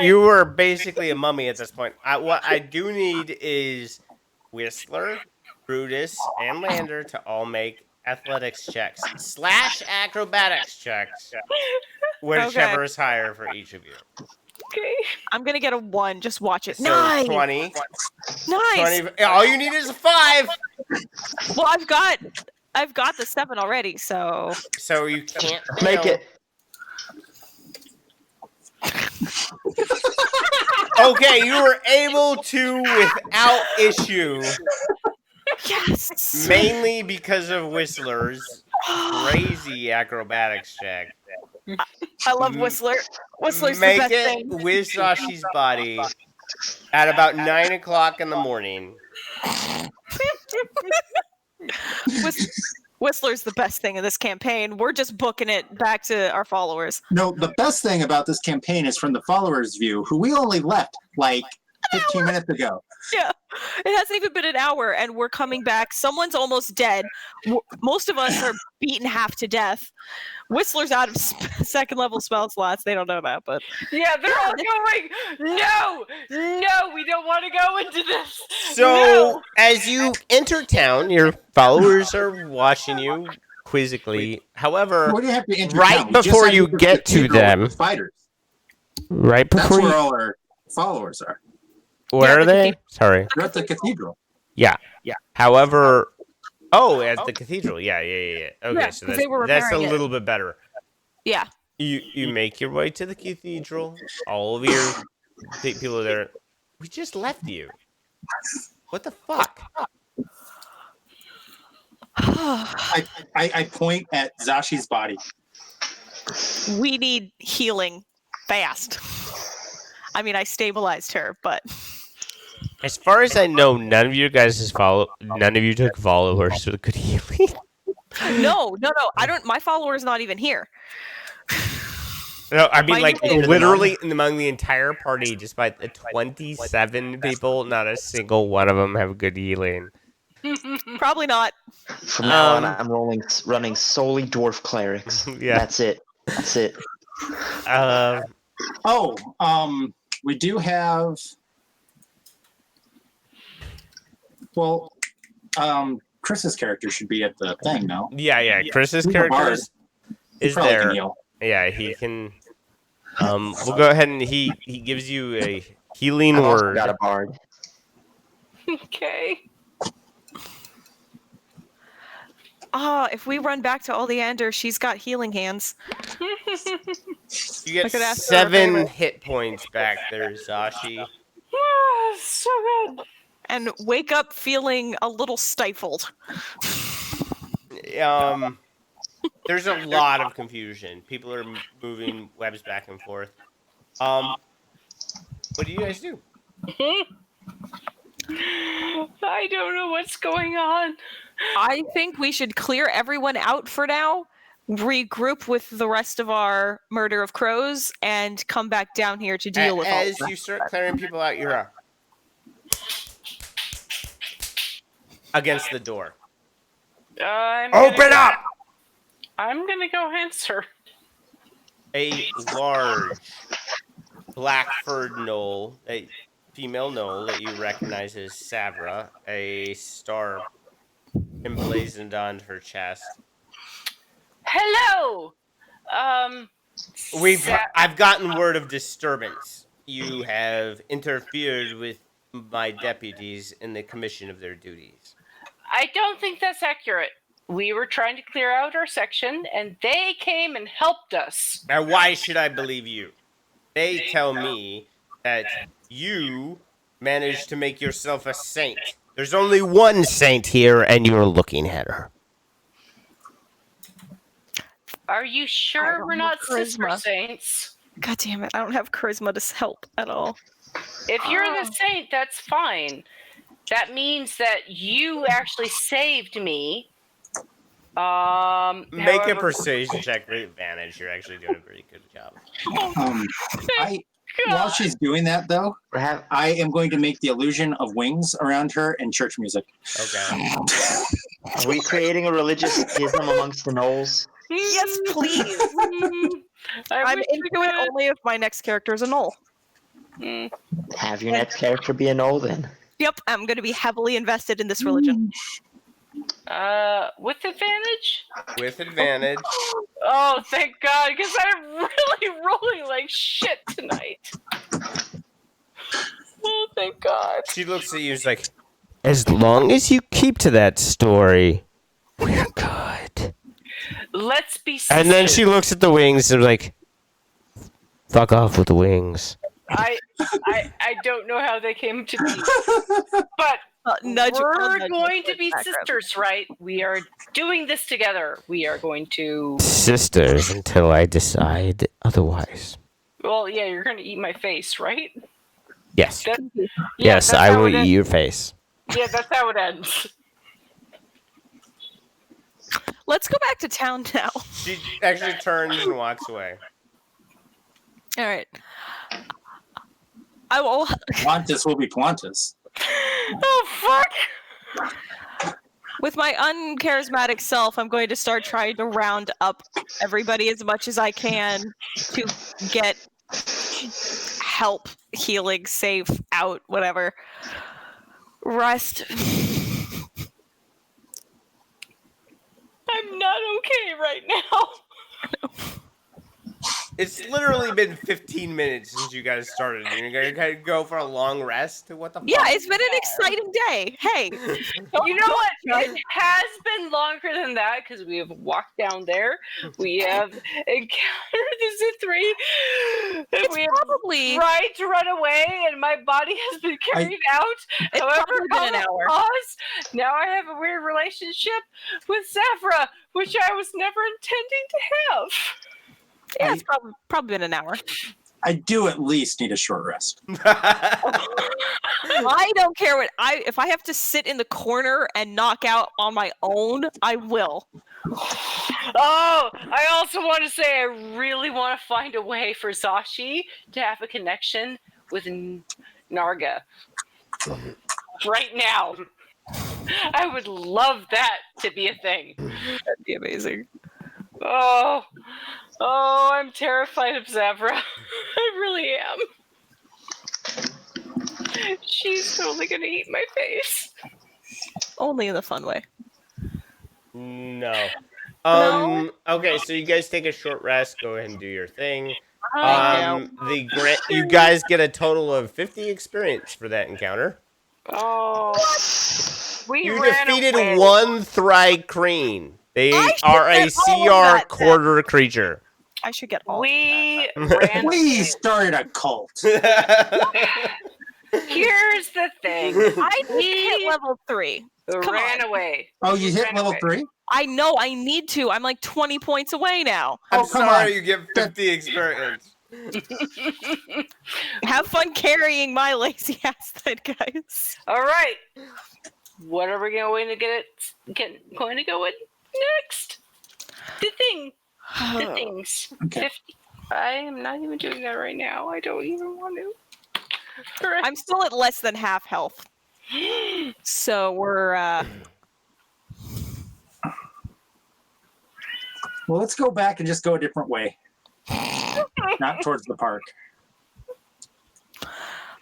you were basically a mummy at this point. What I do need is Whistler, Brutus, and Lander to all make athletics checks / acrobatics checks, whichever is higher for each of you. Okay. I'm gonna get a 1. Just watch it. So Nice. 20. Nice. 20. All you need is a 5. Well, I've got the 7 already, so You can't Make fail. it. Okay, you were able to without issue. yes. Mainly because of Whistler's crazy acrobatics check. I love Whistler. Whistler's the Make best it thing. with Sashi's body at about 9 o'clock in the morning. Whistler's the best thing in this campaign. We're just booking it back to our followers. No, the best thing about this campaign is from the followers' view, who we only left like 15 minutes ago. Yeah, it hasn't even been an hour, and we're coming back. Someone's almost dead. Most of us are beaten half to death. Whistler's out of second level spell slots. They don't know that, but Yeah, they're all going. No, we don't want to go into this. So, No. as you enter town, your followers are watching you quizzically. However, What do you have to enter right town? We just before had you the get to cathedral them, with fighters. right That's before where you, all our followers are. where Yeah, are the they? Sorry. They're at the cathedral. Yeah. However, at the cathedral. Yeah. Okay, Yeah, so 'cause they were that's a repairing it. little bit better. yeah. You make your way to the cathedral. All of your people are there. We just left you. What the fuck? I point at Zashi's body. We need healing fast. I mean, I stabilized her, but As far as I know, none of you took followers with good healing. no. I don't. My follower's not even here. No, I mean, My like, name- literally among the entire party, despite the 27 people, not a single one of them have good healing. Probably not. From now on, I'm running solely dwarf clerics. Yeah. That's it. We do have. Well, Chris's character should be at the thing, no? Yeah. Chris's He's a character bard. He is probably can there. heal. Yeah, he can. We'll go ahead and he gives you a healing I've also word. got a bard. Okay. If we run back to Oleander, she's got healing hands. You get I could ask for a 7 favor. hit points back there, Zashi. So good. And wake up feeling a little stifled. There's a lot of confusion. People are moving webs back and forth. What do you guys do? I don't know what's going on. I think we should clear everyone out for now, regroup with the rest of our murder of crows, and come back down here to deal with all As of you that. start clearing people out, you're up. Against the door. Open up! I'm gonna go answer. A large black furred gnoll, a female gnoll that you recognize as Savra, a star emblazoned on her chest. Hello. I've gotten word of disturbance. You have interfered with my deputies in the commission of their duties. I don't think that's accurate. We were trying to clear out our section, and they came and helped us. Now, why should I believe you? They tell me that you managed to make yourself a saint. There's only one saint here, and you're looking at her. Are you I sure don't we're have not sister charisma. saints? God damn it, I don't have charisma to help at all. If you're the saint, that's fine. That means that you actually saved me. Make a persuasion check with advantage. You're actually doing a pretty good job. While she's doing that, though, Perhaps I am going to make the illusion of wings around her and church music. Okay. are we creating a religious schism amongst the gnolls? Yes, please. I I'm wish into we it only if my next character is a gnoll. could. Have your next character be a gnoll then. Yep, I'm going to be heavily invested in this religion. With advantage? With advantage. Oh, thank God, because I'm really rolling like shit tonight. Oh, thank God. She looks at you, she's like, as long as you keep to that story, we're good. Let's be sisters. And then she looks at the wings and like, fuck off with the wings. I don't know how they came to be, but we're going to be sisters, right? We are doing this together. We are going to... Sisters until I decide otherwise. Well, yeah, you're going to eat my face, right? Yes. Yes, I will eat your face. Yeah, that's how it ends. Let's go back to town now. She actually turns and walks away. All right. I will. Plantis will be Plantis. Oh, fuck! With my uncharismatic self, I'm going to start trying to round up everybody as much as I can to get help, healing, safe, out, whatever. Rest. I'm not okay right now. It's literally been 15 minutes since you guys started. You're gonna go for a long rest? What the fuck? Yeah, it's been an exciting day. Hey. You know what? It has been longer than that because we have walked down there. We have encountered the Zithri. It's we have probably tried to run away, and my body has been carried out. It's However, probably been an hour. Now I have a weird relationship with Zafra, which I was never intending to have. Yeah, it's probably been an hour. I do at least need a short rest. I don't care if I have to sit in the corner and knock out on my own, I will. Oh, I also want to say I really want to find a way for Zashi to have a connection with Narga. Right now. I would love that to be a thing. That'd be amazing. Oh, I'm terrified of Zavra. I really am. She's totally gonna eat my face. Only in the fun way. No. No? Okay, so you guys take a short rest. Go ahead and do your thing. I You guys get a total of 50 experience for that encounter. Oh. You defeated one Thrycreen. They are a CR quarter creature. I should get all We ran We started a cult. Here's the thing. I hit level 3. Ran away. Oh, you hit level 3? I know, I need to. I'm like 20 points away now. I'm sorry you get 50 experience. Have fun carrying my lazy ass then, guys. All right. What are we going to going to go with next? The things. Okay. 50. I am not even doing that right now. I don't even want to. Right. I'm still at less than half health. So we're Well, let's go back and just go a different way. Not towards the park.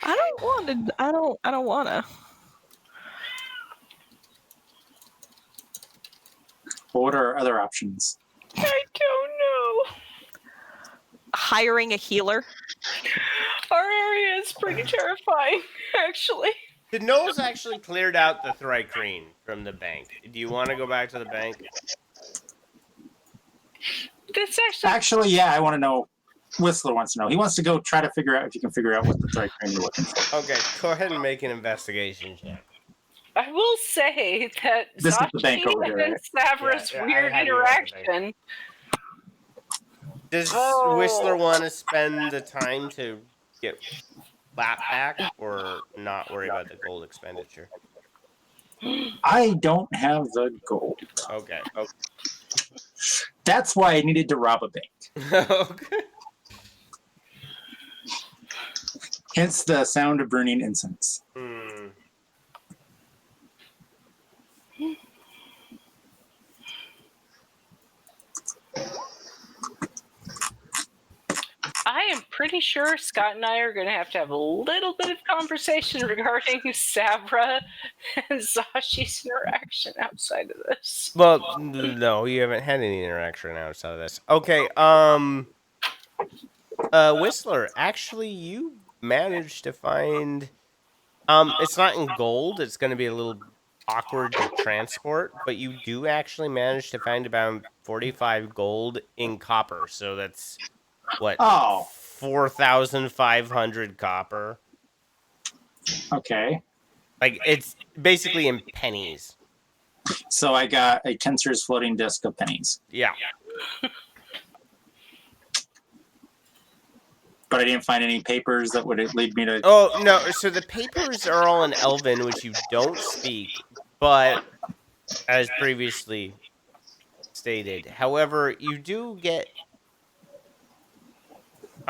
I don't want to. Well, what are our other options? I don't know. Hiring a healer. Our area is pretty terrifying, actually. The Knolls actually cleared out the Thrycreen from the bank. Do you want to go back to the bank? That's Actually, yeah, I want to know. Whistler wants to know. He wants to go try to figure out if you can figure out what the Thrycreen you're looking for. Okay, go ahead and make an investigation check. I will say that This is the bank over here, and right? Savra's Yeah, I weird had you at the interaction. Does Oh. Whistler want to spend the time to get flat back or not worry about the gold expenditure? I don't have the gold. Okay. That's why I needed to rob a bank. Okay. Hence the sound of burning incense. I am pretty sure Scott and I are going to have a little bit of conversation regarding Sabra and Zashi's interaction outside of this. Well, no, you haven't had any interaction outside of this. Okay, Whistler, actually, you managed to find. It's not in gold. It's going to be a little awkward to transport, but you do actually manage to find about 45 gold in copper. So that's what? Oh. 4,500 copper. Okay. Like, it's basically in pennies. So I got a Tensor's floating disk of pennies. Yeah. But I didn't find any papers that would lead me to... Oh, no. So the papers are all in Elven, which you don't speak, but as previously stated. However, you do get...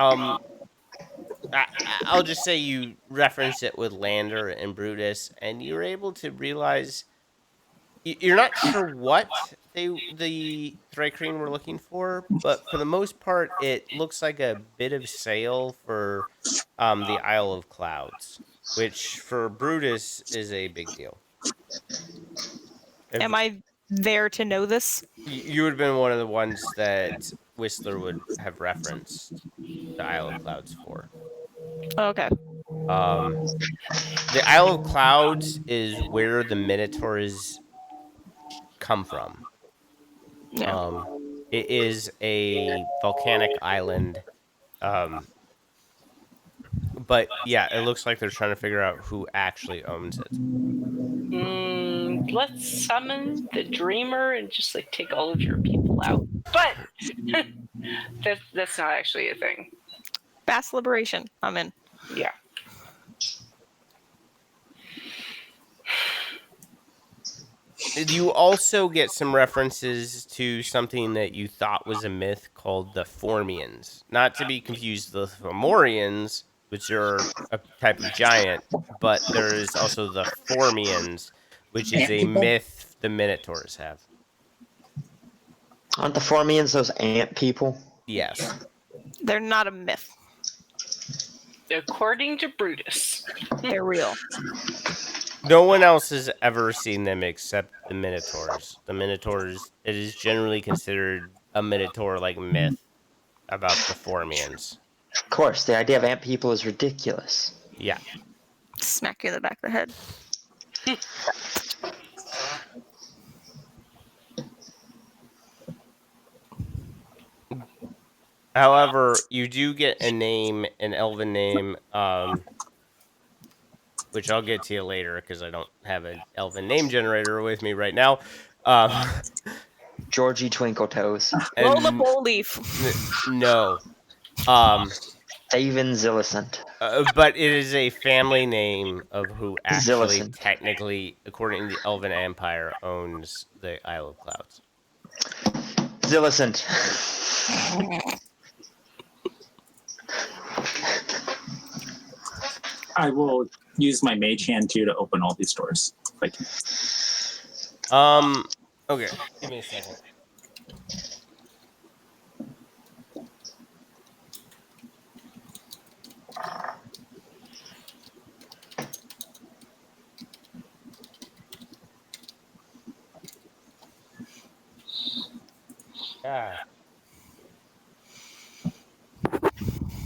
I'll just say you reference it with Lander and Brutus, and you're able to realize... You're not sure what the Thrycreen were looking for, but for the most part, it looks like a bit of sail for the Isle of Clouds, which for Brutus is a big deal. Am I there to know this? You would have been one of the ones that Whistler would have referenced the Isle of Clouds for. Okay. The Isle of Clouds is where the Minotaurs come from. Yeah. It is a volcanic island. But yeah, it looks like they're trying to figure out who actually owns it. Let's summon the Dreamer and just like take all of your people out. But that's not actually a thing. Bass Liberation. I'm in. Yeah. You also get some references to something that you thought was a myth called the Formians. Not to be confused with the Fomorians, which are a type of giant, but there is also the Formians, which is a myth the Minotaurs have. Aren't the Formians those ant people? Yes. They're not a myth. According to Brutus. They're real. No one else has ever seen them except the Minotaurs. The Minotaurs, it is generally considered a Minotaur-like myth about the Formians. Of course, the idea of ant people is ridiculous. Yeah. Smack you in the back of the head. However, you do get a name, an elven name, which I'll get to you later because I don't have an elven name generator with me right now. Georgie Twinkletoes. Roll the bowl leaf. No. Daven Zillicent. But it is a family name of who actually Zillicent. technically, according to the Elven Empire, owns the Isle of Clouds. Zillicent. I will use my mage hand too to open all these doors. Like, okay, give me a second.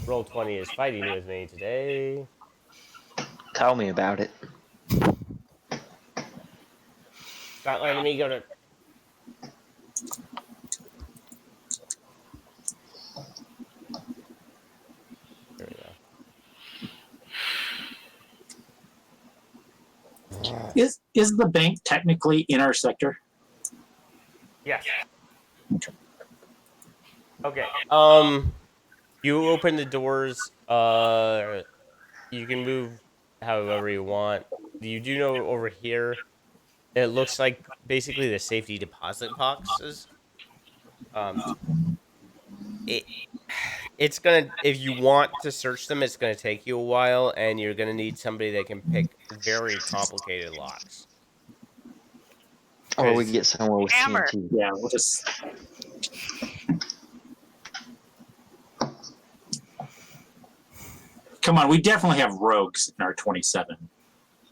Roll20 is fighting with me today. Tell me about it. Not letting me go to... There we go. is the bank technically in our sector? Yes. Okay. You open the doors. You can move however you want. You do know over here, it looks like basically the safety deposit boxes. It's gonna, if you want to search them, it's gonna take you a while, and you're gonna need somebody that can pick very complicated locks. Or we can get somewhere with Hammer. TNT. Yeah, we'll just... Come on, we definitely have rogues in our 27.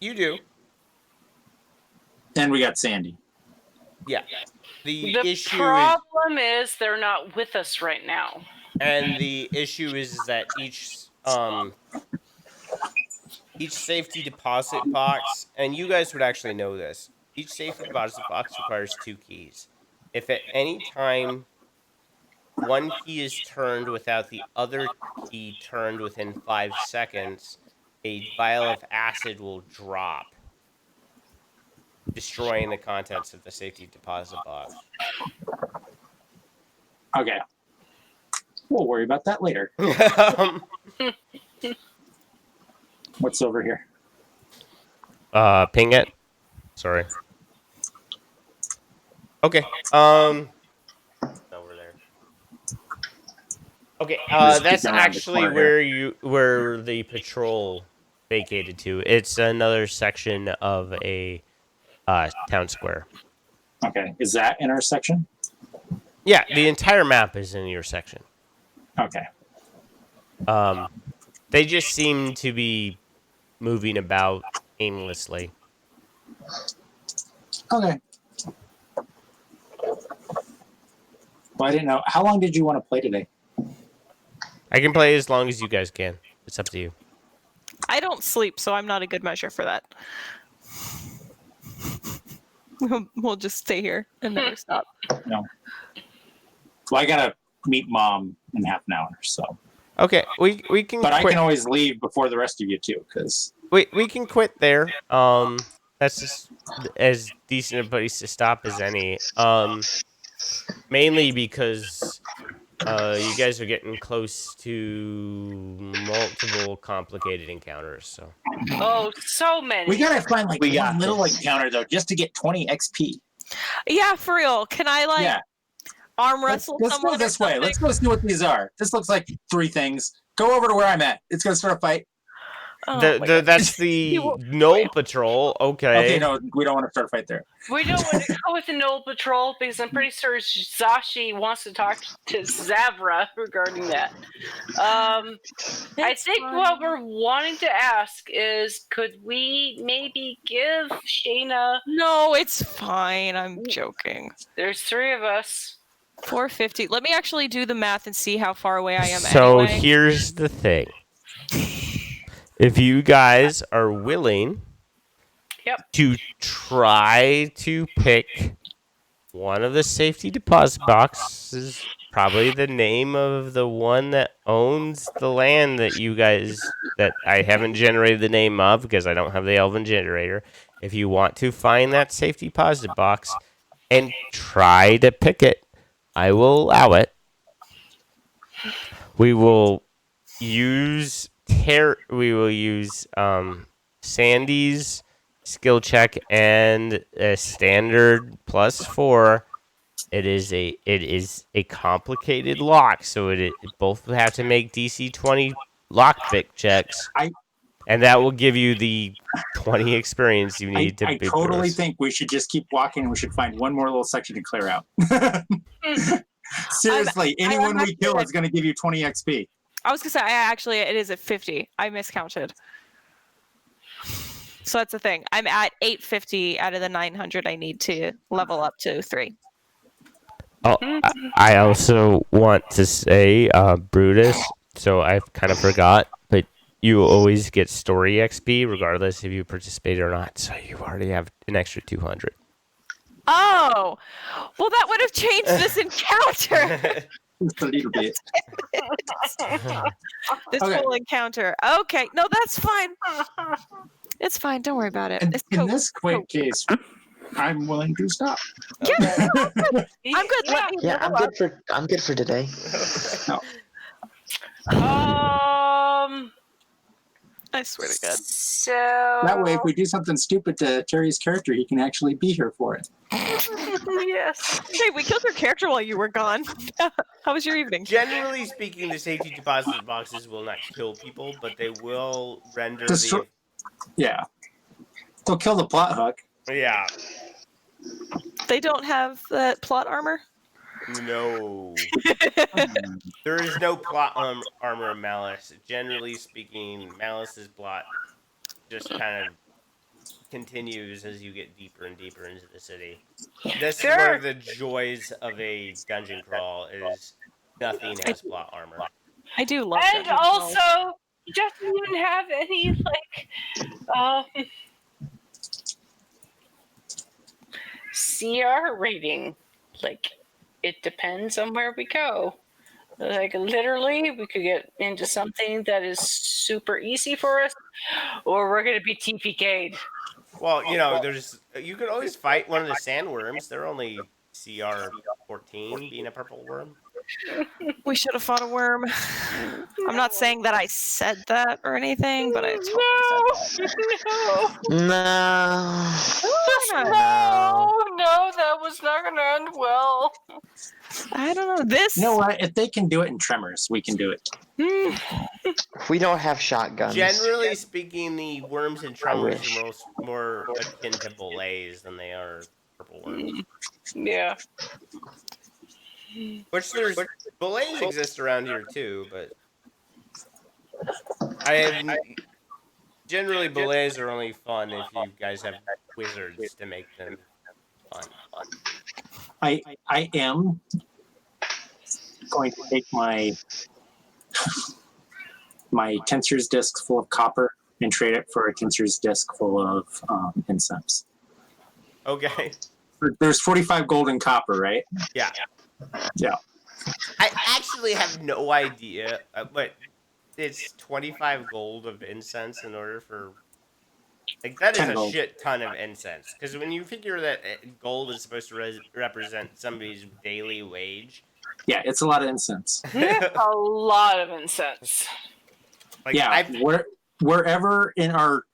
You do. And we got Sandy. Yeah. The issue problem is they're not with us right now. And the issue is that each safety deposit box, and you guys would actually know this, each safety deposit box requires 2 keys. If at any time one key is turned without the other key turned within 5 seconds, a vial of acid will drop, destroying the contents of the safety deposit box. Okay. We'll worry about that later. What's over here? Ping it. Sorry. Okay. Over there. Okay. That's actually where the patrol vacated to. It's another section of a town square. Okay. Is that in our section? Yeah, the entire map is in your section. Okay. They just seem to be moving about aimlessly. Okay. Well, I didn't know. How long did you want to play today? I can play as long as you guys can. It's up to you. I don't sleep, so I'm not a good measure for that. We'll just stay here and never stop. No. Well, I gotta meet Mom in half an hour, so. Okay, we can. But quit. I can always leave before the rest of you too, because. We can quit there. That's just as decent a place to stop as any. Mainly because you guys are getting close to multiple complicated encounters. So. Oh, so many. We gotta find like We got one little this. encounter though, just to get 20 XP. Yeah, for real. Can I arm wrestle Let's someone? go this or way. something? Let's go see what these are. This looks like 3 things. Go over to where I'm at. It's gonna start a fight. Oh, my God. That's the Knoll Patrol. Okay, no, we don't want to start a fight there. We don't want to go with the Knoll Patrol because I'm pretty sure Zashi wants to talk to Zavra regarding that. I think what we're wanting to ask is, could we maybe give Shayna... No, it's fine. I'm joking. There's 3 of us. 450. Let me actually do the math and see how far away I am So anyway. here's the thing. If you guys are willing to try to pick one of the safety deposit boxes, probably the name of the one that owns the land that you guys, that I haven't generated the name of because I don't have the Elven generator. If you want to find that safety deposit box and try to pick it, I will allow it. We will use Sandy's skill check and a standard +4. It is a complicated lock, so it both have to make DC 20 lockpick checks, and that will give you the 20 experience you need I totally think we should just keep walking, and we should find one more little section to clear out. Seriously, anyone we kill is going to give you 20 XP. I was gonna say, it is at 50. I miscounted. So that's the thing. I'm at 850 out of the 900 I need to level up to 3. Oh, I also want to say, Brutus, so I kind of forgot, but you always get story XP regardless if you participate or not, so you already have an extra 200. Oh! Well, that would have changed this encounter! Just a little bit. This whole encounter. Okay. No, that's fine. It's fine. Don't worry about it. In this quick case, I'm willing to stop. Yeah, I'm good. Yeah, I'm good for today. No. I swear to God. So that way, if we do something stupid to Terry's character, he can actually be here for it. Yes. Hey, we killed your character while you were gone. How was your evening? Generally speaking, the safety deposit boxes will not kill people, but they will render Yeah. They'll kill the plot hook. Yeah. They don't have that plot armor? No. There is no plot armor in Malys. Generally speaking, Malys's plot just kind of continues as you get deeper and deeper into the city. This is one Sure. of the joys of a dungeon crawl is nothing has plot armor. I do love And dungeon crawls. also, he doesn't even have any, CR rating. Like, it depends on where we go. Like, literally, we could get into something that is super easy for us, or we're going to be TPK'd. Well, you could always fight one of the sandworms. They're only CR 14, being a purple worm. We should have fought a worm. I'm not saying that I said that or anything, but I totally said that. No. No, that was not going to end well. I don't know. This. You know what? If they can do it in Tremors, we can do it. We don't have shotguns. Generally speaking, the worms in Tremors are more akin to Belays than they are purple worms. Yeah. Which Belays exist around here too, but generally Belays are only fun if you guys have wizards to make them fun. I am going to take my Tensor's disc full of copper and trade it for a Tensor's disc full of incense. Okay. There's 45 gold and copper, right? Yeah. Yeah. I actually have no idea, but it's 25 gold of incense in order for... Like, that is a shit ton of incense. Because when you figure that gold is supposed to represent somebody's daily wage... Yeah, it's a lot of incense. A lot of incense. Like, yeah, wherever in our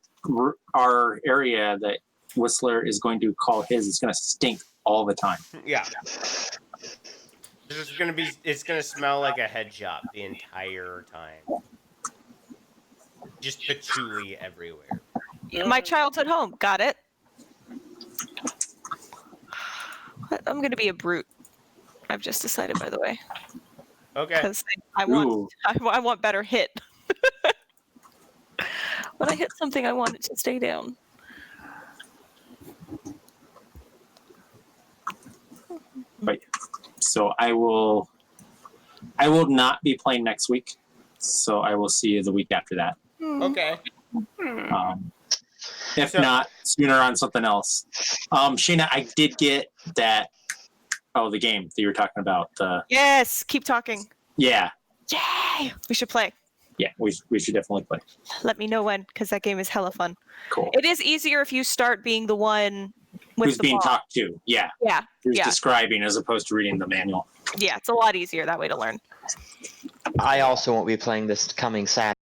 area that Whistler is going to call his, it's going to stink all the time. Yeah. It's gonna smell like a head shop the entire time. Just patchouli everywhere. My childhood home. Got it. I'm gonna be a brute. I've just decided, by the way. Okay. Because I want better hit. When I hit something, I want it to stay down. Right. So I will not be playing next week. So I will see you the week after that. Okay. If not, sooner on something else. Sheena, I did get that. Oh, the game that you were talking about. Yes, keep talking. Yeah. Yay! We should play. Yeah, we should definitely play. Let me know when, because that game is hella fun. Cool. It is easier if you start being the one with who's the being ball. talked to. Yeah. Yeah. Who's Yeah. describing as opposed to reading the manual. Yeah, it's a lot easier that way to learn. I also won't be playing this coming Saturday.